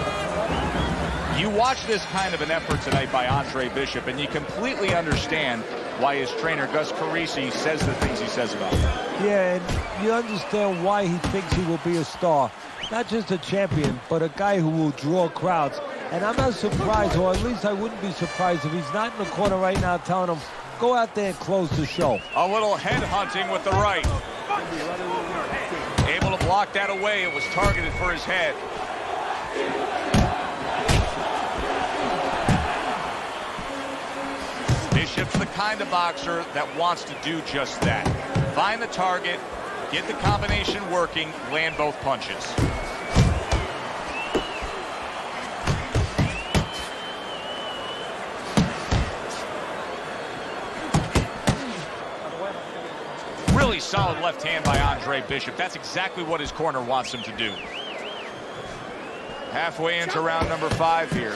You watch this kind of an effort tonight by Andre Bishop, and you completely understand why his trainer, Gus Carisi, says the things he says about him. Yeah, and you understand why he thinks he will be a star. Not just a champion, but a guy who will draw crowds. And I'm not surprised, or at least I wouldn't be surprised if he's not in the corner right now telling him, go out there and close the show. A little head hunting with the right. Able to block that away. It was targeted for his head. Bishop's the kind of boxer that wants to do just that. Find the target, get the combination working, land both punches. Really solid left hand by Andre Bishop. That's exactly what his corner wants him to do. Halfway into round number 5 here.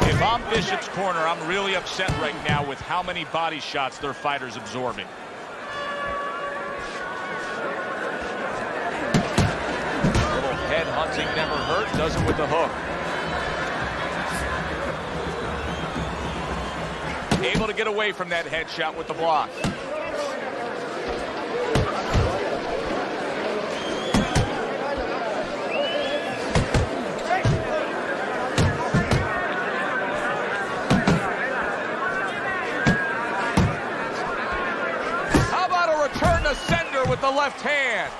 If I'm Bishop's corner, I'm really upset right now with how many body shots their fighter's absorbing. A little head hunting never hurt, does it with the hook. Able to get away from that headshot with the block. With the left hand.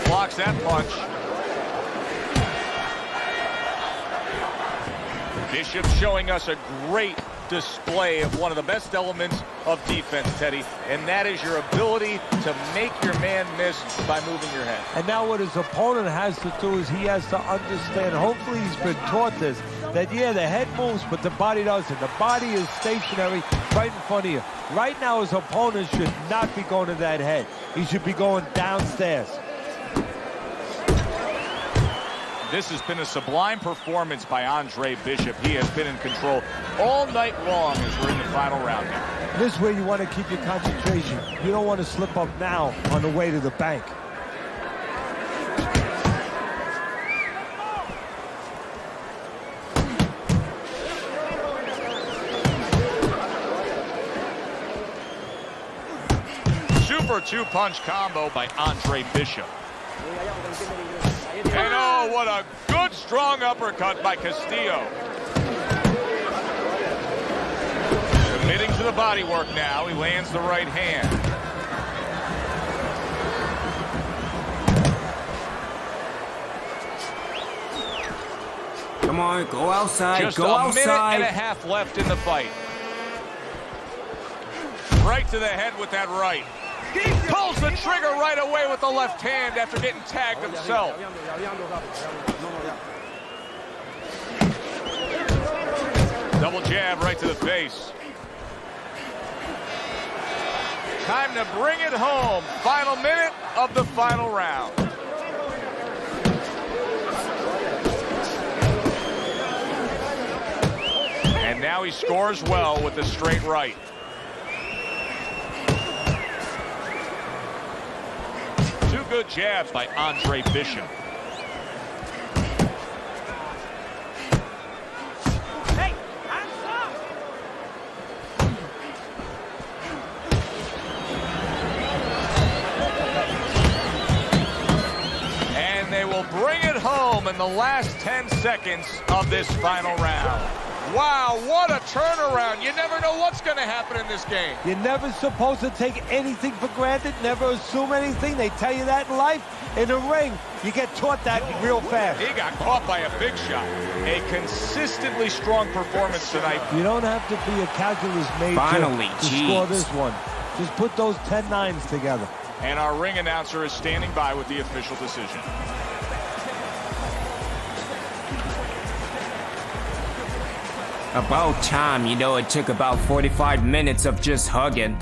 Blocks that punch. Bishop showing us a great display of one of the best elements of defense, Teddy, and that is your ability to make your man miss by moving your head. And now what his opponent has to do is he has to understand, hopefully he's been taught this, that yeah, the head moves, but the body doesn't. The body is stationary right in front of you. Right now, his opponent should not be going to that head. He should be going downstairs. This has been a sublime performance by Andre Bishop. He has been in control all night long as we're in the final round here. This way you want to keep your concentration. You don't want to slip up now on the way to the bank. Super two-punch combo by Andre Bishop. And oh, what a good, strong uppercut by Castillo. Committing to the body work now. He lands the right hand. Come on, go outside, Just go a outside. minute and a half left in the fight. Right to the head with that right. Pulls the trigger right away with the left hand after getting tagged himself. The Double jab right to the face. Time to bring it home. Final minute of the final round. And now he scores well with the straight right. Two good jabs by Andre Bishop. Bring it home in the last 10 seconds of this final round. Wow, what a turnaround. You never know what's going to happen in this game. You're never supposed to take anything for granted, never assume anything. They tell you that in life. In the ring, you get taught that real fast. He got caught by a big shot. A consistently strong performance tonight. You don't have to be a calculus major to score this one. Just put those 10-9s together. And our ring announcer is standing by with the official decision. About time, you know, it took about 45 minutes of just hugging.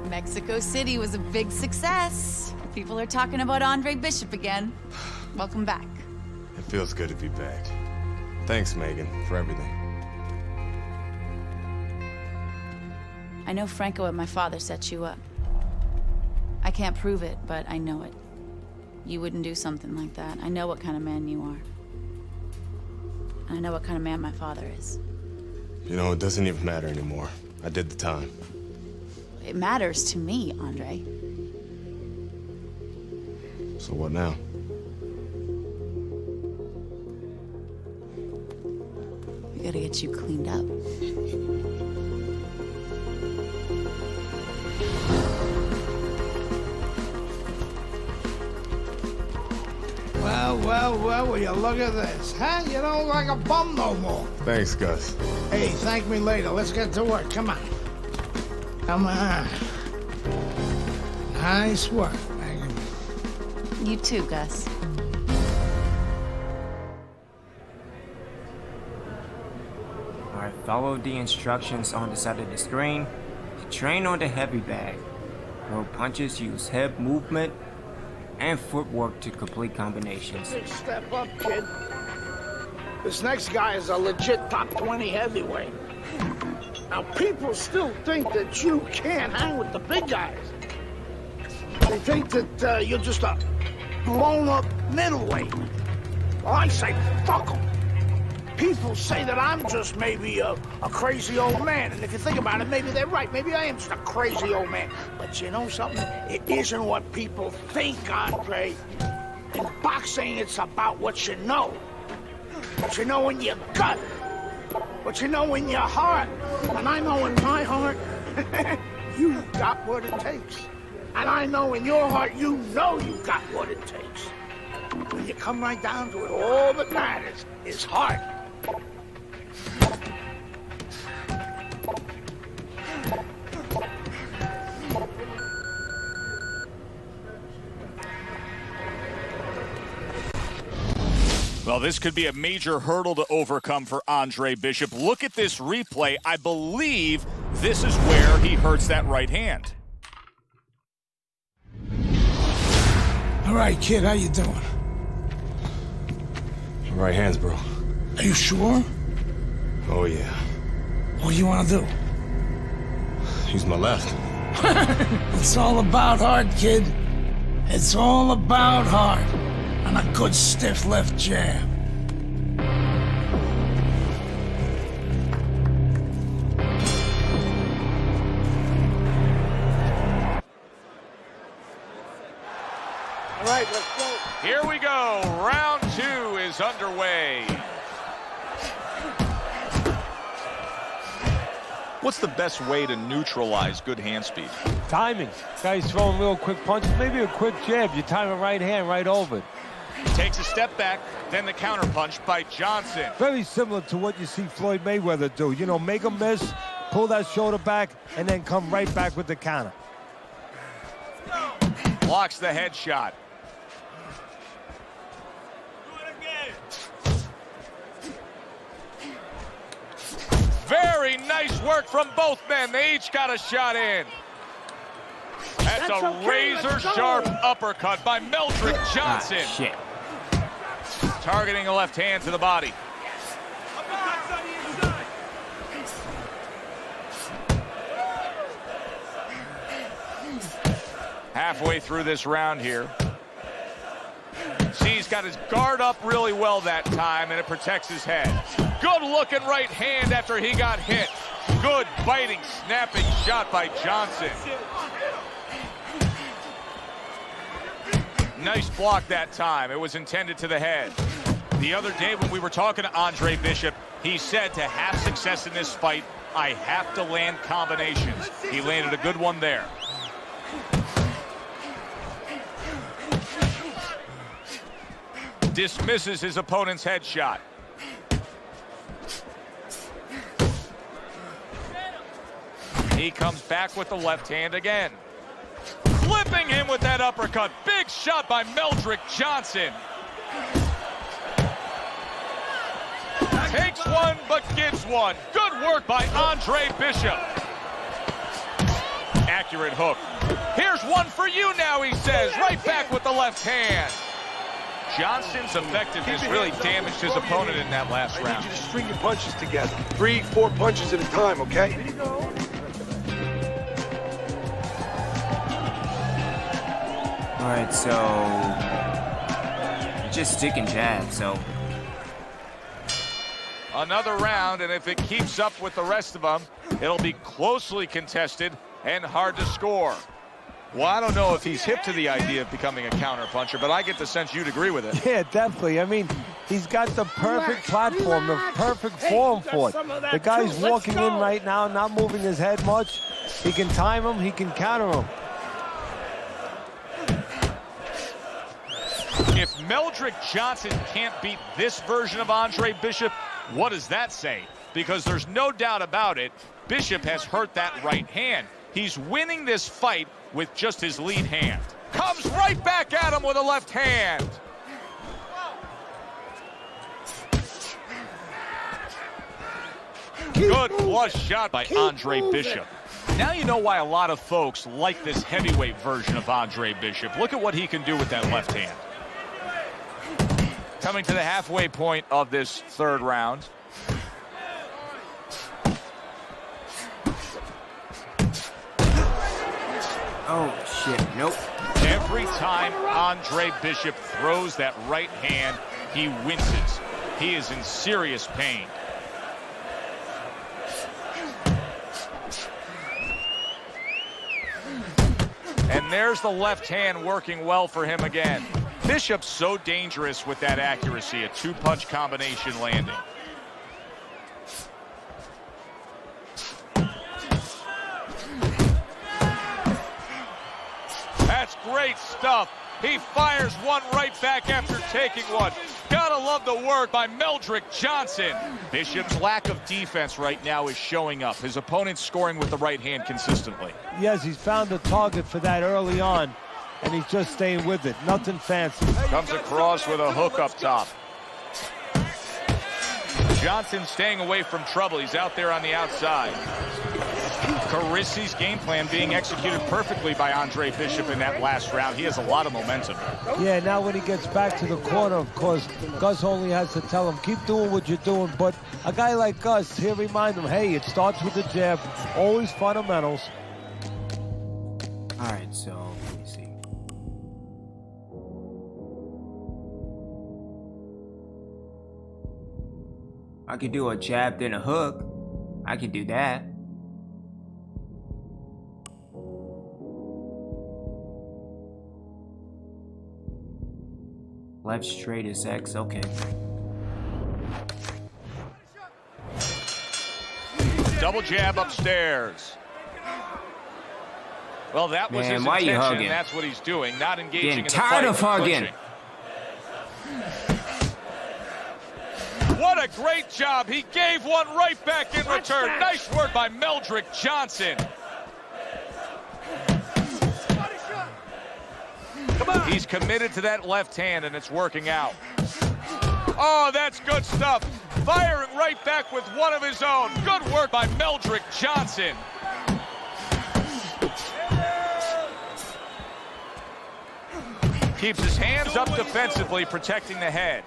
Mexico City was a big success. People are talking about Andre Bishop again. Welcome back. It feels good to be back. Thanks, Megan, for everything. I know Franco and my father set you up. I can't prove it, but I know it. You wouldn't do something like that. I know what kind of man you are. I know what kind of man my father is. You know, it doesn't even matter anymore. I did the time. It matters to me, Andre. So what now? We gotta get you cleaned up. Well, will you look at this, huh? You don't look like a bum no more. Thanks, Gus. Hey, thank me later. Let's get to work. Come on. Come on. Nice work, Megan. You too, Gus. Alright, follow the instructions on the side of the screen. Train on the heavy bag. Throw punches, use hip movement and footwork to complete combinations. Big step up, kid. This next guy is a legit top 20 heavyweight. Now, people still think that you can't hang with the big guys. They think that you're just a blown-up middleweight. Well, I say, fuck them. People say that I'm just maybe a crazy old man. And if you think about it, maybe they're right. Maybe I am just a crazy old man. But you know something? It isn't what people think, Andre. In boxing, it's about what you know. What you know in your gut. What you know in your heart. And I know in my heart, you got what it takes. And I know in your heart, you know you got what it takes. When you come right down to it, all that matters is heart. Well, this could be a major hurdle to overcome for Andre Bishop. Look at this replay. I believe this is where he hurts that right hand. All right, kid, how you doing? Right hands, bro. Are you sure? Oh, yeah. What do you want to do? Use my left. It's all about heart, kid. It's all about heart. And a good stiff left jab. All right, let's go. Here we go. Round 2 is underway. What's the best way to neutralize good hand speed? Timing. Guy's throwing real quick punches, maybe a quick jab. You time a right hand right over it. Takes a step back, then the counter punch by Johnson. Very similar to what you see Floyd Mayweather do. You know, make a miss, pull that shoulder back, and then come right back with the counter. Blocks the headshot. work from both men. They each got a shot in. That's a okay, razor-sharp uppercut by Meldrick Johnson. Shit. Targeting a left hand to the body. Halfway through this round here. See, he's got his guard up really well that time, and it protects his head. Good looking right hand after he got hit. Good biting, snapping shot by Johnson. Nice block that time. It was intended to the head. The other day when we were talking to Andre Bishop, he said to have success in this fight, I have to land combinations. He landed a good one there. Dismisses his opponent's headshot. He comes back with the left hand again. Flipping him with that uppercut. Big shot by Meldrick Johnson. Takes one, but gives one. Good work by Andre Bishop. Accurate hook. Here's one for you now, he says. Right back with the left hand. Johnson's effectiveness really damaged his opponent in that last round. I need you to string your punches together. 3, 4 punches at a time, okay? All right, so just stick and jab. So another round, and if it keeps up with the rest of them, it'll be closely contested and hard to score. Well, I don't know if he's hip to the idea of becoming a counterpuncher, but I get the sense you'd agree with it. Yeah, definitely. I mean, he's got the perfect platform, the perfect form for it. The guy's walking in right now, not moving his head much. He can time him, he can counter him. If Meldrick Johnson can't beat this version of Andre Bishop, what does that say? Because there's no doubt about it, Bishop has hurt that right hand. He's winning this fight with just his lead hand. Comes right back at him with a left hand. Good flush shot by Andre Bishop. Now you know why a lot of folks like this heavyweight version of Andre Bishop. Look at what he can do with that left hand. Coming to the halfway point of this third round. oh shit, nope. Every time Andre Bishop throws that right hand, he winces. He is in serious pain. And there's the left hand working well for him again. Bishop's so dangerous with that accuracy, a two-punch combination landing. That's great stuff. He fires one right back after taking one. Gotta love the work by Meldrick Johnson. Bishop's lack of defense right now is showing up. His opponent's scoring with the right hand consistently. Yes, he's found a target for that early on, and he's just staying with it. Nothing fancy. Comes across with a hook up top. Johnson staying away from trouble. He's out there on the outside. Carisi's game plan being executed perfectly by Andre Bishop in that last round. He has a lot of momentum. Yeah, now when he gets back to the corner, of course, Gus only has to tell him, keep doing what you're doing. But a guy like Gus, he'll remind him, hey, it starts with the jab, always fundamentals. All right, so let me see. I could do a jab then a hook. I could do that. Left straight is X, okay. Double jab upstairs. Well, that was his why intention. you hugging? That's what he's doing, not engaging Getting in the tired fight. of hugging. What a great job. He gave one right back in return. Nice work by Meldrick Johnson. He's committed to that left hand, and it's working out. Oh, that's good stuff. firing right back with one of his own. Good work by Meldrick Johnson. Keeps his hands up defensively, protecting the head.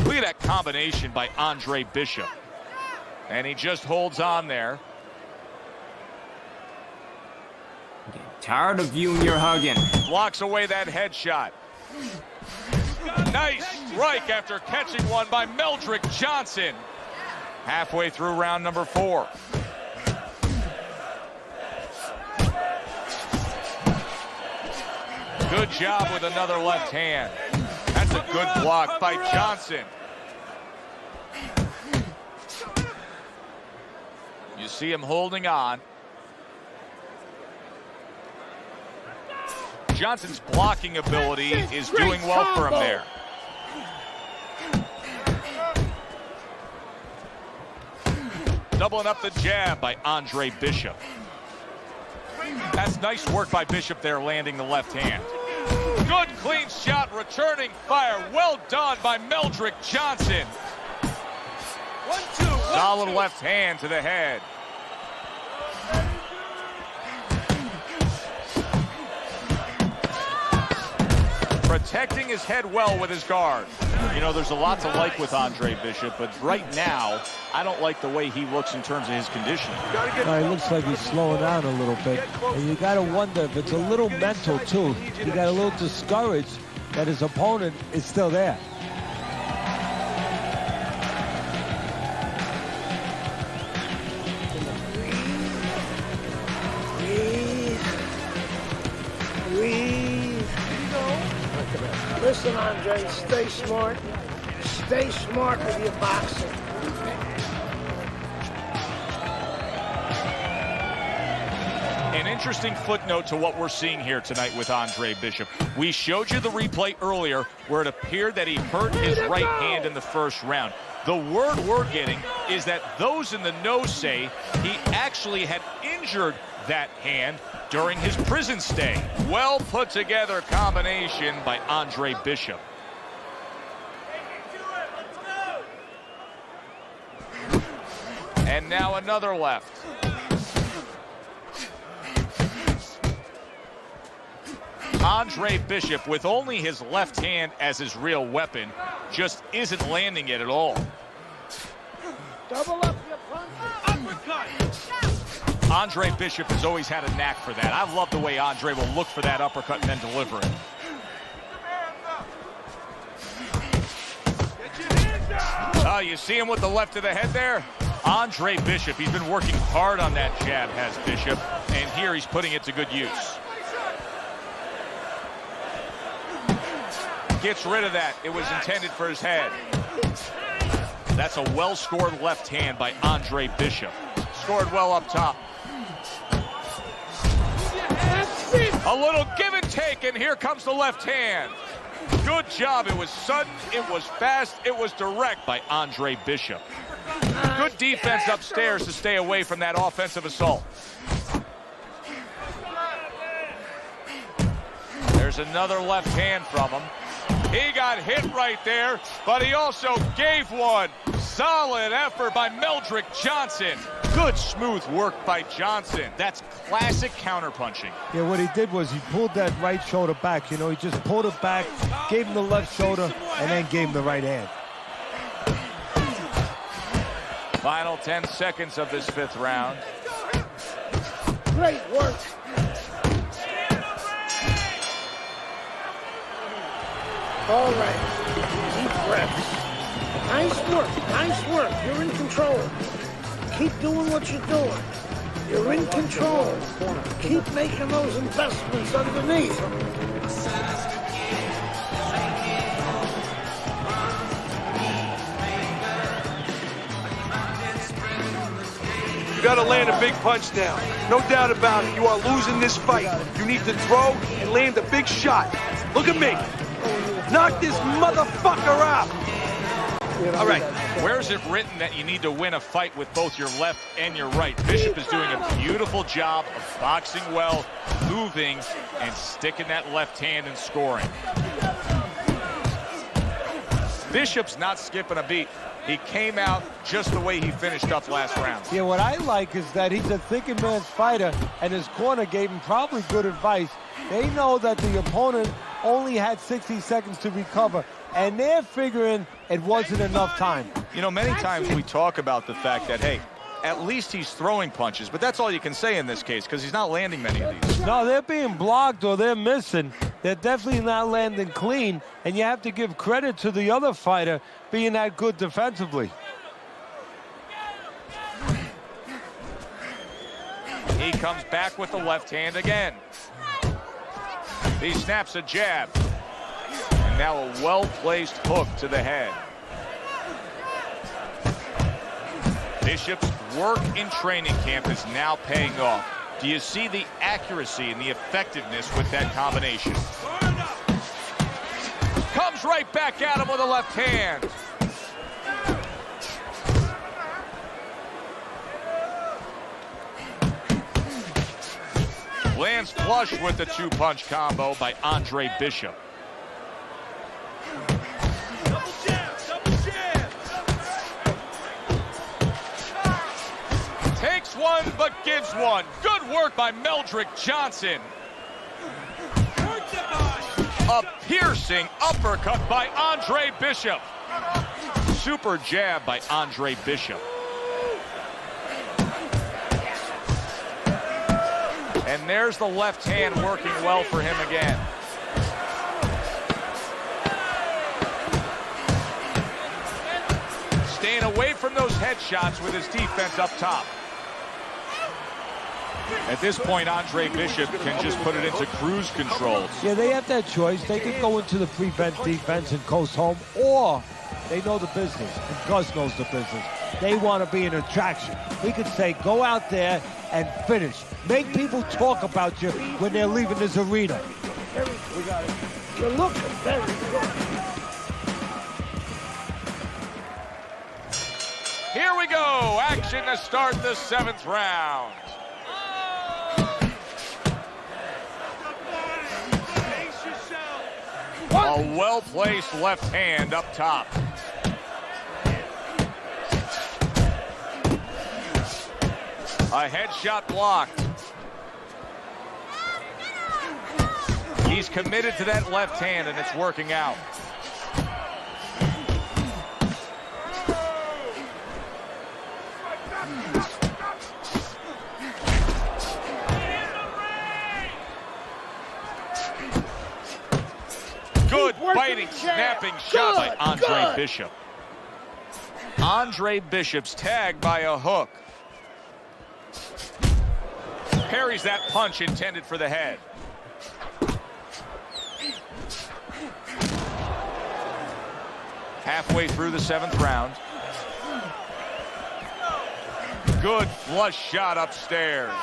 Look at that combination by Andre Bishop. And he just holds on there. Tired of you and your hugging. Blocks away that headshot. Nice strike after catching one by Meldrick Johnson. Halfway through round number 4. Good job with another left hand. That's a good block by Johnson. You see him holding on. Johnson's blocking ability is doing well for him there. Doubling up the jab by Andre Bishop. That's nice work by Bishop there, landing the left hand. Good clean shot, returning fire. Well done by Meldrick Johnson. 1-2. Solid left hand to the head. Protecting his head well with his guard. You know, there's a lot to like with Andre Bishop, but right now, I don't like the way he looks in terms of his conditioning. It looks like he's slowing down a little bit. And you got to wonder if it's a little mental, too. He got a little discouraged that his opponent is still there. Listen, Andre, stay smart. Stay smart with your boxing. An interesting footnote to what we're seeing here tonight with Andre Bishop. We showed you the replay earlier where it appeared that he hurt his right hand in the first round. The word we're getting is that those in the know say he actually had injured that hand during his prison stay. Well put together combination by Andre Bishop. And now another left. Andre Bishop, with only his left hand as his real weapon, just isn't landing it at all. Double up your punch. Uppercut. Andre Bishop has always had a knack for that. I love the way Andre will look for that uppercut and then deliver it. Oh, you see him with the left of the head there? Andre Bishop, he's been working hard on that jab, has Bishop, and here he's putting it to good use. Gets rid of that. It was intended for his head. That's a well-scored left hand by Andre Bishop. Scored well up top. A little give and take, and here comes the left hand. Good job. It was sudden, it was fast, it was direct by Andre Bishop. Good defense upstairs to stay away from that offensive assault. There's another left hand from him. He got hit right there, but he also gave one. Solid effort by Meldrick Johnson. Good smooth work by Johnson. That's classic counterpunching. Yeah, what he did was he pulled that right shoulder back. You know, he just pulled it back, gave him the left shoulder, and then gave him the right hand. Final 10 seconds of this 5th round. Great work. All right. Deep breaths. Nice work. Nice work. You're in control. Keep doing what you're doing. You're in control. Keep making those investments underneath. You gotta land a big punch now. No doubt about it. You are losing this fight. You need to throw and land a big shot. Look at me. Knock this motherfucker out. All right, where's it written that you need to win a fight with both your left and your right? Bishop is doing a beautiful job of boxing well, moving, and sticking that left hand and scoring. Bishop's not skipping a beat. He came out just the way he finished up last round. Yeah, what I like is that he's a thinking man's fighter, and his corner gave him probably good advice. They know that the opponent only had 60 seconds to recover, and they're figuring it wasn't enough time. You know, many times we talk about the fact that, hey, at least he's throwing punches, but that's all you can say in this case because he's not landing many of these. No, they're being blocked or they're missing. They're definitely not landing clean, and you have to give credit to the other fighter being that good defensively. He comes back with the left hand again. He snaps a jab. And now a well-placed hook to the head. Bishop's work in training camp is now paying off. Do you see the accuracy and the effectiveness with that combination? Comes right back at him with a left hand. Lands flush with the two-punch combo by Andre Bishop. Takes one, but gives one. Good work by Meldrick Johnson. A piercing uppercut by Andre Bishop. Super jab by Andre Bishop. And there's the left hand working well for him again. Staying away from those headshots with his defense up top. At this point, Andre Bishop can just put it into cruise control. Yeah, they have that choice. They can go into the prevent defense and coast home, or they know the business, and Gus knows the business. They want to be an attraction. We could say, go out there and finish. Make people talk about you when they're leaving this arena. We got it. You're looking very good. Here we go. Action to start the 7th round. A well-placed left hand up top. A headshot blocked. He's committed to that left hand, and it's working out. Good biting, snapping shot by Andre Bishop. Andre Bishop's tagged by a hook. Parries that punch intended for the head. Halfway through the 7th round. Good flush shot upstairs.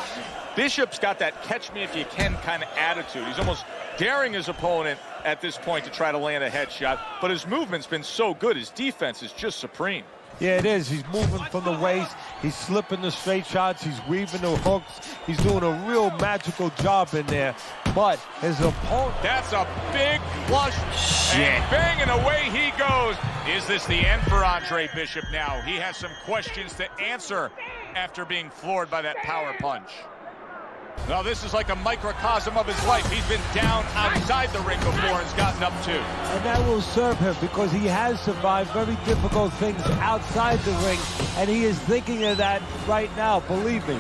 Bishop's got that catch-me-if-you-can kind of attitude. He's almost daring his opponent at this point to try to land a headshot, but his movement's been so good. His defense is just supreme. Yeah, it is. He's moving from the waist. He's slipping the straight shots. He's weaving the hooks. He's doing a real magical job in there. But his opponent... That's a big flush. And banging away he goes. Is this the end for Andre Bishop now? He has some questions to answer after being floored by that power punch. Now this is like a microcosm of his life. He's been down outside the ring before and has gotten up too. And that will serve him because he has survived very difficult things outside the ring, and he is thinking of that right now, believe me.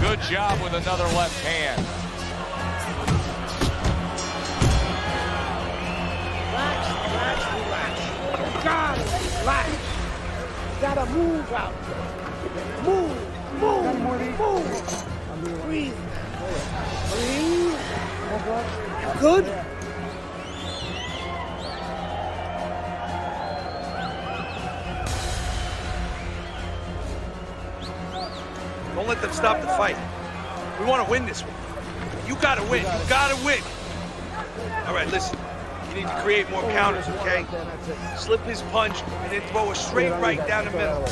Good job with another left hand. Relax. Gotta move out. Move. Breathe. Good? Don't let them stop the fight. We want to win this one. You gotta win. You gotta win. All right, listen. You need to create more counters, okay? Slip his punch and then throw a straight right down the middle.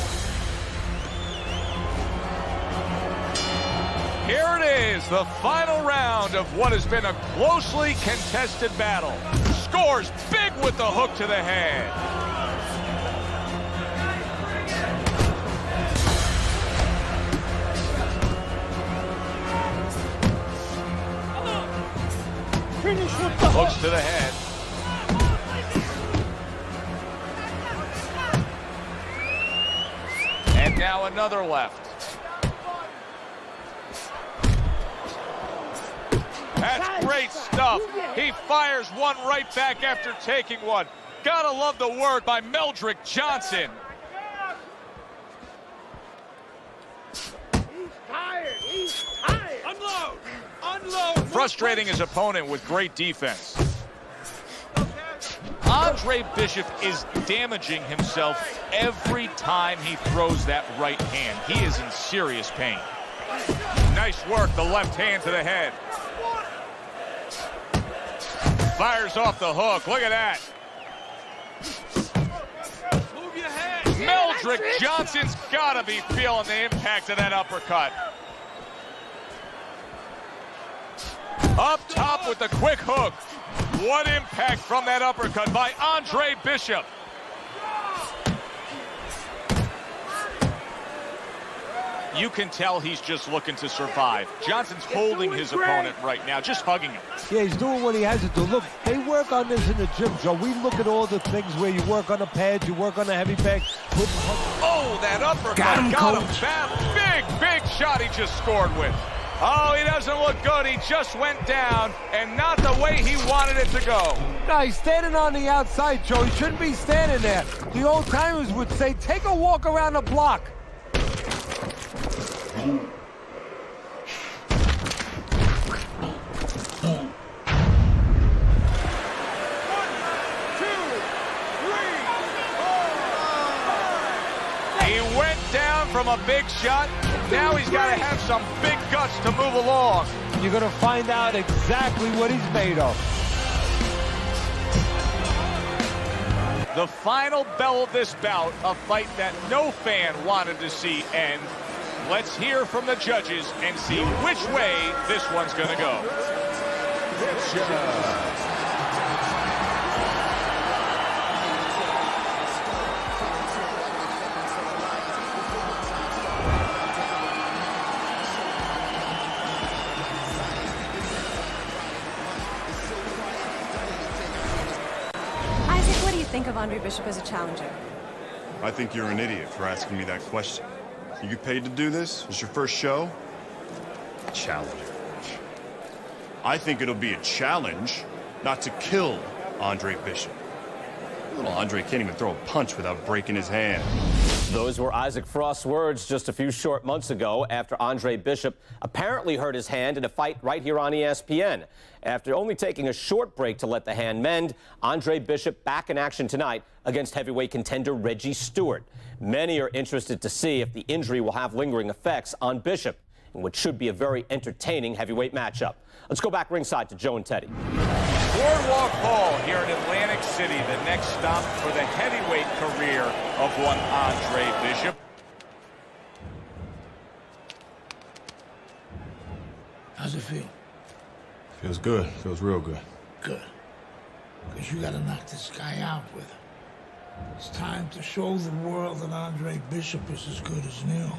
is the final round of what has been a closely contested battle. Scores big with the hook to the head. Hooks to the head. And now another left. That's great stuff. He fires one right back after taking one. Gotta love the work by Meldrick Johnson. He's tired. He's tired. Unload. Unload. Frustrating his opponent with great defense. Andre Bishop is damaging himself every time he throws that right hand. He is in serious pain. Nice work, the left hand to the head. Fires off the hook. Look at that. Move your head. Meldrick Johnson's got to be feeling the impact of that uppercut. Up top with the quick hook. What impact from that uppercut by Andre Bishop. You can tell he's just looking to survive. Johnson's holding his opponent right now, just hugging him. Yeah, he's doing what he has to do. Look, they work on this in the gym, Joe. We look at all the things where you work on the pads, you work on the heavy bag. Oh, that uppercut got him bad. Big shot he just scored with. Oh, he doesn't look good. He just went down, and not the way he wanted it to go. No, he's standing on the outside, Joe. He shouldn't be standing there. The old timers would say, take a walk around the block. He went down from a big shot. Now he's got to have some big guts to move along. You're going to find out exactly what he's made of. The final bell of this bout, a fight that no fan wanted to see end. Let's hear from the judges and see which way this one's going to go. Isaac, what do you think of Andre Bishop as a challenger? I think you're an idiot for asking me that question. You get paid to do this? It's your first show? Challenger. I think it'll be a challenge not to kill Andre Bishop. Little Andre can't even throw a punch without breaking his hand. Those were Isaac Frost's words just a few short months ago after Andre Bishop apparently hurt his hand in a fight right here on ESPN. After only taking a short break to let the hand mend, Andre Bishop back in action tonight against heavyweight contender Reggie Stewart. Many are interested to see if the injury will have lingering effects on Bishop in what should be a very entertaining heavyweight matchup. Let's go back ringside to Joe and Teddy. Boardwalk Hall here in Atlantic City, the next stop for the heavyweight career of one Andre Bishop. How's it feel? Feels good. Feels real good. Good. Because you gotta knock this guy out with him. It's time to show the world that Andre Bishop is as good as new.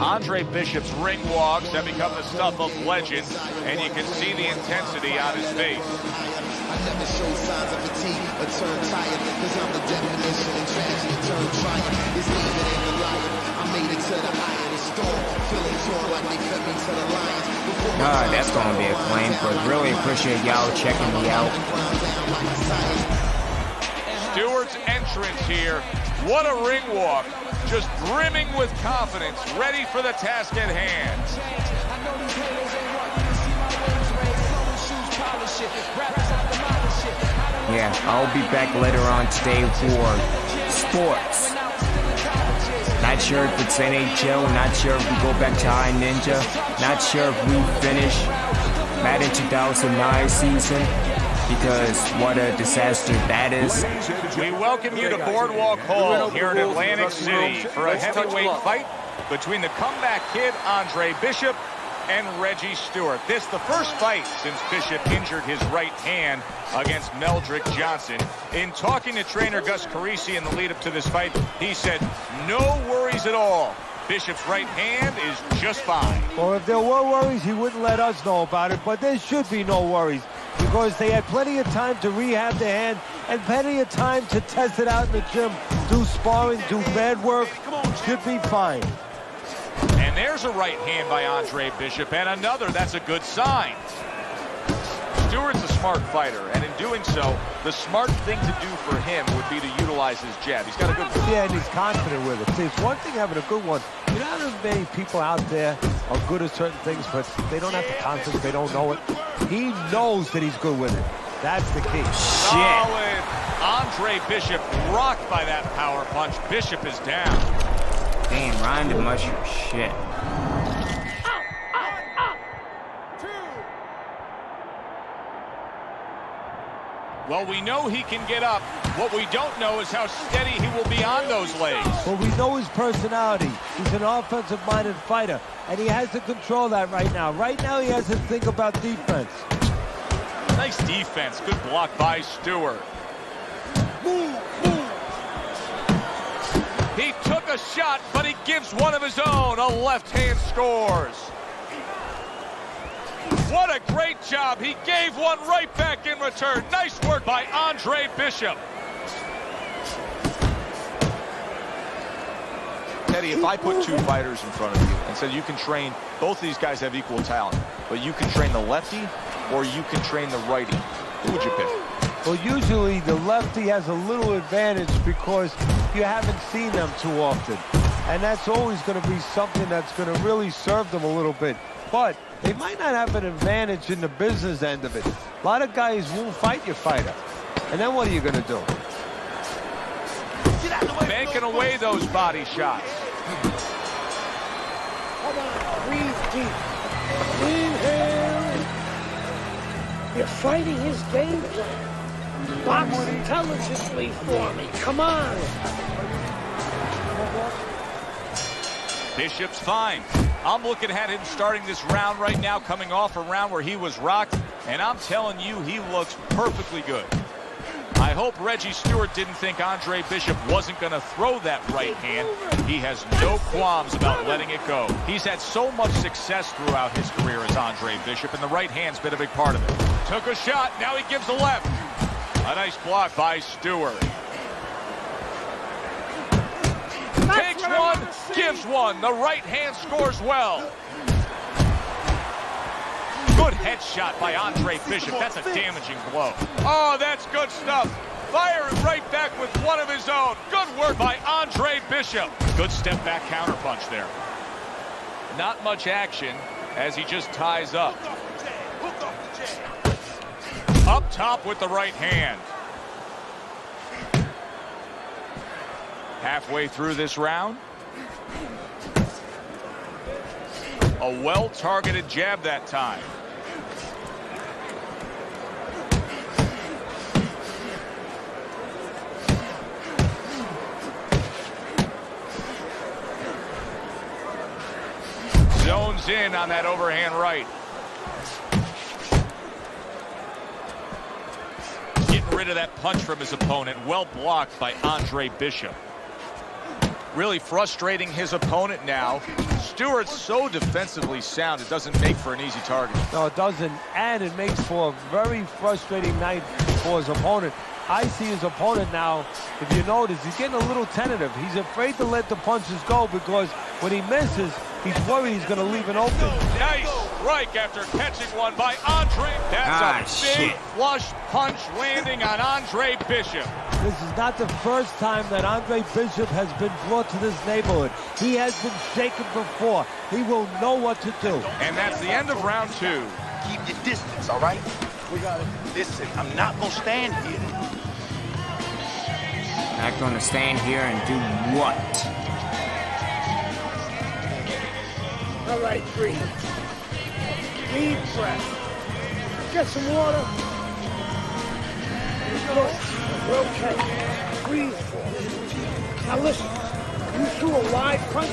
Andre Bishop's ring walks have become the stuff of legend, and you can see the intensity on his face. I never show signs of fatigue or turn tired, cause I'm the definition of tragedy turn triumph. This David ain't the lion. I made it to the eye of the storm, feeling torn like they fed me to the lions. That's gonna be a claim, but really appreciate y'all checking me out. Stewart's entrance here. What a ring walk. Just brimming with confidence, ready for the task at hand. Yeah, I'll be back later on today for sports. Not sure if it's NHL, not sure if we go back to High Ninja, not sure if we finish Madden 2009 season. because what a disaster that is. We welcome you to Boardwalk Hall here in Atlantic City for a heavyweight fight between the comeback kid Andre Bishop and Reggie Stewart. This the first fight since Bishop injured his right hand against Meldrick Johnson. In talking to trainer Gus Carisi in the lead up to this fight, he said, no worries at all. Bishop's right hand is just fine. Well, if there were worries, he wouldn't let us know about it, but there should be no worries because they had plenty of time to rehab their hand and plenty of time to test it out in the gym, do sparring, do bad work. Should be fine. And there's a right hand by Andre Bishop, and another. That's a good sign. Stewart's a smart fighter, and in doing so, the smart thing to do for him would be to utilize his jab. He's got a good... Yeah, and he's confident with it. See, it's one thing having a good one. You know how many people out there are good at certain things, but they don't have the confidence, they don't know it. He knows that he's good with it. That's the key. Solid. Andre Bishop rocked by that power punch. Bishop is down. Damn, Ryan the Mushroom, shit. Well, we know he can get up. What we don't know is how steady he will be on those legs. Well, we know his personality. He's an offensive-minded fighter, and he has to control that right now. Right now, he has to think about defense. Nice defense. Good block by Stewart. He took a shot, but he gives one of his own. A left hand scores. What a great job. He gave one right back in return. Nice work by Andre Bishop. Teddy, if I put two fighters in front of you and said you can train, both of these guys have equal talent, but you can train the lefty or you can train the righty, who would you pick? Well, usually the lefty has a little advantage because you haven't seen them too often. And that's always going to be something that's going to really serve them a little bit. But they might not have an advantage in the business end of it. A lot of guys won't fight your fighter. And then what are you going to do? Banking away those body shots. Come on, breathe deep. Inhale. You're fighting his game plan. Box intelligently for me. Come on. Bishop's fine. I'm looking at him starting this round right now, coming off a round where he was rocked, and I'm telling you, he looks perfectly good. I hope Reggie Stewart didn't think Andre Bishop wasn't going to throw that right hand. He has no qualms about letting it go. He's had so much success throughout his career as Andre Bishop, and the right hand's been a big part of it. Took a shot, now he gives the left. A nice block by Stewart. Takes one, gives one. The right hand scores well. Good headshot by Andre Bishop. That's a damaging blow. Oh, that's good stuff. Firing right back with one of his own. Good work by Andre Bishop. Good step back counterpunch there. Not much action as he just ties up. Up top with the right hand. Halfway through this round. A well-targeted jab that time. Zones in on that overhand right. Getting rid of that punch from his opponent. Well blocked by Andre Bishop. Really frustrating his opponent now. Stewart's so defensively sound, it doesn't make for an easy target. No, it doesn't, and it makes for a very frustrating night for his opponent. I see his opponent now, if you notice, he's getting a little tentative. He's afraid to let the punches go because when he misses, he's worried he's going to leave it open. Nice strike after catching one by Andre. That's a big flush punch landing on Andre Bishop. This is not the first time that Andre Bishop has been brought to this neighborhood. He has been shaken before. He will know what to do. And that's the end of round two. Keep your distance, all right? We got it. Listen, I'm not gonna stand here. Not gonna stand here and do what? All right, breathe. Deep breath. Get some water. We're okay. Breathe for it. Now listen, you threw a wide punch.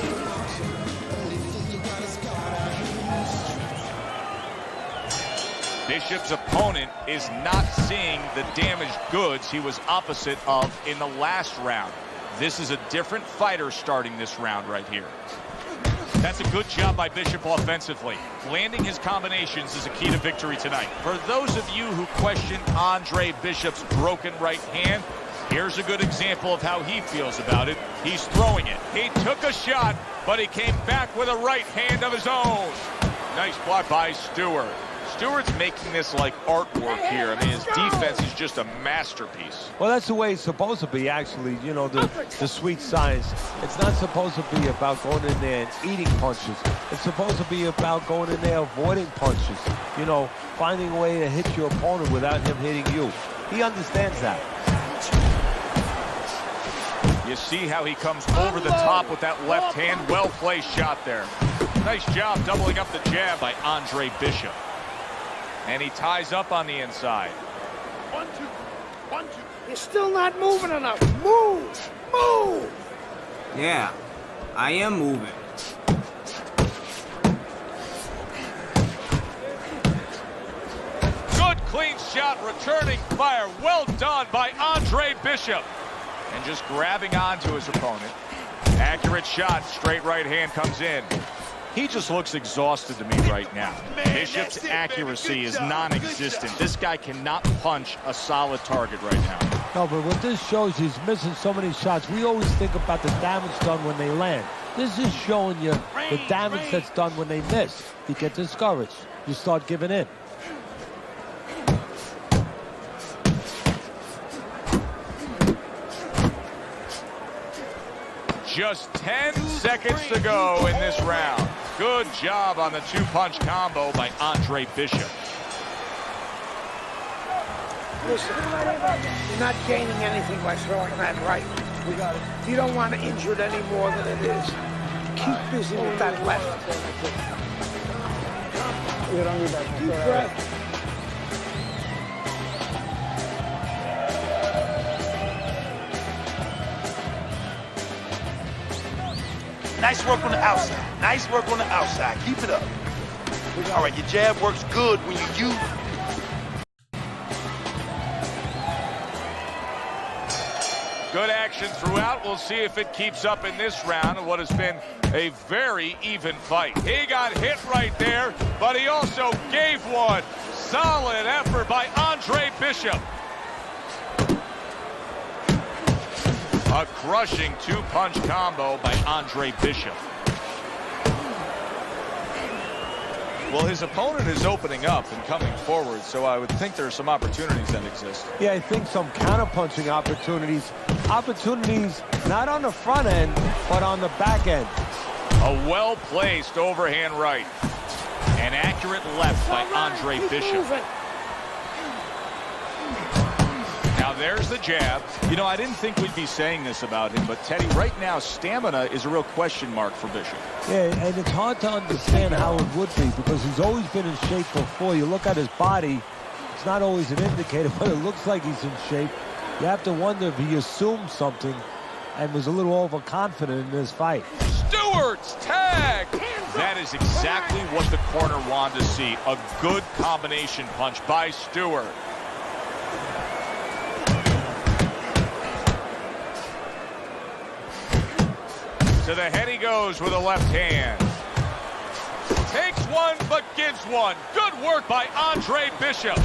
Bishop's opponent is not seeing the damaged goods he was opposite of in the last round. This is a different fighter starting this round right here. That's a good job by Bishop offensively. Landing his combinations is a key to victory tonight. For those of you who question Andre Bishop's broken right hand, here's a good example of how he feels about it. He's throwing it. He took a shot, but he came back with a right hand of his own. Nice block by Stewart. Stewart's making this like artwork here. I mean, his defense is just a masterpiece. Well, that's the way it's supposed to be, actually. You know, the sweet science. It's not supposed to be about going in there and eating punches. It's supposed to be about going in there avoiding punches. You know, finding a way to hit your opponent without him hitting you. He understands that. You see how he comes over the top with that left hand. Well-placed shot there. Nice job doubling up the jab by Andre Bishop. And he ties up on the inside. 1, 2, 1, 2. You're still not moving enough. Move! Move! Yeah, I am moving. Good clean shot, returning fire. Well done by Andre Bishop. And just grabbing onto his opponent. Accurate shot, straight right hand comes in. He just looks exhausted to me right now. Bishop's accuracy is non-existent. This guy cannot punch a solid target right now. No, but what this shows, he's missing so many shots. We always think about the damage done when they land. This is showing you the damage that's done when they miss. You get discouraged. You start giving in. Just 10 seconds to go in this round. Good job on the two-punch combo by Andre Bishop. Listen, you're not gaining anything by throwing that right. We got it. You don't want to injure it any more than it is. Keep busy with that left. Deep breath. Nice work on the outside. Nice work on the outside. Keep it up. All right, your jab works good when you use. Good action throughout. We'll see if it keeps up in this round of what has been a very even fight. He got hit right there, but he also gave one. Solid effort by Andre Bishop. A crushing two-punch combo by Andre Bishop. Well, his opponent is opening up and coming forward, so I would think there are some opportunities that exist. Yeah, I think some counter-punching opportunities. Opportunities not on the front end, but on the back end. A well-placed overhand right. An accurate left by Andre Bishop. Now there's the jab. You know, I didn't think we'd be saying this about him, but Teddy, right now, stamina is a real question mark for Bishop. Yeah, and it's hard to understand how it would be because he's always been in shape before. You look at his body, it's not always an indicator, but it looks like he's in shape. You have to wonder if he assumed something and was a little overconfident in this fight. Stewart's tag! That is exactly what the corner wanted to see. A good combination punch by Stewart. To the head he goes with a left hand. Takes one, but gives one. Good work by Andre Bishop.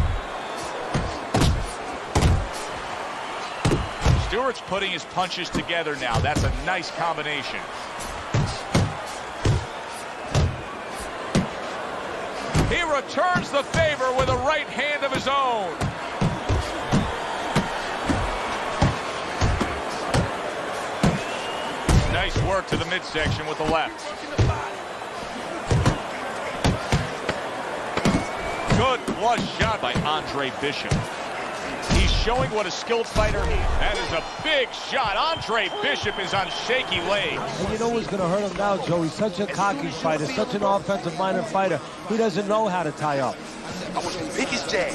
Stewart's putting his punches together now. That's a nice combination. He returns the favor with a right hand of his own. Nice work to the midsection with the left. Good flush shot by Andre Bishop. He's showing what a skilled fighter he is. That is a big shot. Andre Bishop is on shaky legs. And you know what's going to hurt him now, Joe? He's such a cocky fighter, such an offensive-minded fighter. He doesn't know how to tie up. I want you to pick his jab.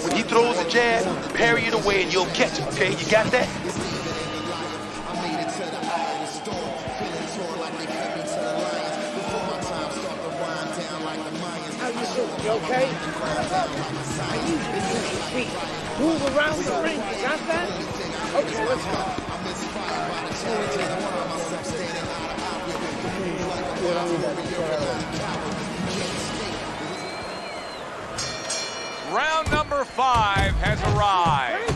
When he throws a jab, parry it away and you'll catch it, okay? You got that? You okay? I need you to use your feet. Move around the ring. You got that? Okay, let's go. Round number 5 has arrived.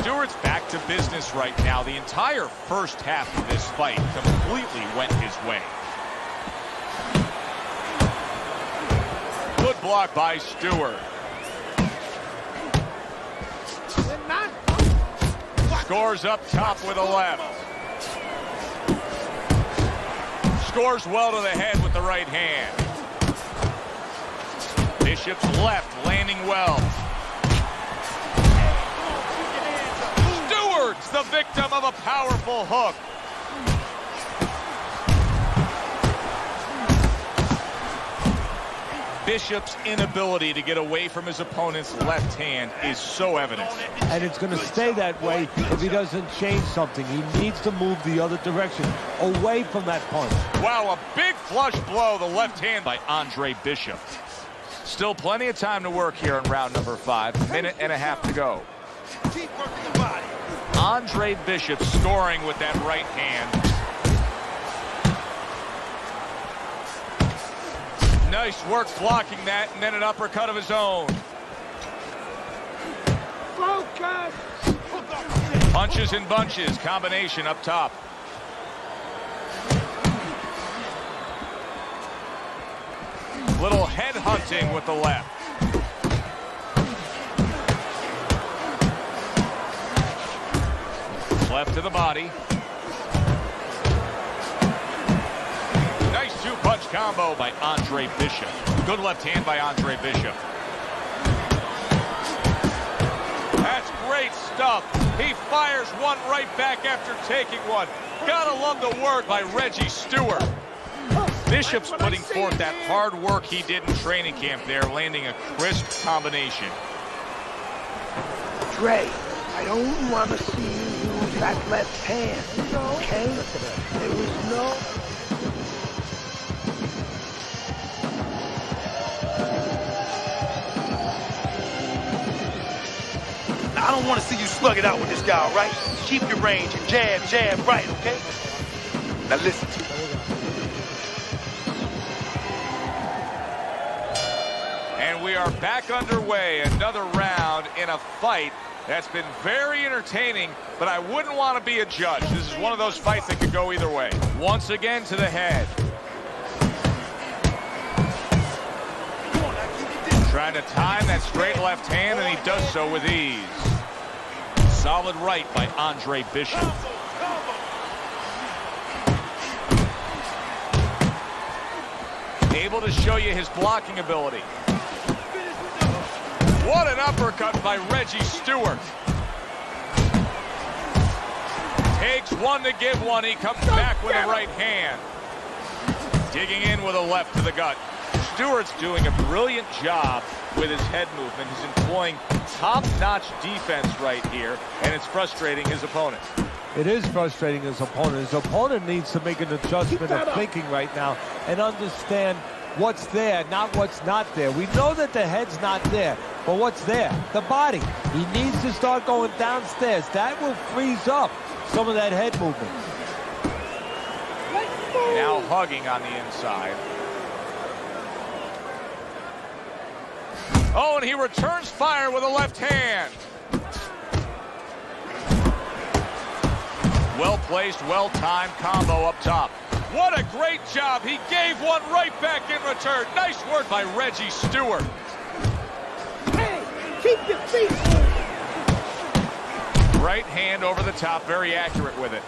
Stewart's back to business right now. The entire first half of this fight completely went his way. Good block by Stewart. Scores up top with a left. Scores well to the head with the right hand. Bishop's left landing well. Stewart's the victim of a powerful hook. Bishop's inability to get away from his opponent's left hand is so evident. And it's going to stay that way if he doesn't change something. He needs to move the other direction, away from that punch. Wow, a big flush blow, the left hand by Andre Bishop. Still plenty of time to work here in round number 5. Minute and a half to go. Keep working the body. Andre Bishop scoring with that right hand. Nice work blocking that, and then an uppercut of his own. Focus! Punches and bunches, combination up top. Little head hunting with the left. Left to the body. Nice two-punch combo by Andre Bishop. Good left hand by Andre Bishop. That's great stuff. He fires one right back after taking one. Gotta love the work by Reggie Stewart. Bishop's putting forth that hard work he did in training camp there, landing a crisp combination. Dre, I don't want to see you use that left hand, okay? There was no... I don't want to see you slug it out with this guy, all right? Keep your range and jab, jab, right, okay? Now listen to me. And we are back underway. Another round in a fight that's been very entertaining, but I wouldn't want to be a judge. This is one of those fights that could go either way. Once again to the head. Trying to time that straight left hand, and he does so with ease. Solid right by Andre Bishop. Able to show you his blocking ability. What an uppercut by Reggie Stewart. Takes one to give one. He comes back with a right hand. Digging in with a left to the gut. Stewart's doing a brilliant job with his head movement. He's employing top-notch defense right here, and it's frustrating his opponent. It is frustrating his opponent. His opponent needs to make an adjustment of thinking right now and understand what's there, not what's not there. We know that the head's not there, but what's there? The body. He needs to start going downstairs. That will freeze up some of that head movement. Now hugging on the inside. Oh, and he returns fire with a left hand. Well-placed, well-timed combo up top. What a great job. He gave one right back in return. Nice work by Reggie Stewart. Hey, keep your feet moving. Right hand over the top, very accurate with it.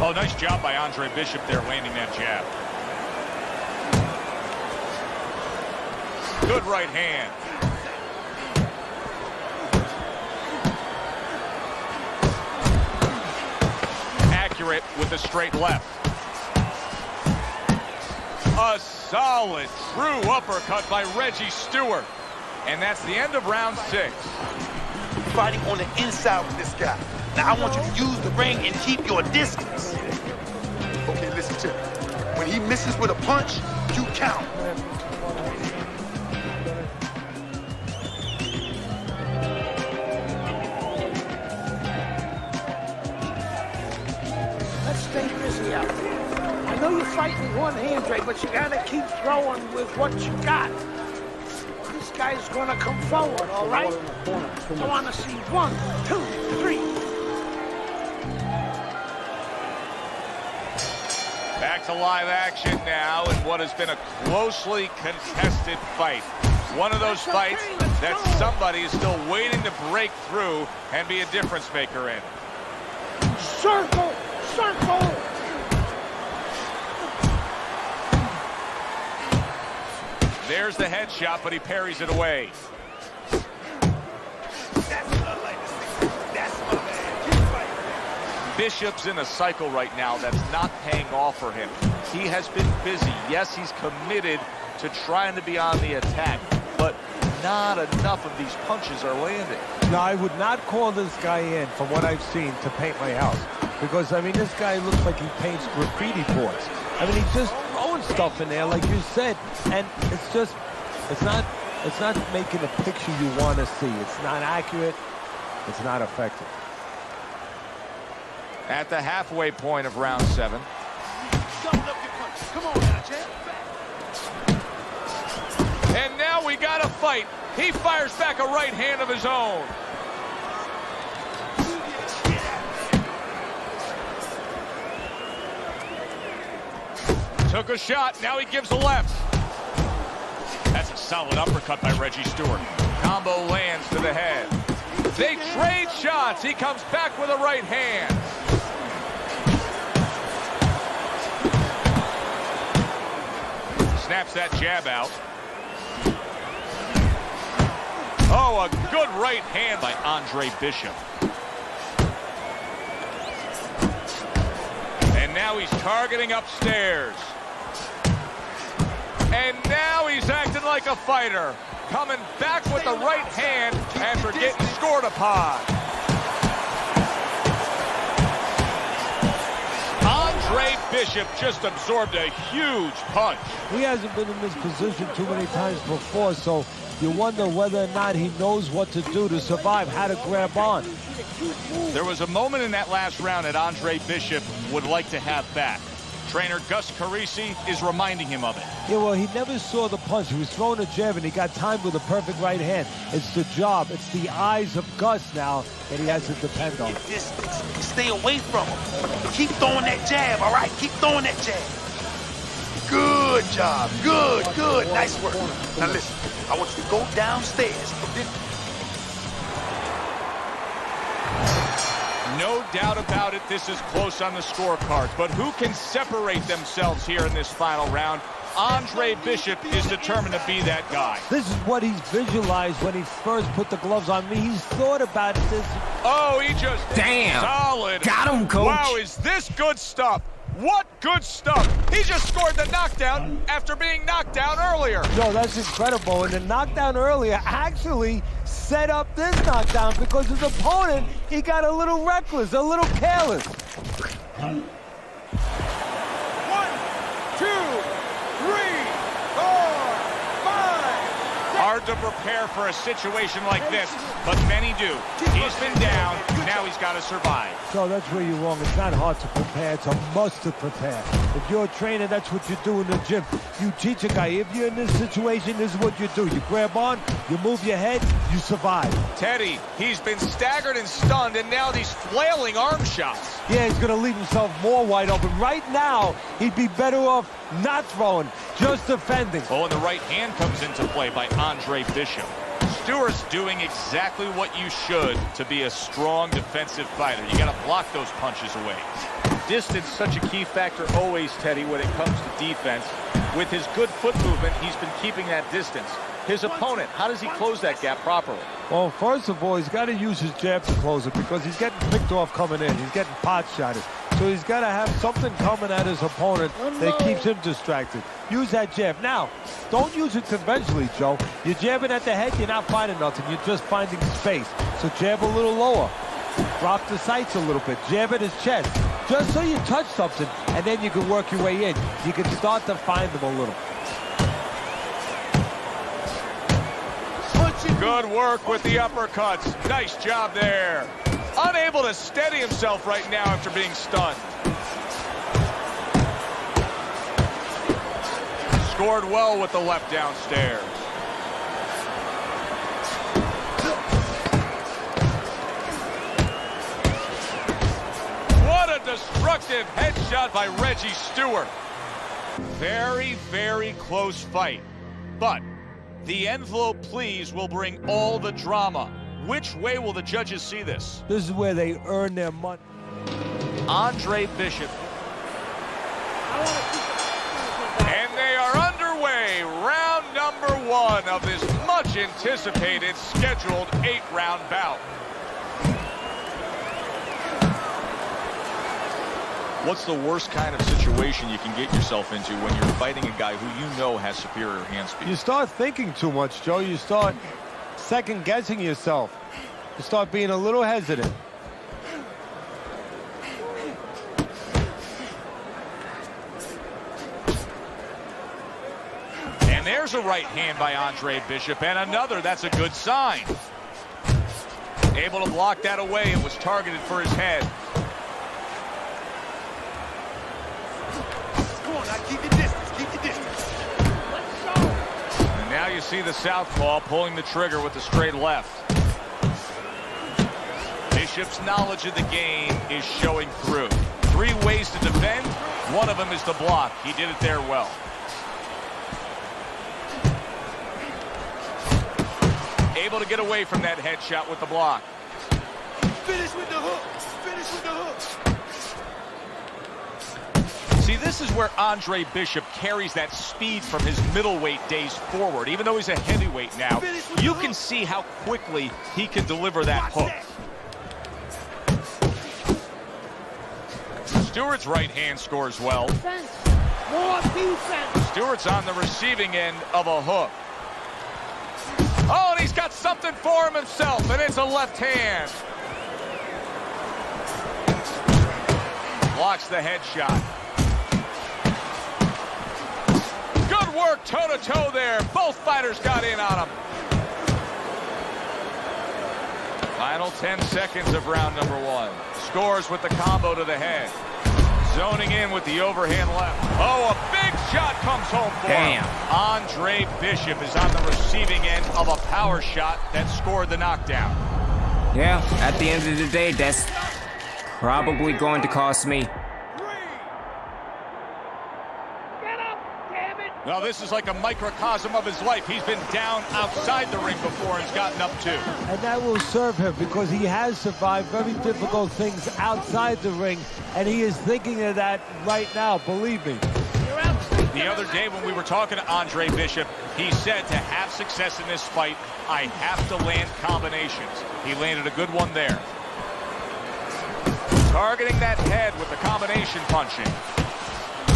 Oh, nice job by Andre Bishop there, landing that jab. Good right hand. accurate with a straight left. A solid, true uppercut by Reggie Stewart. And that's the end of round 6. Fighting on the inside with this guy. Now I want you to use the ring and keep your distance. Okay, listen to me. When he misses with a punch, you count. Let's stay busy out there. I know you're fighting with one hand, Dre, but you gotta keep throwing with what you got. This guy's gonna come forward, all right? I wanna see 1, 2, 3. Back to live action now in what has been a closely contested fight. One of those fights that somebody is still waiting to break through and be a difference maker in. Circle! Circle! There's the headshot, but he parries it away. Bishop's in a cycle right now that's not paying off for him. He has been busy. Yes, he's committed to trying to be on the attack, but not enough of these punches are landing. No, I would not call this guy in, from what I've seen, to paint my house. Because, I mean, this guy looks like he paints graffiti boards. I mean, he's just throwing stuff in there, like you said, and it's just, it's not making a picture you want to see. It's not accurate. It's not effective. At the halfway point of round 7. Come on now, champ. And now we got a fight. He fires back a right hand of his own. Took a shot, now he gives a left. That's a solid uppercut by Reggie Stewart. Combo lands to the head. They trade shots. He comes back with a right hand. Snaps that jab out. Oh, a good right hand by Andre Bishop. And now he's targeting upstairs. And now he's acting like a fighter. Coming back with the right hand after getting scored upon. Andre Bishop just absorbed a huge punch. He hasn't been in this position too many times before, so you wonder whether or not he knows what to do to survive, how to grab on. There was a moment in that last round that Andre Bishop would like to have back. Trainer Gus Carisi is reminding him of it. Yeah, well, he never saw the punch. He was throwing a jab, and he got timed with a perfect right hand. It's the job. It's the eyes of Gus now that he has to depend on. Distance. Stay away from him. Keep throwing that jab, all right? Keep throwing that jab. Good job. Good, good. Nice work. Now listen, I want you to go downstairs. No doubt about it, this is close on the scorecards, but who can separate themselves here in this final round? Andre Bishop is determined to be that guy. This is what he's visualized when he first put the gloves on me. He's thought about this. Oh, he just... Damn. Solid. Got him, coach. Wow, is this good stuff? What good stuff? He just scored the knockdown after being knocked down earlier. No, that's incredible. And the knockdown earlier actually set up this knockdown because his opponent, he got a little reckless, a little careless. 1, 2, 3, 4, 5. Hard to prepare for a situation like this, but many do. He's been down, now he's got to survive. So that's where you're wrong. It's not hard to prepare. It's a must to prepare. If you're a trainer, that's what you do in the gym. You teach a guy, if you're in this situation, this is what you do. You grab on, you move your head, you survive. Teddy, he's been staggered and stunned, and now these flailing arm shots. Yeah, he's going to leave himself more wide open. Right now, he'd be better off not throwing, just defending. Oh, and the right hand comes into play by Andre Bishop. Stewart's doing exactly what you should to be a strong defensive fighter. You got to block those punches away. Distance, such a key factor always, Teddy, when it comes to defense. With his good foot movement, he's been keeping that distance. His opponent, how does he close that gap properly? Well, first of all, he's got to use his jab to close it because he's getting picked off coming in. He's getting pot shotted. So he's got to have something coming at his opponent that keeps him distracted. Use that jab. Now, don't use it conventionally, Joe. You're jabbing at the head, you're not finding nothing. You're just finding space. So jab a little lower. Drop the sights a little bit. Jab at his chest. Just so you touch something, and then you can work your way in. You can start to find them a little. Good work with the uppercuts. Nice job there. Unable to steady himself right now after being stunned. Scored well with the left downstairs. What a destructive headshot by Reggie Stewart. Very, very close fight. But the envelope, please, will bring all the drama. Which way will the judges see this? This is where they earn their money. Andre Bishop. And they are underway. Round number 1 of this much anticipated scheduled 8-round bout. What's the worst kind of situation you can get yourself into when you're fighting a guy who you know has superior hand speed? You start thinking too much, Joe. You start second-guessing yourself. You start being a little hesitant. And there's a right hand by Andre Bishop, and another. That's a good sign. Able to block that away. It was targeted for his head. Keep your distance, keep your distance. And now you see the southpaw pulling the trigger with the straight left. Bishop's knowledge of the game is showing through. 3 ways to defend. One of them is to block. He did it there well. Able to get away from that headshot with the block. Finish with the hook. Finish with the hook. See, this is where Andre Bishop carries that speed from his middleweight days forward. Even though he's a heavyweight now, you can see how quickly he can deliver that hook. Stewart's right hand scores well. More defense. Stewart's on the receiving end of a hook. Oh, and he's got something for him himself, and it's a left hand. Blocks the headshot. Good work toe-to-toe there. Both fighters got in on him. Final 10 seconds of round number 1. Scores with the combo to the head. Zoning in with the overhand left. Oh, a big shot comes home for him. Andre Bishop is on the receiving end of a power shot that scored the knockdown. Yeah, at the end of the day, that's probably going to cost me. Well, this is like a microcosm of his life. He's been down outside the ring before and has gotten up too. And that will serve him because he has survived very difficult things outside the ring, and he is thinking of that right now, believe me. The other day when we were talking to Andre Bishop, he said to have success in this fight, I have to land combinations. He landed a good one there. Targeting that head with the combination punching.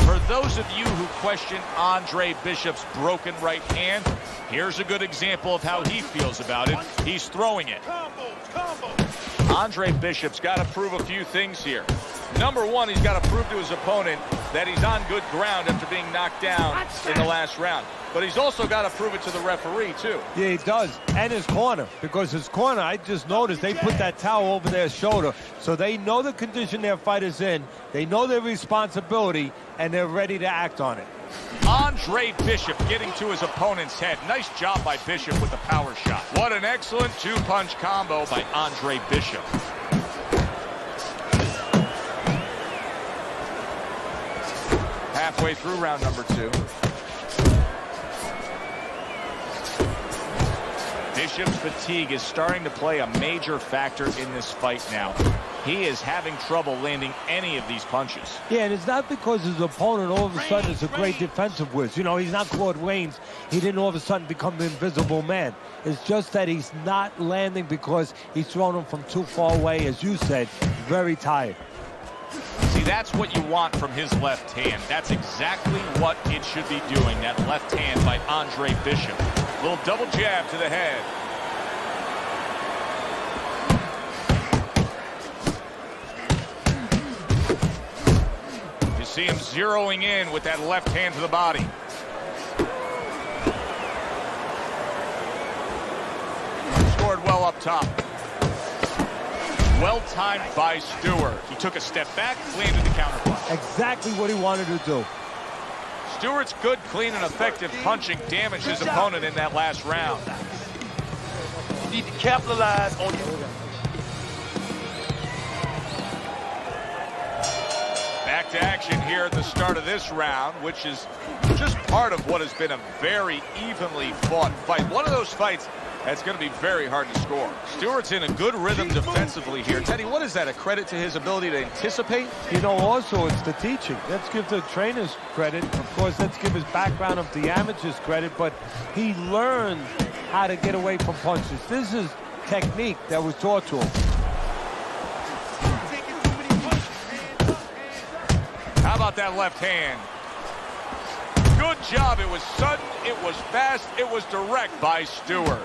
For those of you who question Andre Bishop's broken right hand, here's a good example of how he feels about it. He's throwing it. Andre Bishop's got to prove a few things here. Number 1, he's got to prove to his opponent that he's on good ground after being knocked down in the last round. But he's also got to prove it to the referee, too. Yeah, he does. And his corner. Because his corner, I just noticed, they put that towel over their shoulder. So they know the condition their fighter's in. They know their responsibility, and they're ready to act on it. Andre Bishop getting to his opponent's head. Nice job by Bishop with the power shot. What an excellent 2-punch combo by Andre Bishop. Halfway through round number 2. Bishop's fatigue is starting to play a major factor in this fight now. He is having trouble landing any of these punches. Yeah, and it's not because his opponent all of a sudden is a great defensive whiz. You know, he's not Claude Rains. He didn't all of a sudden become the invisible man. It's just that he's not landing because he's thrown him from too far away, as you said, very tired. See, Teddy, that's what you want from his left hand. That's exactly what it should be doing, that left hand by Andre Bishop. Little double jab to the head. You see him zeroing in with that left hand to the body. Scored well up top. Well timed by Stewart. He took a step back, landed the counterpunch. Exactly what he wanted to do. Stewart's good, clean, and effective punching damaged his opponent in that last round. You need to capitalize on your... Back to action here at the start of this round, which is just part of what has been a very evenly fought fight. One of those fights that's going to be very hard to score. Stewart's in a good rhythm defensively here. Teddy, what is that, a credit to his ability to anticipate? You know, also it's the teaching. Let's give the trainers credit. Of course, let's give his background of the amateurs credit, but he learned how to get away from punches. This is technique that was taught to him. How about that left hand? Good job. It was sudden, it was fast, it was direct by Stewart.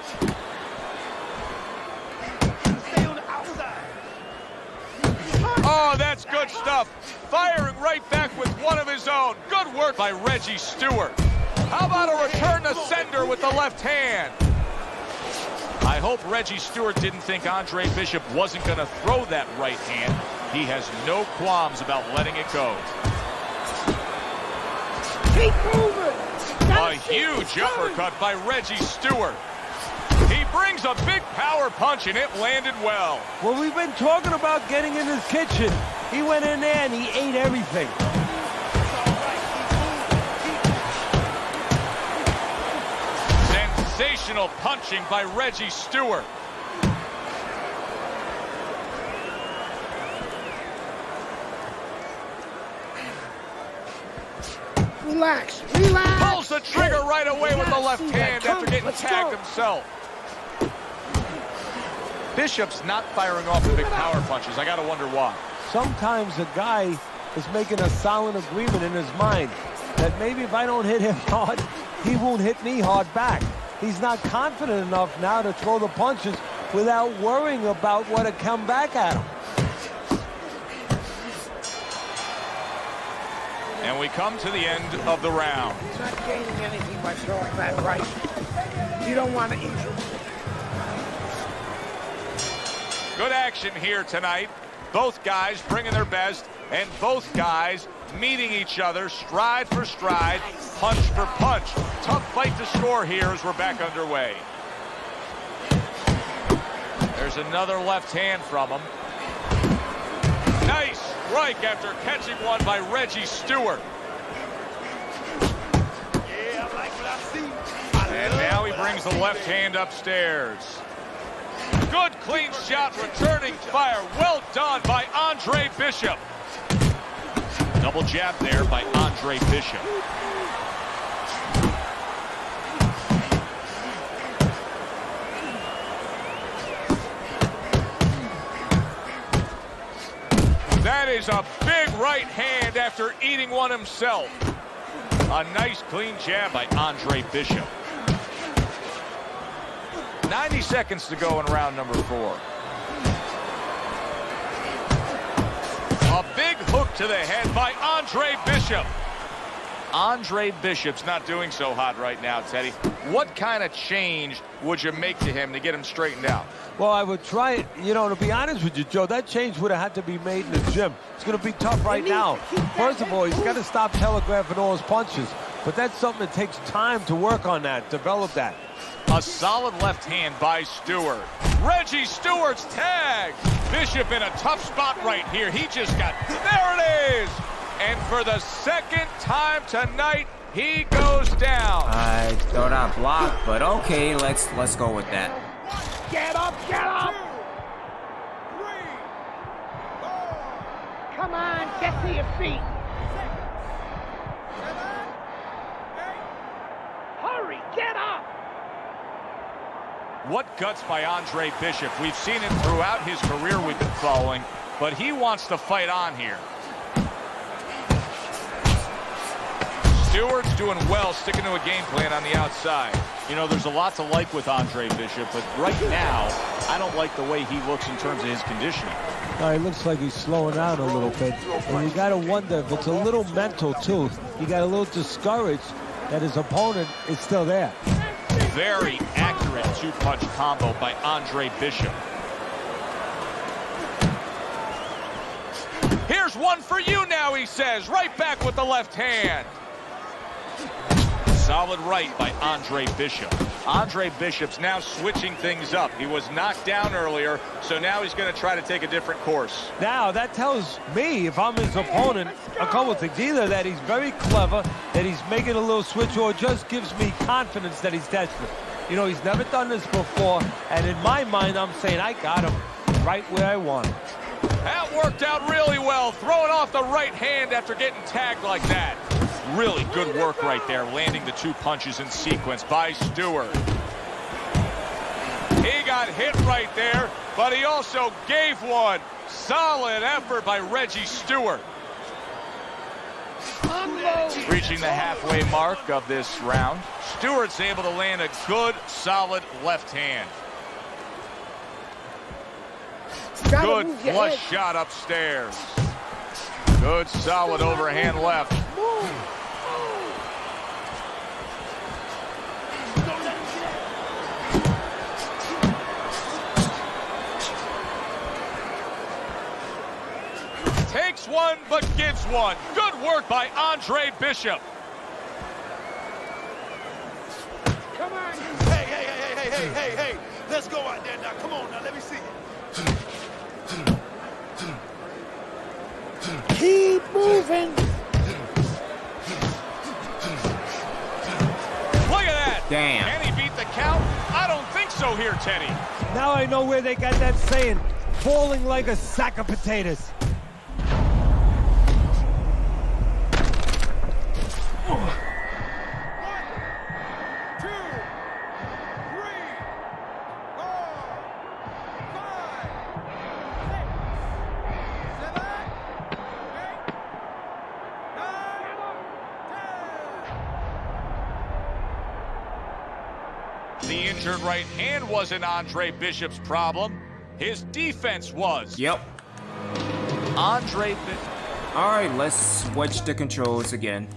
Oh, that's good stuff. Firing right back with one of his own. Good work by Reggie Stewart. How about a return to sender with the left hand? I hope Reggie Stewart didn't think Andre Bishop wasn't going to throw that right hand. He has no qualms about letting it go. Keep moving. A huge uppercut by Reggie Stewart. He brings a big power punch, and it landed well. Well, we've been talking about getting in his kitchen. He went in there and he ate everything. Sensational punching by Reggie Stewart. Relax, relax. Pulls the trigger right away with the left hand after getting tagged himself. Bishop's not firing off the big power punches. I gotta wonder why. Sometimes a guy is making a silent agreement in his mind that maybe if I don't hit him hard, he won't hit me hard back. He's not confident enough now to throw the punches without worrying about what to come back at him. And we come to the end of the round. He's not gaining anything by throwing that right. You don't want to injure him. Good action here tonight. Both guys bringing their best, and both guys meeting each other stride for stride, punch for punch. Tough fight to score here as we're back underway. There's another left hand from him. Nice strike after catching one by Reggie Stewart. Yeah, I like what I see. And now he brings the left hand upstairs. Good clean shot, returning fire. Well done by Andre Bishop. Double jab there by Andre Bishop. That is a big right hand after eating one himself. A nice clean jab by Andre Bishop. 90 seconds to go in round number 4. A big hook to the head by Andre Bishop. Andre Bishop's not doing so hot right now, Teddy. What kind of change would you make to him to get him straightened out? Well, I would try it. You know, to be honest with you, Joe, that change would have had to be made in the gym. It's going to be tough right now. First of all, he's got to stop telegraphing all his punches. But that's something that takes time to work on that, develop that. A solid left hand by Stewart. Reggie Stewart's tag. Bishop in a tough spot right here. He just got, there it is. And for the second time tonight, he goes down. I thought I blocked, but okay, let's go with that. Get up, get up. Come on, get to your feet. Hurry, get up. What guts by Andre Bishop. We've seen it throughout his career we've been following, but he wants to fight on here. Stewart's doing well, sticking to a game plan on the outside. You know, there's a lot to like with Andre Bishop, but right now, I don't like the way he looks in terms of his conditioning. No, he looks like he's slowing down a little bit. And you got to wonder if it's a little mental, too. You got a little discouraged that his opponent is still there. Very accurate two-punch combo by Andre Bishop. Here's one for you now, he says. Right back with the left hand. Solid right by Andre Bishop. Andre Bishop's now switching things up. He was knocked down earlier, so now he's going to try to take a different course. Now, that tells me, if I'm his opponent, a couple of things. Either that he's very clever, that he's making a little switch, or just gives me confidence that he's desperate. You know, he's never done this before, and in my mind, I'm saying, I got him right where I want him. That worked out really well, throwing off the right hand after getting tagged like that. Really good work right there, landing the two punches in sequence by Stewart. He got hit right there, but he also gave one. Solid effort by Reggie Stewart. Reaching the halfway mark of this round. Stewart's able to land a good, solid left hand. Good flush shot upstairs. Good, solid overhand left. Takes one, but gives one. Good work by Andre Bishop. Come on. Hey. Let's go out there now. Come on now, let me see you. Keep moving. Look at that. Damn. Can he beat the count? I don't think so here, Teddy. Now I know where they got that saying, falling like a sack of potatoes. The injured right hand wasn't Andre Bishop's problem. His defense was. Yep. Andre Bishop. All right, let's switch the controls again.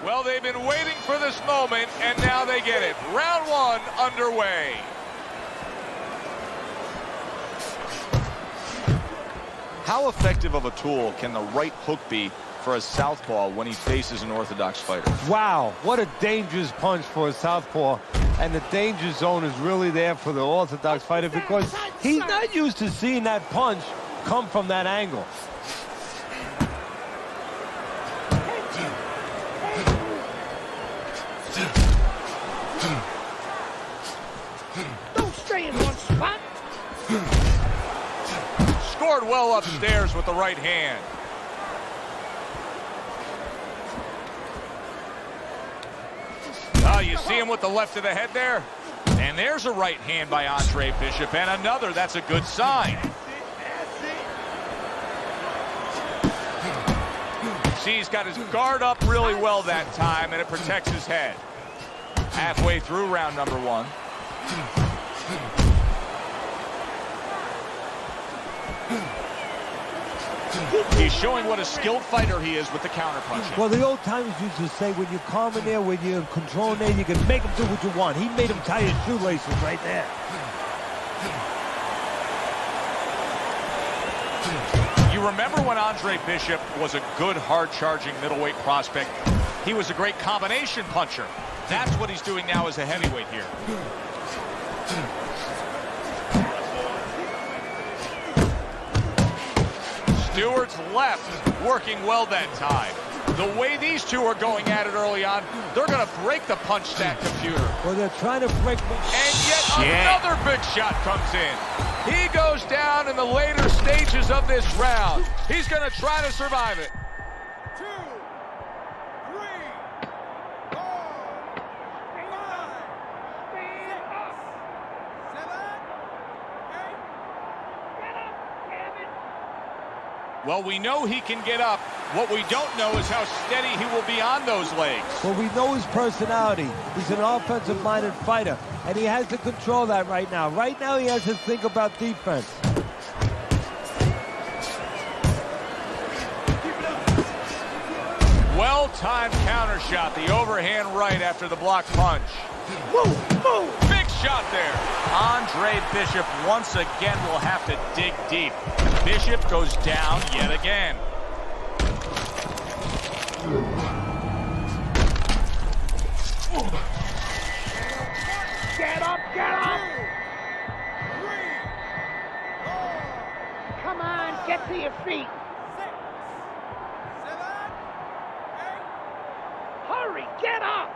Well, they've been waiting for this moment, and now they get it. Round one underway. How effective of a tool can the right hook be for a southpaw when he faces an orthodox fighter? Wow, what a dangerous punch for a southpaw. And the danger zone is really there for the orthodox fighter because he's not used to seeing that punch come from that angle. Don't stay in one spot. Scored well upstairs with the right hand. Oh, you see him with the left of the head there? And there's a right hand by Andre Bishop, and another. That's a good sign. See, he's got his guard up really well that time, and it protects his head. Halfway through round number one. He's showing what a skilled fighter he is with the counterpunching. Well, the old timers used to say when you're calm in there, when you're controlling there, you can make him do what you want. He made him tie his shoelaces right there. You remember when Andre Bishop was a good, hard-charging middleweight prospect? He was a great combination puncher. That's what he's doing now as a heavyweight here. Stewart's left working well that time. The way these two are going at it early on, they're going to break the punch stat computer. Well, they're trying to break. And yet another big shot comes in. He goes down in the later stages of this round. He's going to try to survive it. 2, 3, 4, 5, 6, 7, 8. Well, we know he can get up. What we don't know is how steady he will be on those legs. Well, we know his personality. He's an offensive-minded fighter, and he has to control that right now. Right now, he has to think about defense. Well-timed counter shot, the overhand right after the block punch. Big shot there. Andre Bishop once again will have to dig deep. Bishop goes down yet again. Get up, get up! Come on, get to your feet. Hurry, get up!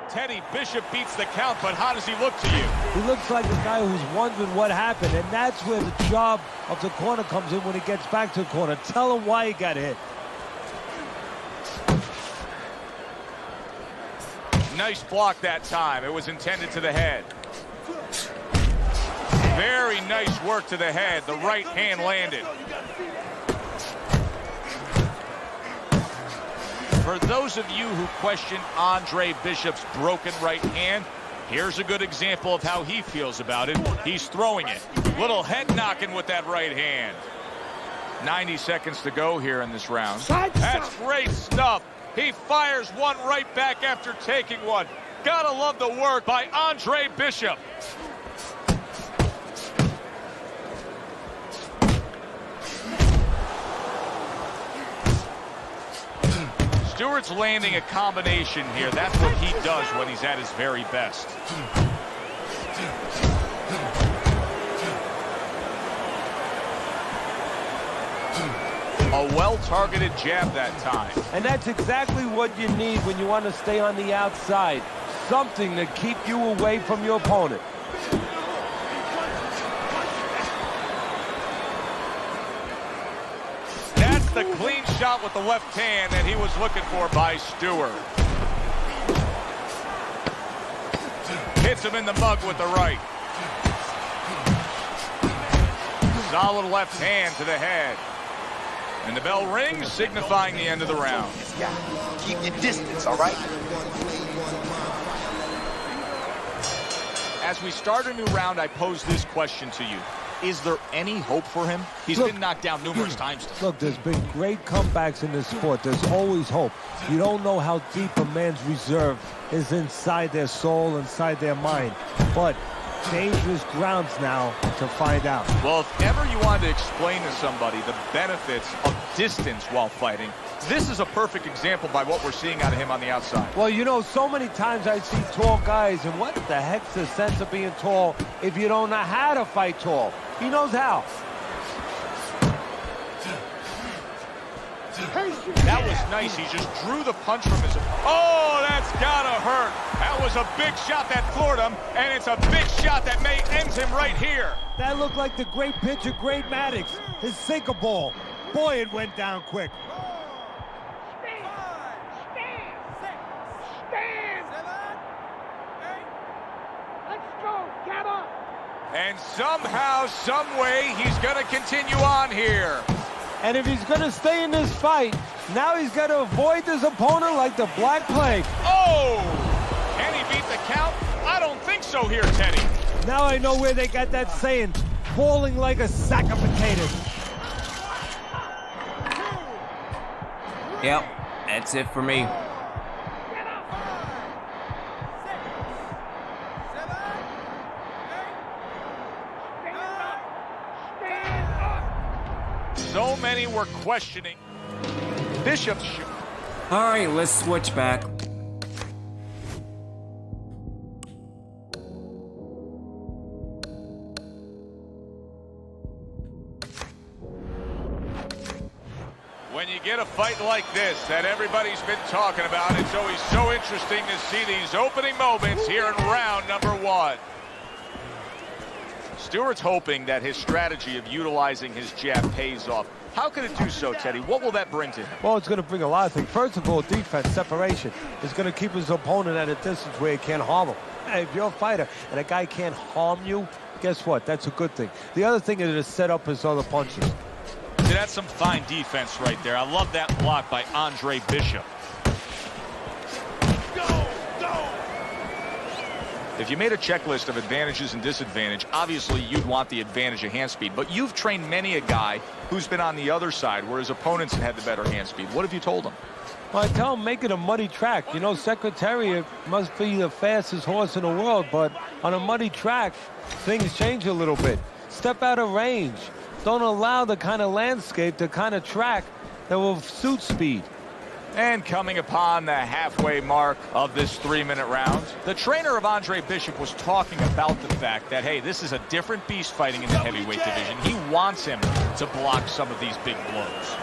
Teddy, Bishop beats the count, but how does he look to you? He looks like a guy who's wondering what happened, and that's where the job of the corner comes in when he gets back to the corner. Tell him why he got hit. Nice block that time. It was intended to the head. Very nice work to the head. The right hand landed. For those of you who question Andre Bishop's broken right hand, here's a good example of how he feels about it. He's throwing it. Little head knocking with that right hand. 90 seconds to go here in this round. That's great stuff. He fires one right back after taking one. Gotta love the work by Andre Bishop. Stewart's landing a combination here. That's what he does when he's at his very best. A well-targeted jab that time. And that's exactly what you need when you want to stay on the outside. Something to keep you away from your opponent. That's the clean shot with the left hand that he was looking for by Stewart. Hits him in the mug with the right. Solid left hand to the head. And the bell rings, signifying the end of the round. Yeah, keep your distance, all right? As we start a new round, I pose this question to you. Is there any hope for him? He's been knocked down numerous times. Look, there's been great comebacks in this sport. There's always hope. You don't know how deep a man's reserve is inside their soul, inside their mind. But dangerous grounds now to find out. Well, if ever you wanted to explain to somebody the benefits of distance while fighting, this is a perfect example by what we're seeing out of him on the outside. Well, you know, so many times I see tall guys, and what the heck's the sense of being tall if you don't know how to fight tall? He knows how. That was nice. He just drew the punch from his... Oh, that's gotta hurt. That was a big shot that floored him, and it's a big shot that may end him right here. That looked like the great pitcher, Great Maddox, his sinker ball. Boy, it went down quick. Stand! Let's go, get up! And somehow, some way, he's gonna continue on here. And if he's going to stay in this fight, now he's got to avoid this opponent like the Black Plague. Oh! Can he beat the count? I don't think so here, Teddy. Now I know where they got that saying, falling like a sack of potatoes. Yep, that's it for me. So many were questioning Bishop's shoot. All right, let's switch back. When you get a fight like this that everybody's been talking about, it's always so interesting to see these opening moments here in round number one. Stewart's hoping that his strategy of utilizing his jab pays off. How can it do so, Teddy? What will that bring to him? Well, it's going to bring a lot of things. First of all, defense, separation. It's going to keep his opponent at a distance where he can't harm him. Hey, if you're a fighter and a guy can't harm you, guess what? That's a good thing. The other thing is to set up his other punches. See, that's some fine defense right there. I love that block by Andre Bishop. If you made a checklist of advantages and disadvantage, obviously you'd want the advantage of hand speed. But you've trained many a guy who's been on the other side where his opponents had the better hand speed. What have you told him? Well, I tell him make it a muddy track. You know, Secretariat must be the fastest horse in the world, but on a muddy track, things change a little bit. Step out of range. Don't allow the kind of landscape, the kind of track that will suit speed. And coming upon the halfway mark of this 3-minute round, the trainer of Andre Bishop was talking about the fact that, hey, this is a different beast fighting in the heavyweight division. He wants him to block some of these big blows.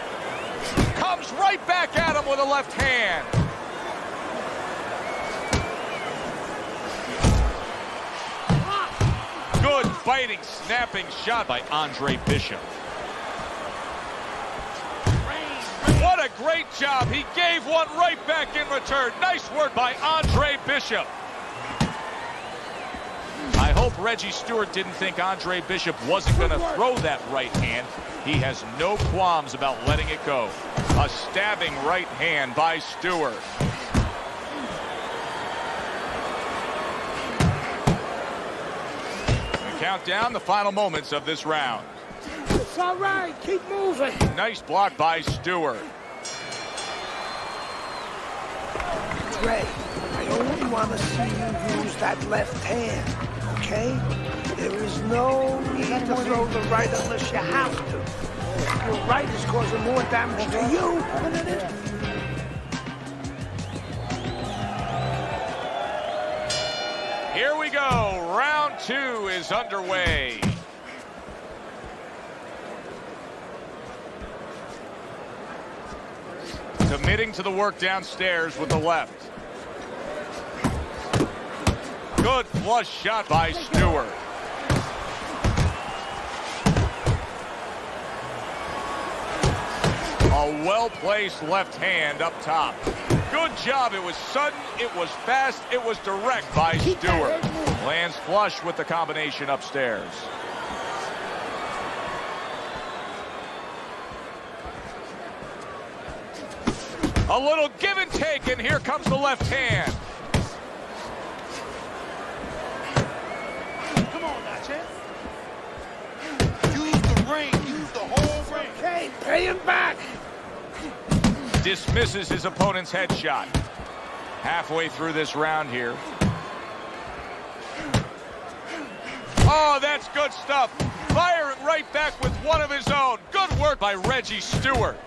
Comes right back at him with a left hand. Good fighting, snapping shot by Andre Bishop. What a great job. He gave one right back in return. Nice work by Andre Bishop. I hope Reggie Stewart didn't think Andre Bishop wasn't going to throw that right hand. He has no qualms about letting it go. A stabbing right hand by Stewart. We count down the final moments of this round. It's all right. Keep moving. Nice block by Stewart. Ray, I only want to see you use that left hand, okay? There is no need to throw the right unless you have to. Your right is causing more damage to you than it is. Here we go. Round 2 is underway. Committing to the work downstairs with the left. Good flush shot by Stewart. A well-placed left hand up top. Good job. It was sudden, it was fast, it was direct by Stewart. Lands flush with the combination upstairs. A little give and take, and here comes the left hand. Come on now, champ. Use the ring. Use the whole ring. Okay, pay him back. Dismisses his opponent's headshot. Halfway through this round here. Oh, that's good stuff. Firing right back with one of his own. Good work by Reggie Stewart.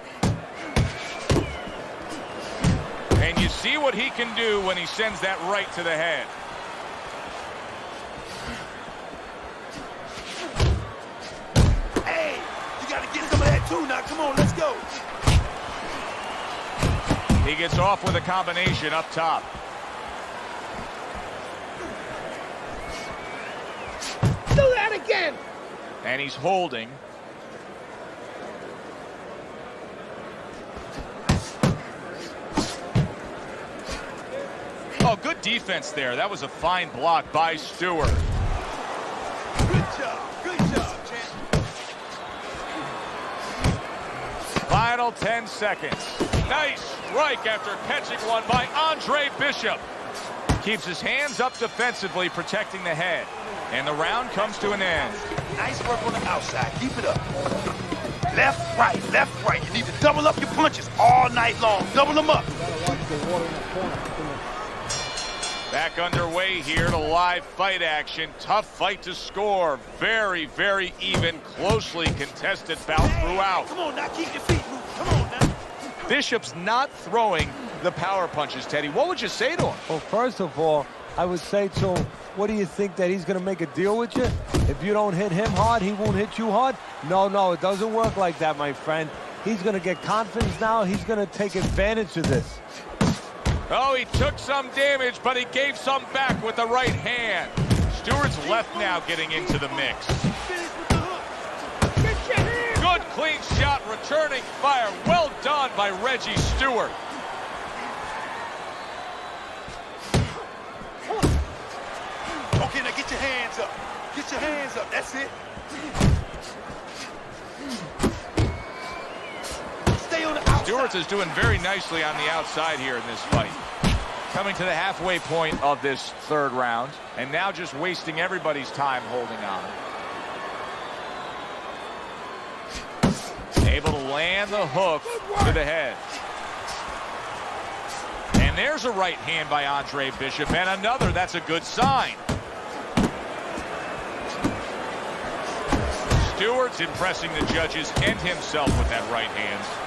And you see what he can do when he sends that right to the head. Hey, you got to get some of that too now. Come on, let's go. He gets off with a combination up top. Do that again. And he's holding. Oh, good defense there. That was a fine block by Stewart. Good job, champ. Final 10 seconds. Nice strike after catching one by Andre Bishop. Keeps his hands up defensively, protecting the head. And the round comes to an end. Nice work on the outside. Keep it up. Left, right, left, right. You need to double up your punches all night long. Double them up. Back underway here to live fight action. Tough fight to score. Very, very even, closely contested bout throughout. Come on now, keep your feet moving. Come on now. Bishop's not throwing the power punches, Teddy. What would you say to him? Well, first of all, I would say to him, what do you think, that he's going to make a deal with you? If you don't hit him hard, he won't hit you hard? No, it doesn't work like that, my friend. He's going to get confidence now. He's going to take advantage of this. Oh, he took some damage, but he gave some back with the right hand. Stewart's left now getting into the mix. Good clean shot, returning fire. Well done by Reggie Stewart. Okay, now get your hands up. Get your hands up. That's it. Stewart's is doing very nicely on the outside here in this fight. Coming to the halfway point of this third round, and now just wasting everybody's time holding on. Able to land the hook to the head. And there's a right hand by Andre Bishop, and another. That's a good sign. Stewart's impressing the judges and himself with that right hand.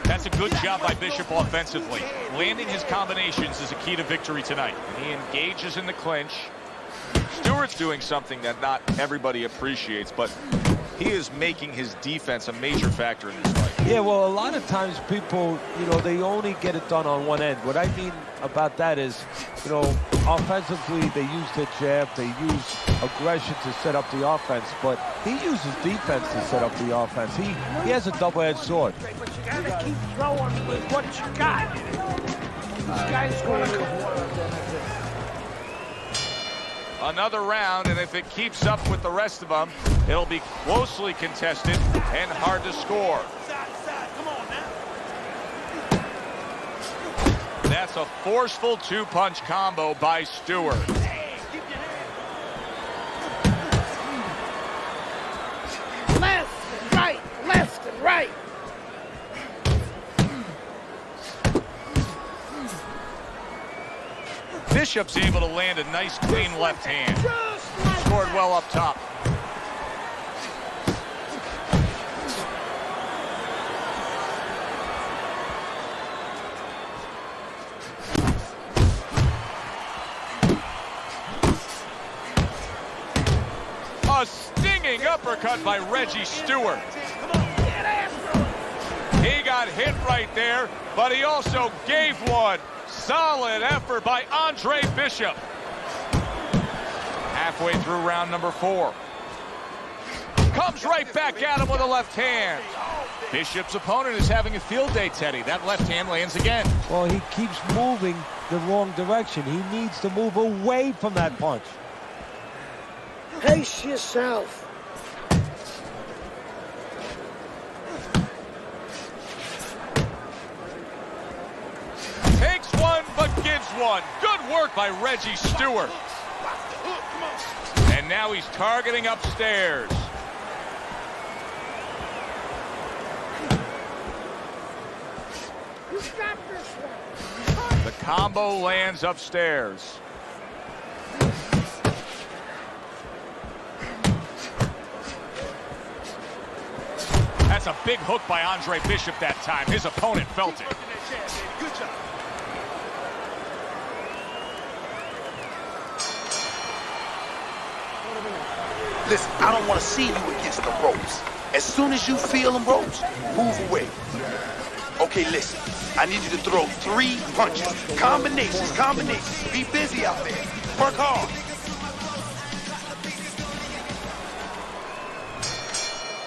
That's a good job by Bishop offensively. Landing his combinations is a key to victory tonight. And he engages in the clinch. Stewart's doing something that not everybody appreciates, but he is making his defense a major factor in this fight. Yeah, well, a lot of times people, they only get it done on one end. What I mean about that is, offensively they use the jab, they use aggression to set up the offense, but he uses defense to set up the offense. He has a double-edged sword. But you gotta keep throwing with what you got. These guys gonna come. Another round, and if it keeps up with the rest of them, it'll be closely contested and hard to score. That's a forceful two-punch combo by Stewart. Left and right, left and right. Bishop's able to land a nice, clean left hand. Scored well up top. A stinging uppercut by Reggie Stewart. He got hit right there, but he also gave one. Solid effort by Andre Bishop. Halfway through round number 4. Comes right back at him with a left hand. Bishop's opponent is having a field day, Teddy. That left hand lands again. Well, he keeps moving the wrong direction. He needs to move away from that punch. Pace yourself. Takes one, but gives one. Good work by Reggie Stewart. And now he's targeting upstairs. The combo lands upstairs. That's a big hook by Andre Bishop that time. His opponent felt it. Good job. Listen, I don't want to see you against the ropes. As soon as you feel them ropes, move away. Okay, listen. I need you to throw 3 punches. Combinations. Be busy out there. Work hard.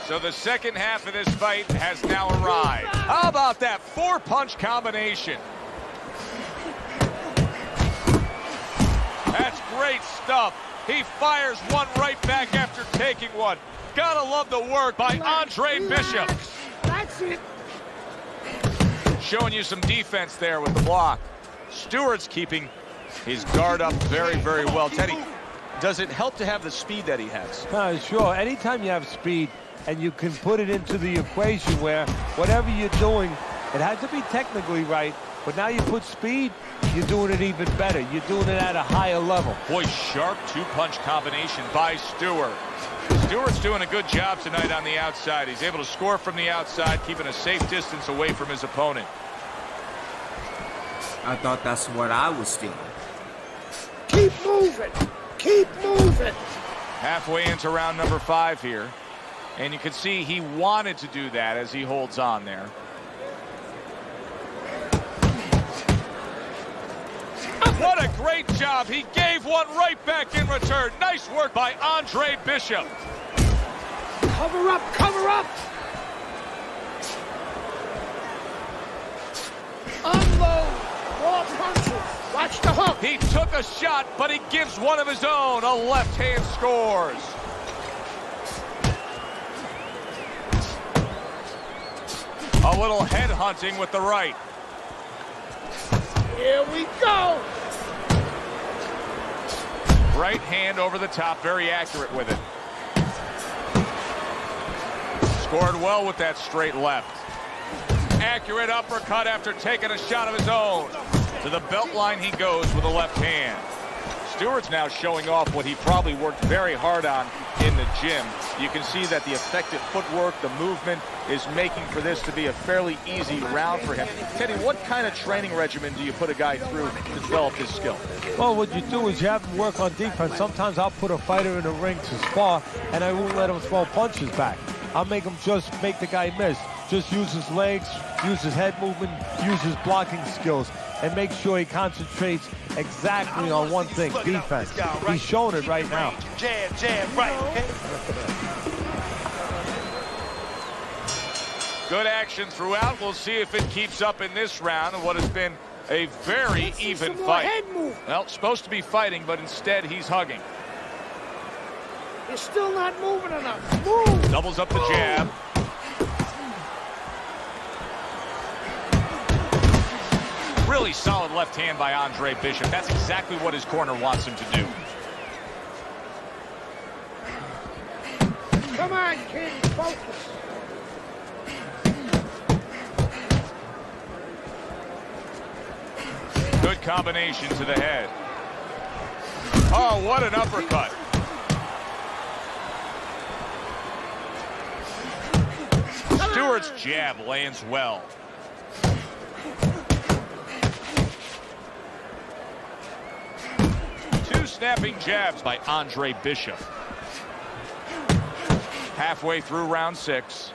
So the second half of this fight has now arrived. How about that 4-punch combination? That's great stuff. He fires one right back after taking one. Gotta love the work by Andre Bishop. That's it. Showing you some defense there with the block. Stewart's keeping his guard up very, very well. Teddy, does it help to have the speed that he has? Sure. Anytime you have speed and you can put it into the equation where whatever you're doing, it has to be technically right, but now you put speed, you're doing it even better. You're doing it at a higher level. Boy, sharp 2-punch combination by Stewart. Stewart's doing a good job tonight on the outside. He's able to score from the outside, keeping a safe distance away from his opponent. I thought that's what I was doing. Keep moving. Keep moving. Halfway into round number 5 here. And you can see he wanted to do that as he holds on there. What a great job. He gave one right back in return. Nice work by Andre Bishop. Cover up, cover up. Unload. More punches. Watch the hook. He took a shot, but he gives one of his own. A left hand scores. A little head hunting with the right. Here we go. Right hand over the top, very accurate with it. Scored well with that straight left. Accurate uppercut after taking a shot of his own. To the belt line he goes with a left hand. Stewart's now showing off what he probably worked very hard on in the gym. You can see that the effective footwork, the movement, is making for this to be a fairly easy round for him. Teddy, what kind of training regimen do you put a guy through to develop his skill? Well, what you do is you have him work on defense. Sometimes I'll put a fighter in the ring to spar, and I won't let him throw punches back. I'll make him just make the guy miss. Just use his legs, use his head movement, use his blocking skills, and make sure he concentrates exactly on one thing, defense. He's showing it right now. Jab, jab, right, okay? Good action throughout. We'll see if it keeps up in this round of what has been a very even fight. Well, supposed to be fighting, but instead he's hugging. You're still not moving enough. Move. Doubles up the jab. Really solid left hand by Andre Bishop. That's exactly what his corner wants him to do. Come on, kid. Focus. Good combination to the head. Oh, what an uppercut. Stewart's jab lands well. Two snapping jabs by Andre Bishop. Halfway through round 6.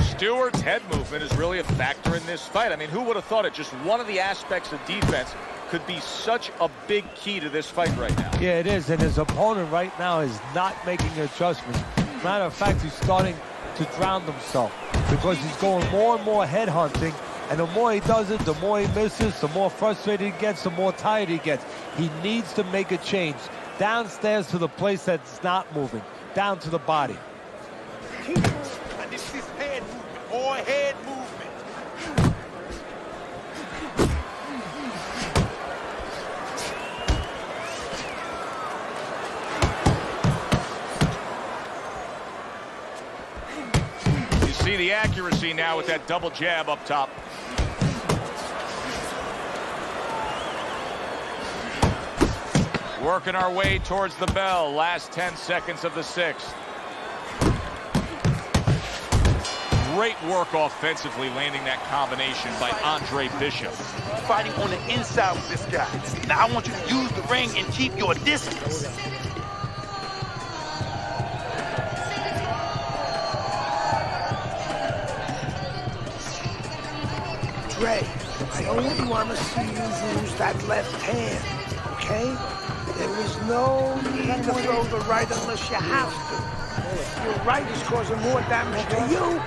Stewart's head movement is really a factor in this fight. I mean, who would have thought it? Just one of the aspects of defense could be such a big key to this fight right now. Yeah, it is, and his opponent right now is not making adjustments. Matter of fact, he's starting to drown himself because he's going more and more head hunting, and the more he does it, the more he misses, the more frustrated he gets, the more tired he gets. He needs to make a change downstairs to the place that's not moving, down to the body. And this is head movement, more head movement. You see the accuracy now with that double jab up top. Working our way towards the bell. Last 10 seconds of the 6th. Great work offensively, landing that combination by Andre Bishop. Fighting on the inside with this guy. Now I want you to use the ring and keep your distance. Dre, I only want to see you use that left hand, okay? There is no need to throw the right unless you have to. Your right is causing more damage to you.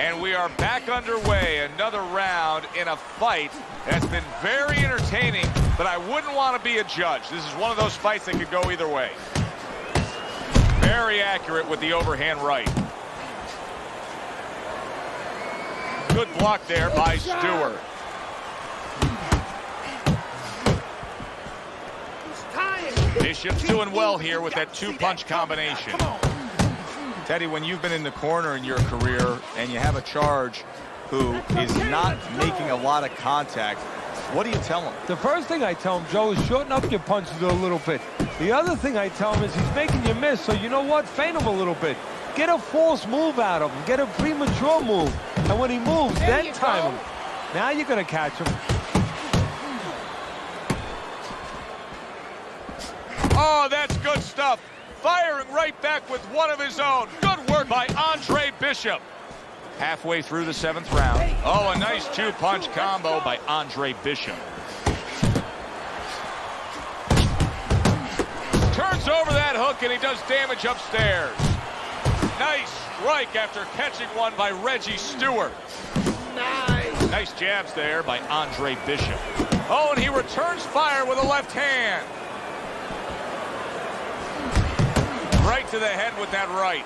And we are back underway. Another round in a fight that's been very entertaining, but I wouldn't want to be a judge. This is one of those fights that could go either way. Very accurate with the overhand right. Good block there by Stewart. Bishop's doing well here with that two-punch combination. Teddy, when you've been in the corner in your career and you have a charge who is not making a lot of contact, what do you tell him? The first thing I tell him, Joe, is shorten up your punches a little bit. The other thing I tell him is he's making you miss, so you know what? Feint him a little bit. Get a false move out of him. Get a premature move. And when he moves, then time him. Now you're going to catch him. Oh, that's good stuff. Firing right back with one of his own. Good work by Andre Bishop. Halfway through the 7th round. Oh, a nice two-punch combo by Andre Bishop. Turns over that hook and he does damage upstairs. Nice strike after catching one by Reggie Stewart. Nice. Nice jabs there by Andre Bishop. Oh, and he returns fire with a left hand. Right to the head with that right.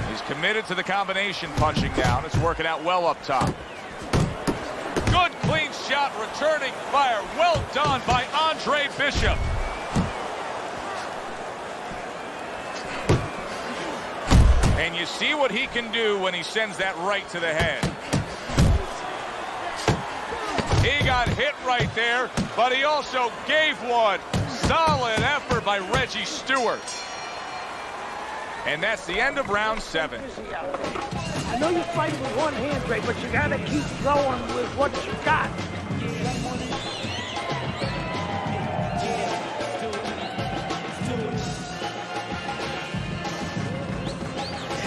He's committed to the combination punching down. It's working out well up top. Good clean shot, returning fire. Well done by Andre Bishop. And you see what he can do when he sends that right to the head. He got hit right there, but he also gave one. Solid effort by Reggie Stewart. And that's the end of round 7. I know you're fighting with one hand, Ray, but you gotta keep going with what you got. You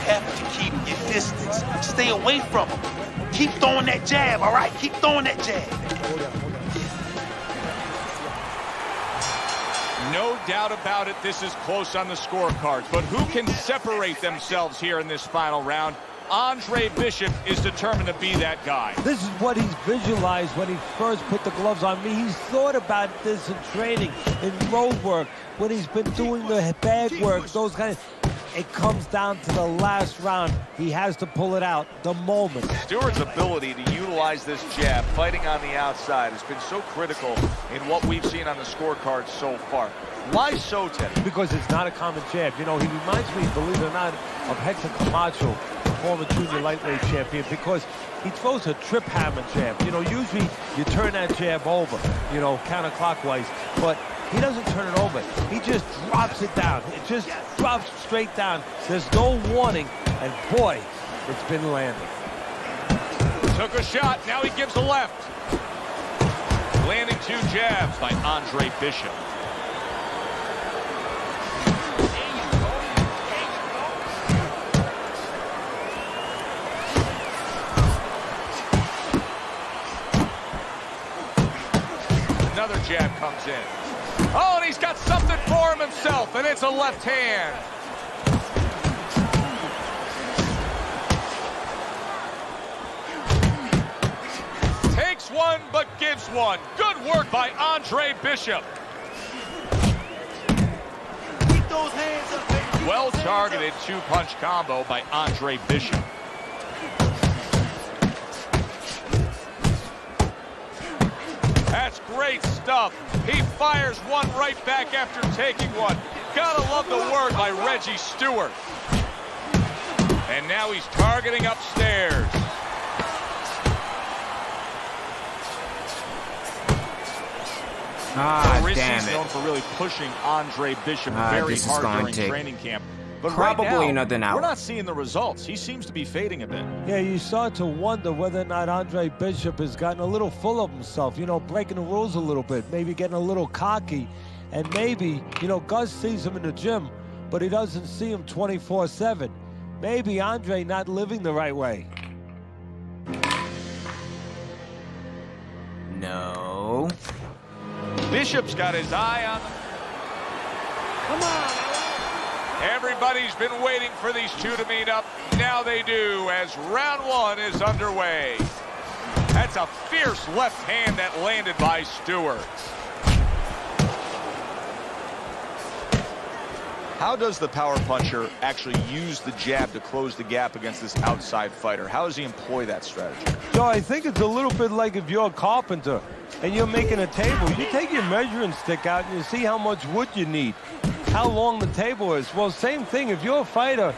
have to keep your distance. Stay away from him. Keep throwing that jab, all right? Keep throwing that jab. No doubt about it, this is close on the scorecards. But who can separate themselves here in this final round? Andre Bishop is determined to be that guy. This is what he's visualized when he first put the gloves on me. He's thought about this in training, in road work, when he's been doing the bag work, those kind of... It comes down to the last round. He has to pull it out the moment. Stewart's ability to utilize this jab, fighting on the outside, has been so critical in what we've seen on the scorecard so far. Why so, Teddy? Because it's not a common jab. You know, he reminds me, believe it or not, of Hector Camacho, the former junior lightweight champion, because he throws a trip hammer jab. You know, usually you turn that jab over, you know, counterclockwise, but he doesn't turn it over. He just drops it down. It just drops straight down. There's no warning, and boy, it's been landing. Took a shot, now he gives a left. Landing 2 jabs by Andre Bishop. Another jab comes in. Oh, and he's got something for him himself, and it's a left hand. Takes one, but gives one. Good work by Andre Bishop. Keep those hands up, baby. Well-targeted 2-punch combo by Andre Bishop. That's great stuff. He fires one right back after taking one. Gotta love the work by Reggie Stewart. And now he's targeting upstairs. Damn known it. for really pushing Andre Bishop very this is hard going during to training camp. But probably right now, another hour. we're not seeing the results. He seems to be fading a bit. Yeah, you start to wonder whether or not Andre Bishop has gotten a little full of himself, you know, breaking the rules a little bit, maybe getting a little cocky, and maybe, you know, Gus sees him in the gym, but he doesn't see him 24/7. Maybe Andre not living the right way. No. Bishop's got his eye on them. Come on. Everybody's been waiting for these two to meet up. Now they do, as round 1 is underway. That's a fierce left hand that landed by Stewart. How does the power puncher actually use the jab to close the gap against this outside fighter? How does he employ that strategy? Joe, I think it's a little bit like if you're a carpenter and you're making a table. You take your measuring stick out and you see how much wood you need, how long the table is. Well, same thing. If you're a fighter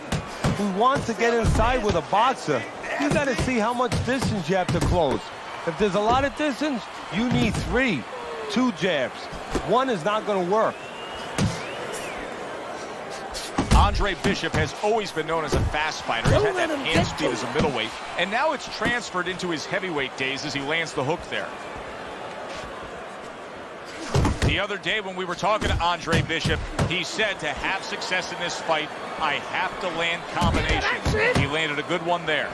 who wants to get inside with a boxer, you got to see how much distance you have to close. If there's a lot of distance, you need 2 jabs. One is not going to work. Andre Bishop has always been known as a fast fighter. He's had that hand speed as a middleweight, and now it's transferred into his heavyweight days as he lands the hook there. The other day when we were talking to Andre Bishop, he said to have success in this fight, I have to land combinations. He landed a good one there.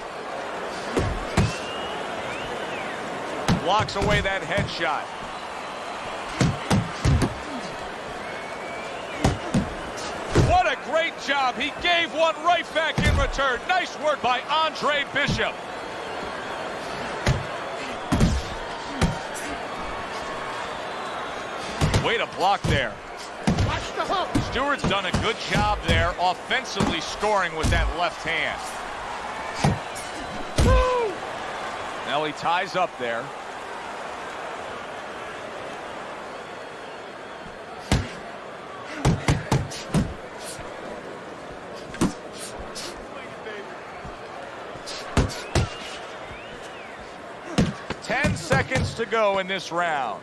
Blocks away that headshot. What a great job. He gave one right back in return. Nice work by Andre Bishop. Way to block there. Watch the hook. Stewart's done a good job there, offensively scoring with that left hand. Woo! Now he ties up there. Seconds to go in this round.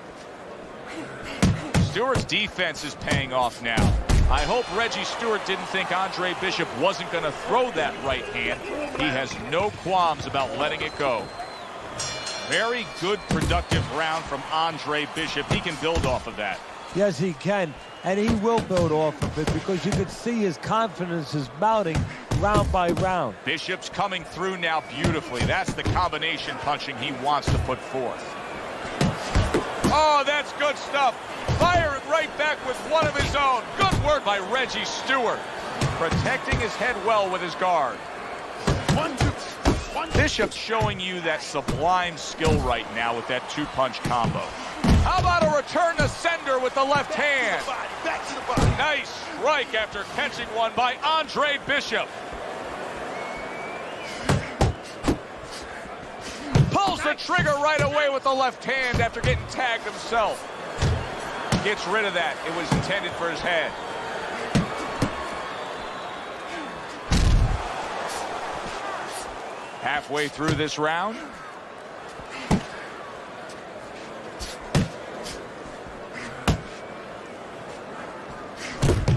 Stewart's defense is paying off now. I hope Reggie Stewart didn't think Andre Bishop wasn't going to throw that right hand. He has no qualms about letting it go. Very good, productive round from Andre Bishop. He can build off of that. Yes, he can, and he will build off of it because you can see his confidence is mounting round by round. Bishop's coming through now beautifully. That's the combination punching he wants to put forth. Oh, that's good stuff. Firing right back with one of his own. Good work by Reggie Stewart. Protecting his head well with his guard. 1, 2. Bishop's showing you that sublime skill right now with that two-punch combo. How about a return to sender with the left hand? Back to the body. Nice strike after catching one by Andre Bishop. Pulls the trigger right away with the left hand after getting tagged himself. Gets rid of that. It was intended for his head. Halfway through this round.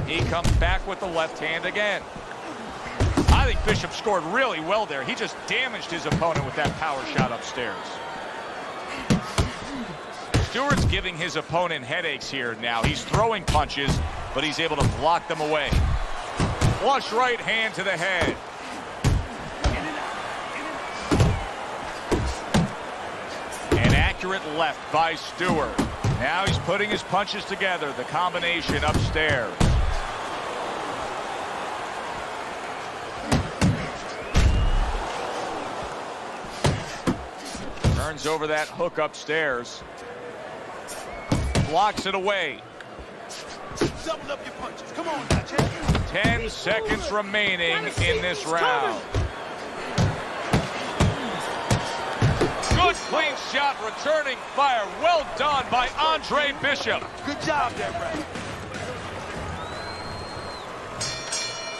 He comes back with the left hand again. I think Bishop scored really well there. He just damaged his opponent with that power shot upstairs. Stewart's giving his opponent headaches here now. He's throwing punches, but he's able to block them away. Flush right hand to the head. An accurate left by Stewart. Now he's putting his punches together. The combination upstairs. Turns over that hook upstairs. Blocks it away. Double up your punches. Come on, now, champ. 10 seconds remaining in this round. Good clean shot, returning fire. Well done by Andre Bishop. Good job there, Brad.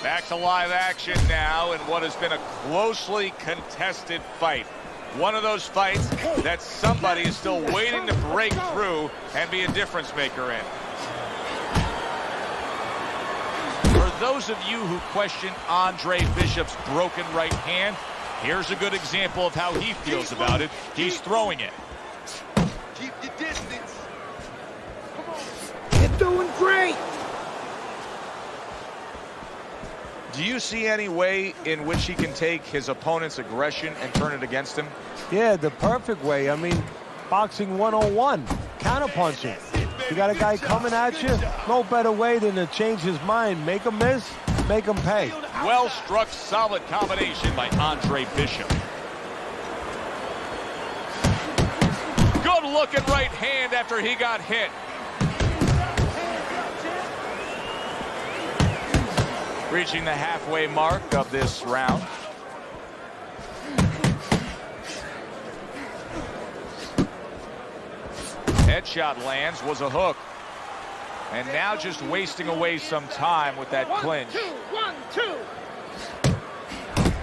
Back to live action now in what has been a closely contested fight. One of those fights that somebody is still waiting to break through and be a difference maker in. For those of you who question Andre Bishop's broken right hand, here's a good example of how he feels about it. He's throwing it. Keep your distance. You're doing great. Do you see any way in which he can take his opponent's aggression and turn it against him? Yeah, the perfect way. I mean, boxing 101, counterpunching. You got a guy coming at you, no better way than to change his mind. Make him miss, make him pay. Well struck, solid combination by Andre Bishop. Good looking right hand after he got hit. Reaching the halfway mark of this round. Headshot lands, was a hook. And now just wasting away some time with that clinch. 1, 2.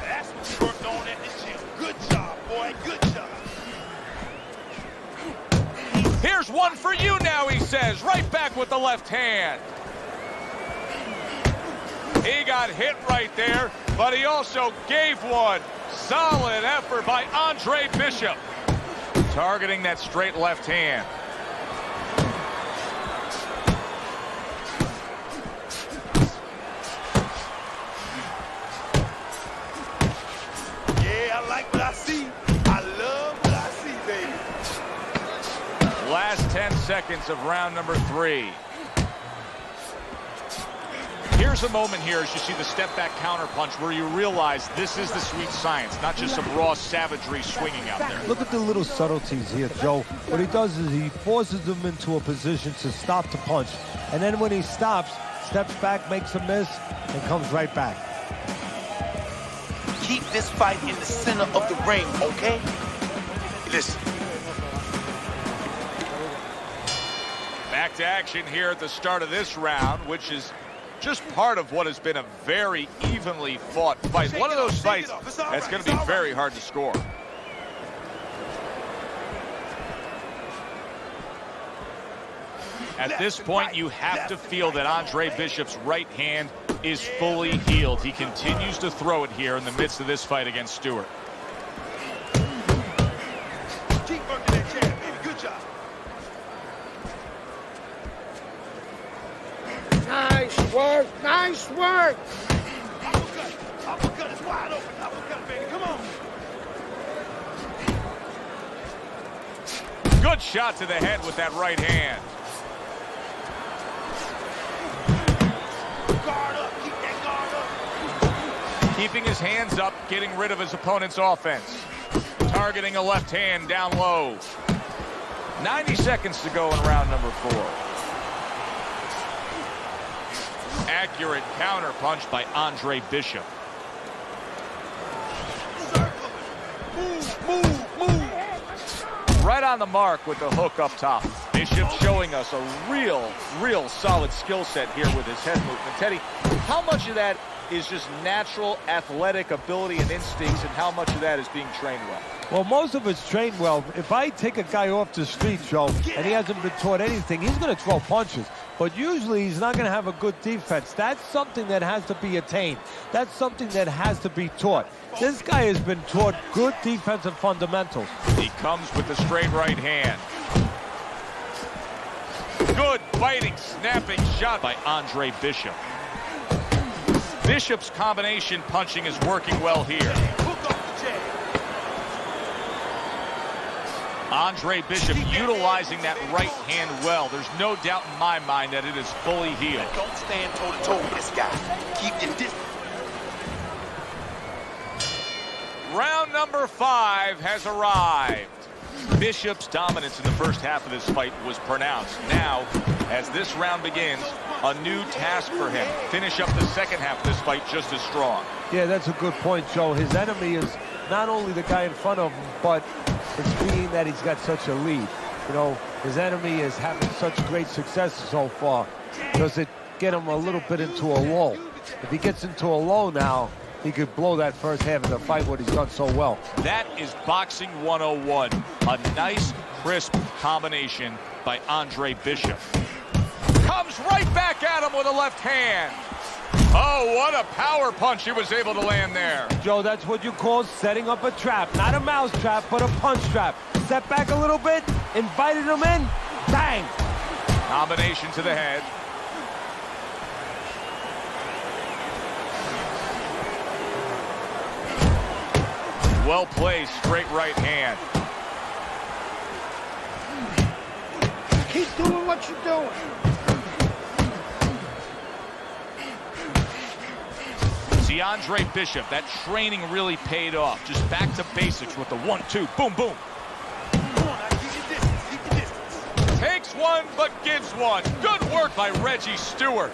That's what you worked on at this gym. Good job, boy. Good job. Here's one for you now, he says. Right back with the left hand. He got hit right there, but he also gave one. Solid effort by Andre Bishop. Targeting that straight left hand. Yeah, I like what I see. I love what I see, baby. Last 10 seconds of round number 3. Here's There's a moment here as you see the step-back counter punch where you realize this is the sweet science, not just some raw savagery swinging out there. Look at the little subtleties here, Joe. What he does is he forces him into a position to stop the punch. And then when he stops, steps back, makes a miss, and comes right back. Keep this fight in the center of the ring, okay? Listen. Back to action here at the start of this round, which is just part of what has been a very evenly fought fight. One of those fights that's going to be very hard to score. At this point, you have to feel that Andre Bishop's right hand is fully healed. He continues to throw it here in the midst of this fight against Stewart. Keep working that jab, baby. Good job. Nice work, nice work. Uppercut. Uppercut is wide open. Uppercut, baby. Come on. Good shot to the head with that right hand. Guard up. Keep that guard up. Keeping his hands up, getting rid of his opponent's offense. Targeting a left hand down low. 90 seconds to go in round number 4. Accurate counter punch by Andre Bishop. Right on the mark with the hook up top. Bishop showing us a real solid skill set here with his head movement. Teddy, how much of that is just natural athletic ability and instincts, and how much of that is being trained well? Well, most of it's trained well. If I take a guy off the street, Joe, and he hasn't been taught anything, he's going to throw punches. But usually he's not going to have a good defense. That's something that has to be attained. That's something that has to be taught. This guy has been taught good defensive fundamentals. He comes with the straight right hand. Good biting, snapping shot by Andre Bishop. Bishop's combination punching is working well here. Andre Bishop utilizing that right hand well. There's no doubt in my mind that it is fully healed. Don't stand toe-to-toe with this guy. Keep your distance. Round number 5 has arrived. Bishop's dominance in the first half of this fight was pronounced. Now, as this round begins, a new task for him. Finish up the second half of this fight just as strong. Yeah, that's a good point, Joe. His enemy is not only the guy in front of him, but it's being that he's got such a lead. You know, his enemy is having such great success so far. Does it get him a little bit into a lull? If he gets into a lull now, he could blow that first half of the fight, what he's done so well. That is boxing 101. A nice, crisp combination by Andre Bishop. Comes right back at him with a left hand. Oh, what a power punch he was able to land there. Joe, that's what you call setting up a trap. Not a mouse trap, but a punch trap. Step back a little bit, invited him in, bang! Combination to the head. Well placed, straight right hand. Keep doing what you're doing. See, Andre Bishop, that training really paid off. Just back to basics with the 1-2, boom, boom. Come on, now, keep your distance, keep your distance. Takes one, but gives one. Good work by Reggie Stewart.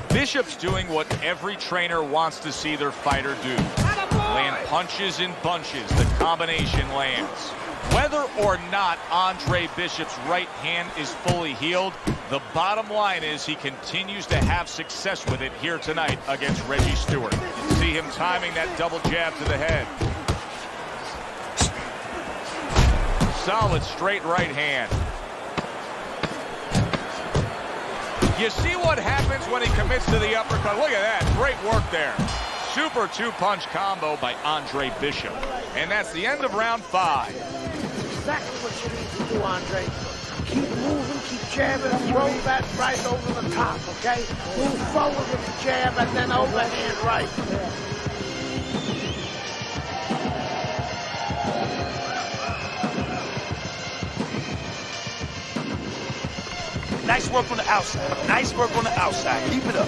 Bishop's doing what every trainer wants to see their fighter do. Land punches in bunches. The combination lands. Whether or not Andre Bishop's right hand is fully healed, the bottom line is he continues to have success with it here tonight against Reggie Stewart. You see him timing that double jab to the head. Solid straight right hand. You see what happens when he commits to the uppercut. Look at that. Great work there. Super two-punch combo by Andre Bishop. And that's the end of round 5. Exactly what you need to do, Andre. Keep moving, keep jabbing, throw that right over the top, okay? Move forward with the jab and then overhand right. Nice work on the outside. Nice work on the outside. Keep it up.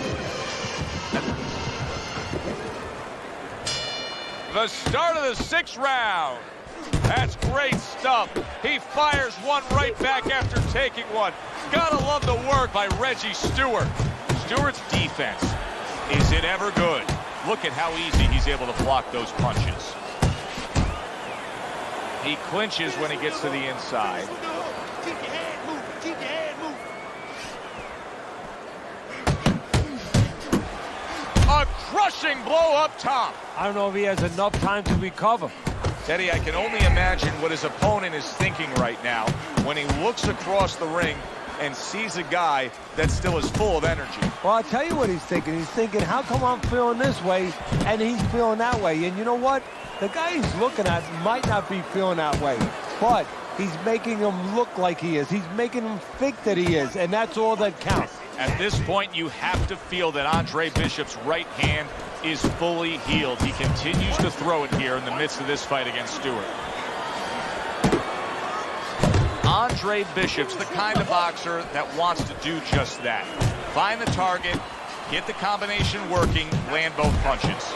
The start of the 6th round. That's great stuff. He fires one right back after taking one. Gotta love the work by Reggie Stewart. Stewart's defense, is it ever good? Look at how easy he's able to block those punches. He clinches when he gets to the inside. Keep your head moving. Keep your head moving. A crushing blow up top. I don't know if he has enough time to recover. Teddy, I can only imagine what his opponent is thinking right now when he looks across the ring and sees a guy that still is full of energy. Well, I'll tell you what he's thinking. He's thinking, how come I'm feeling this way and he's feeling that way? And you know what? The guy he's looking at might not be feeling that way, but he's making him look like he is. He's making him think that he is, and that's all that counts. At this point, you have to feel that Andre Bishop's right hand is fully healed. He continues to throw it here in the midst of this fight against Stewart. Andre Bishop's the kind of boxer that wants to do just that. Find the target, get the combination working, land both punches.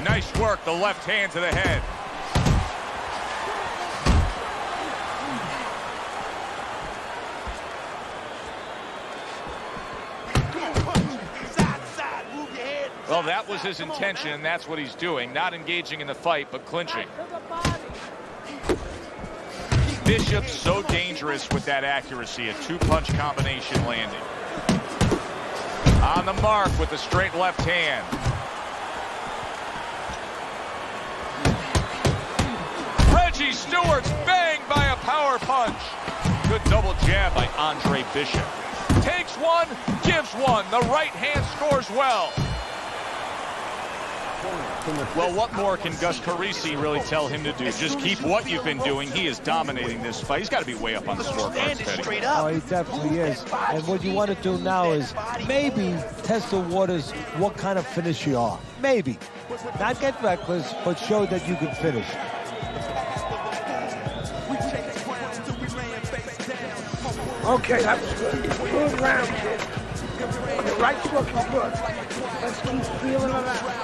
Nice work, the left hand to the head. Well, that was his intention, and that's what he's doing. Not engaging in the fight, but clinching. Bishop's so dangerous with that accuracy, a two-punch combination landing. On the mark with the straight left hand. Reggie Stewart's banged by a power punch. Good double jab by Andre Bishop. Takes one, gives one. The right hand scores well. Well, what more can Gus Carisi really tell him to do? Just keep what you've been doing. He is dominating this fight. He's got to be way up on the scorecards, Teddy. Oh, he definitely is. And what you want to do now is maybe test the waters what kind of finish you are. Maybe. Not get reckless, but show that you can finish. Okay, that was good. Good round, kid. The right's looking good. Let's keep feeling it out.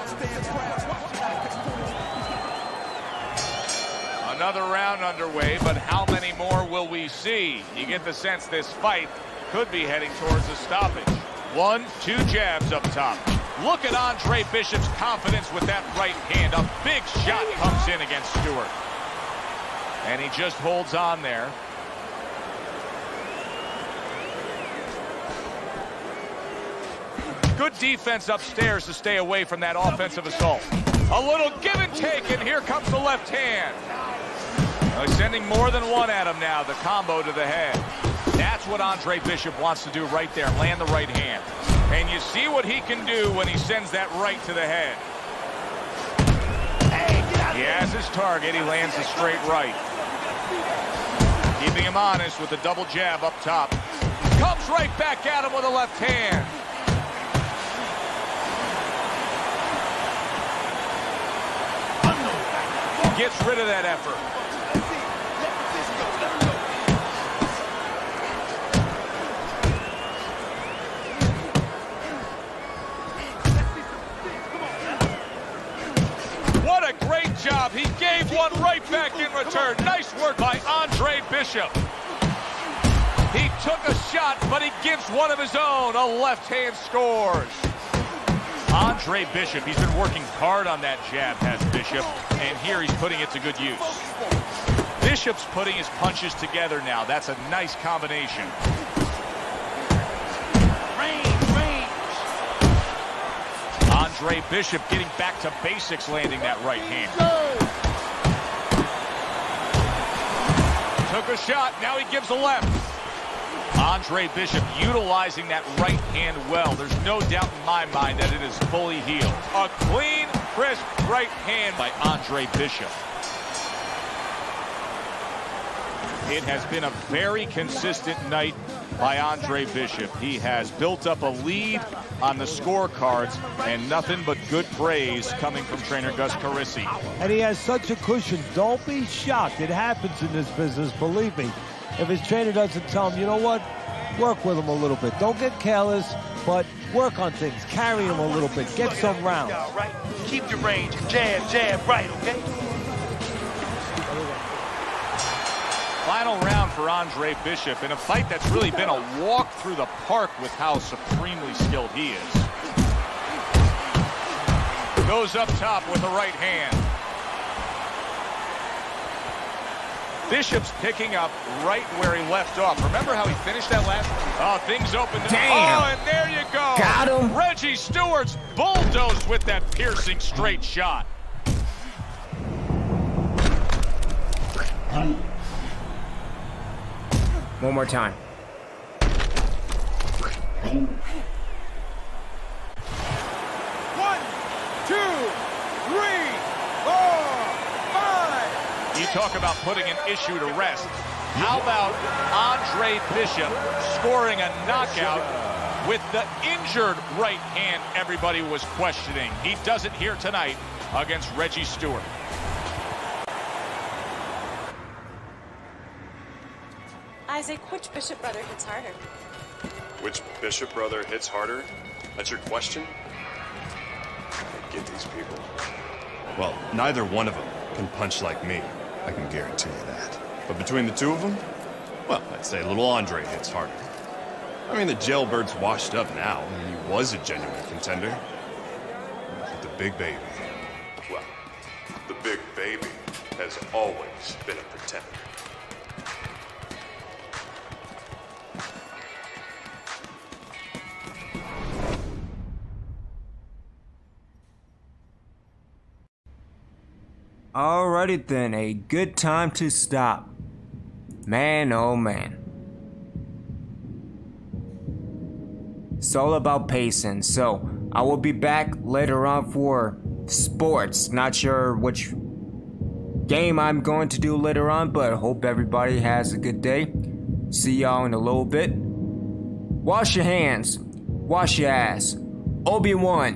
Another round underway, but how many more will we see? You get the sense this fight could be heading towards a stoppage. 1, 2 jabs up top. Look at Andre Bishop's confidence with that right hand. A big shot comes in against Stewart. And he just holds on there. Good defense upstairs to stay away from that offensive assault. A little give and take, and here comes the left hand. He's sending more than one at him now, the combo to the head. That's what Andre Bishop wants to do right there, land the right hand. And you see what he can do when he sends that right to the head. He has his target, he lands a straight right. Keeping him honest with the double jab up top. Comes right back at him with a left hand. Gets rid of that effort. What a great job. He gave one right back in return. Nice work by Andre Bishop. He took a shot, but he gives one of his own. A left hand scores. Andre Bishop, he's been working hard on that jab, has Bishop, and here he's putting it to good use. Bishop's putting his punches together now. That's a nice combination. Andre Bishop getting back to basics, landing that right hand. Took a shot, now he gives a left. Andre Bishop utilizing that right hand well. There's no doubt in my mind that it is fully healed. A clean, crisp right hand by Andre Bishop. It has been a very consistent night by Andre Bishop. He has built up a lead on the scorecards, and nothing but good praise coming from trainer Gus Carisi. And he has such a cushion. Don't be shocked. It happens in this business, believe me. If his trainer doesn't tell him, you know what? Work with him a little bit. Don't get careless, but work on things. Carry him a little bit. Get some rounds. Right? Keep your range. Jab, right, okay? Final round for Andre Bishop in a fight that's really been a walk through the park with how supremely skilled he is. Goes up top with the right hand. Bishop's picking up right where he left off. Remember how he finished that last? Oh, things opened up. Damn. Oh, and there you go. Got him. Reggie Stewart's bulldozed with that piercing straight shot. One more time. One, two, three, four, five. You talk about putting an issue to rest. How about Andre Bishop scoring a knockout with the injured right hand everybody was questioning? He does it here tonight against Reggie Stewart. Isaac, which Bishop brother hits harder? Which Bishop brother hits harder? That's your question? Get these people. Well, neither one of them can punch like me. I can guarantee you that. But between the two of them, well, I'd say little Andre hits harder. I mean, the jailbird's washed up now. I mean, he was a genuine contender. But the big baby, well, the big baby has always been a pretender. Alrighty then, a good time to stop. Man, oh man. It's all about pacing, so I will be back later on for sports. Not sure which game I'm going to do later on, but hope everybody has a good day. See y'all in a little bit. Wash your hands. Wash your ass. Obi-Wan.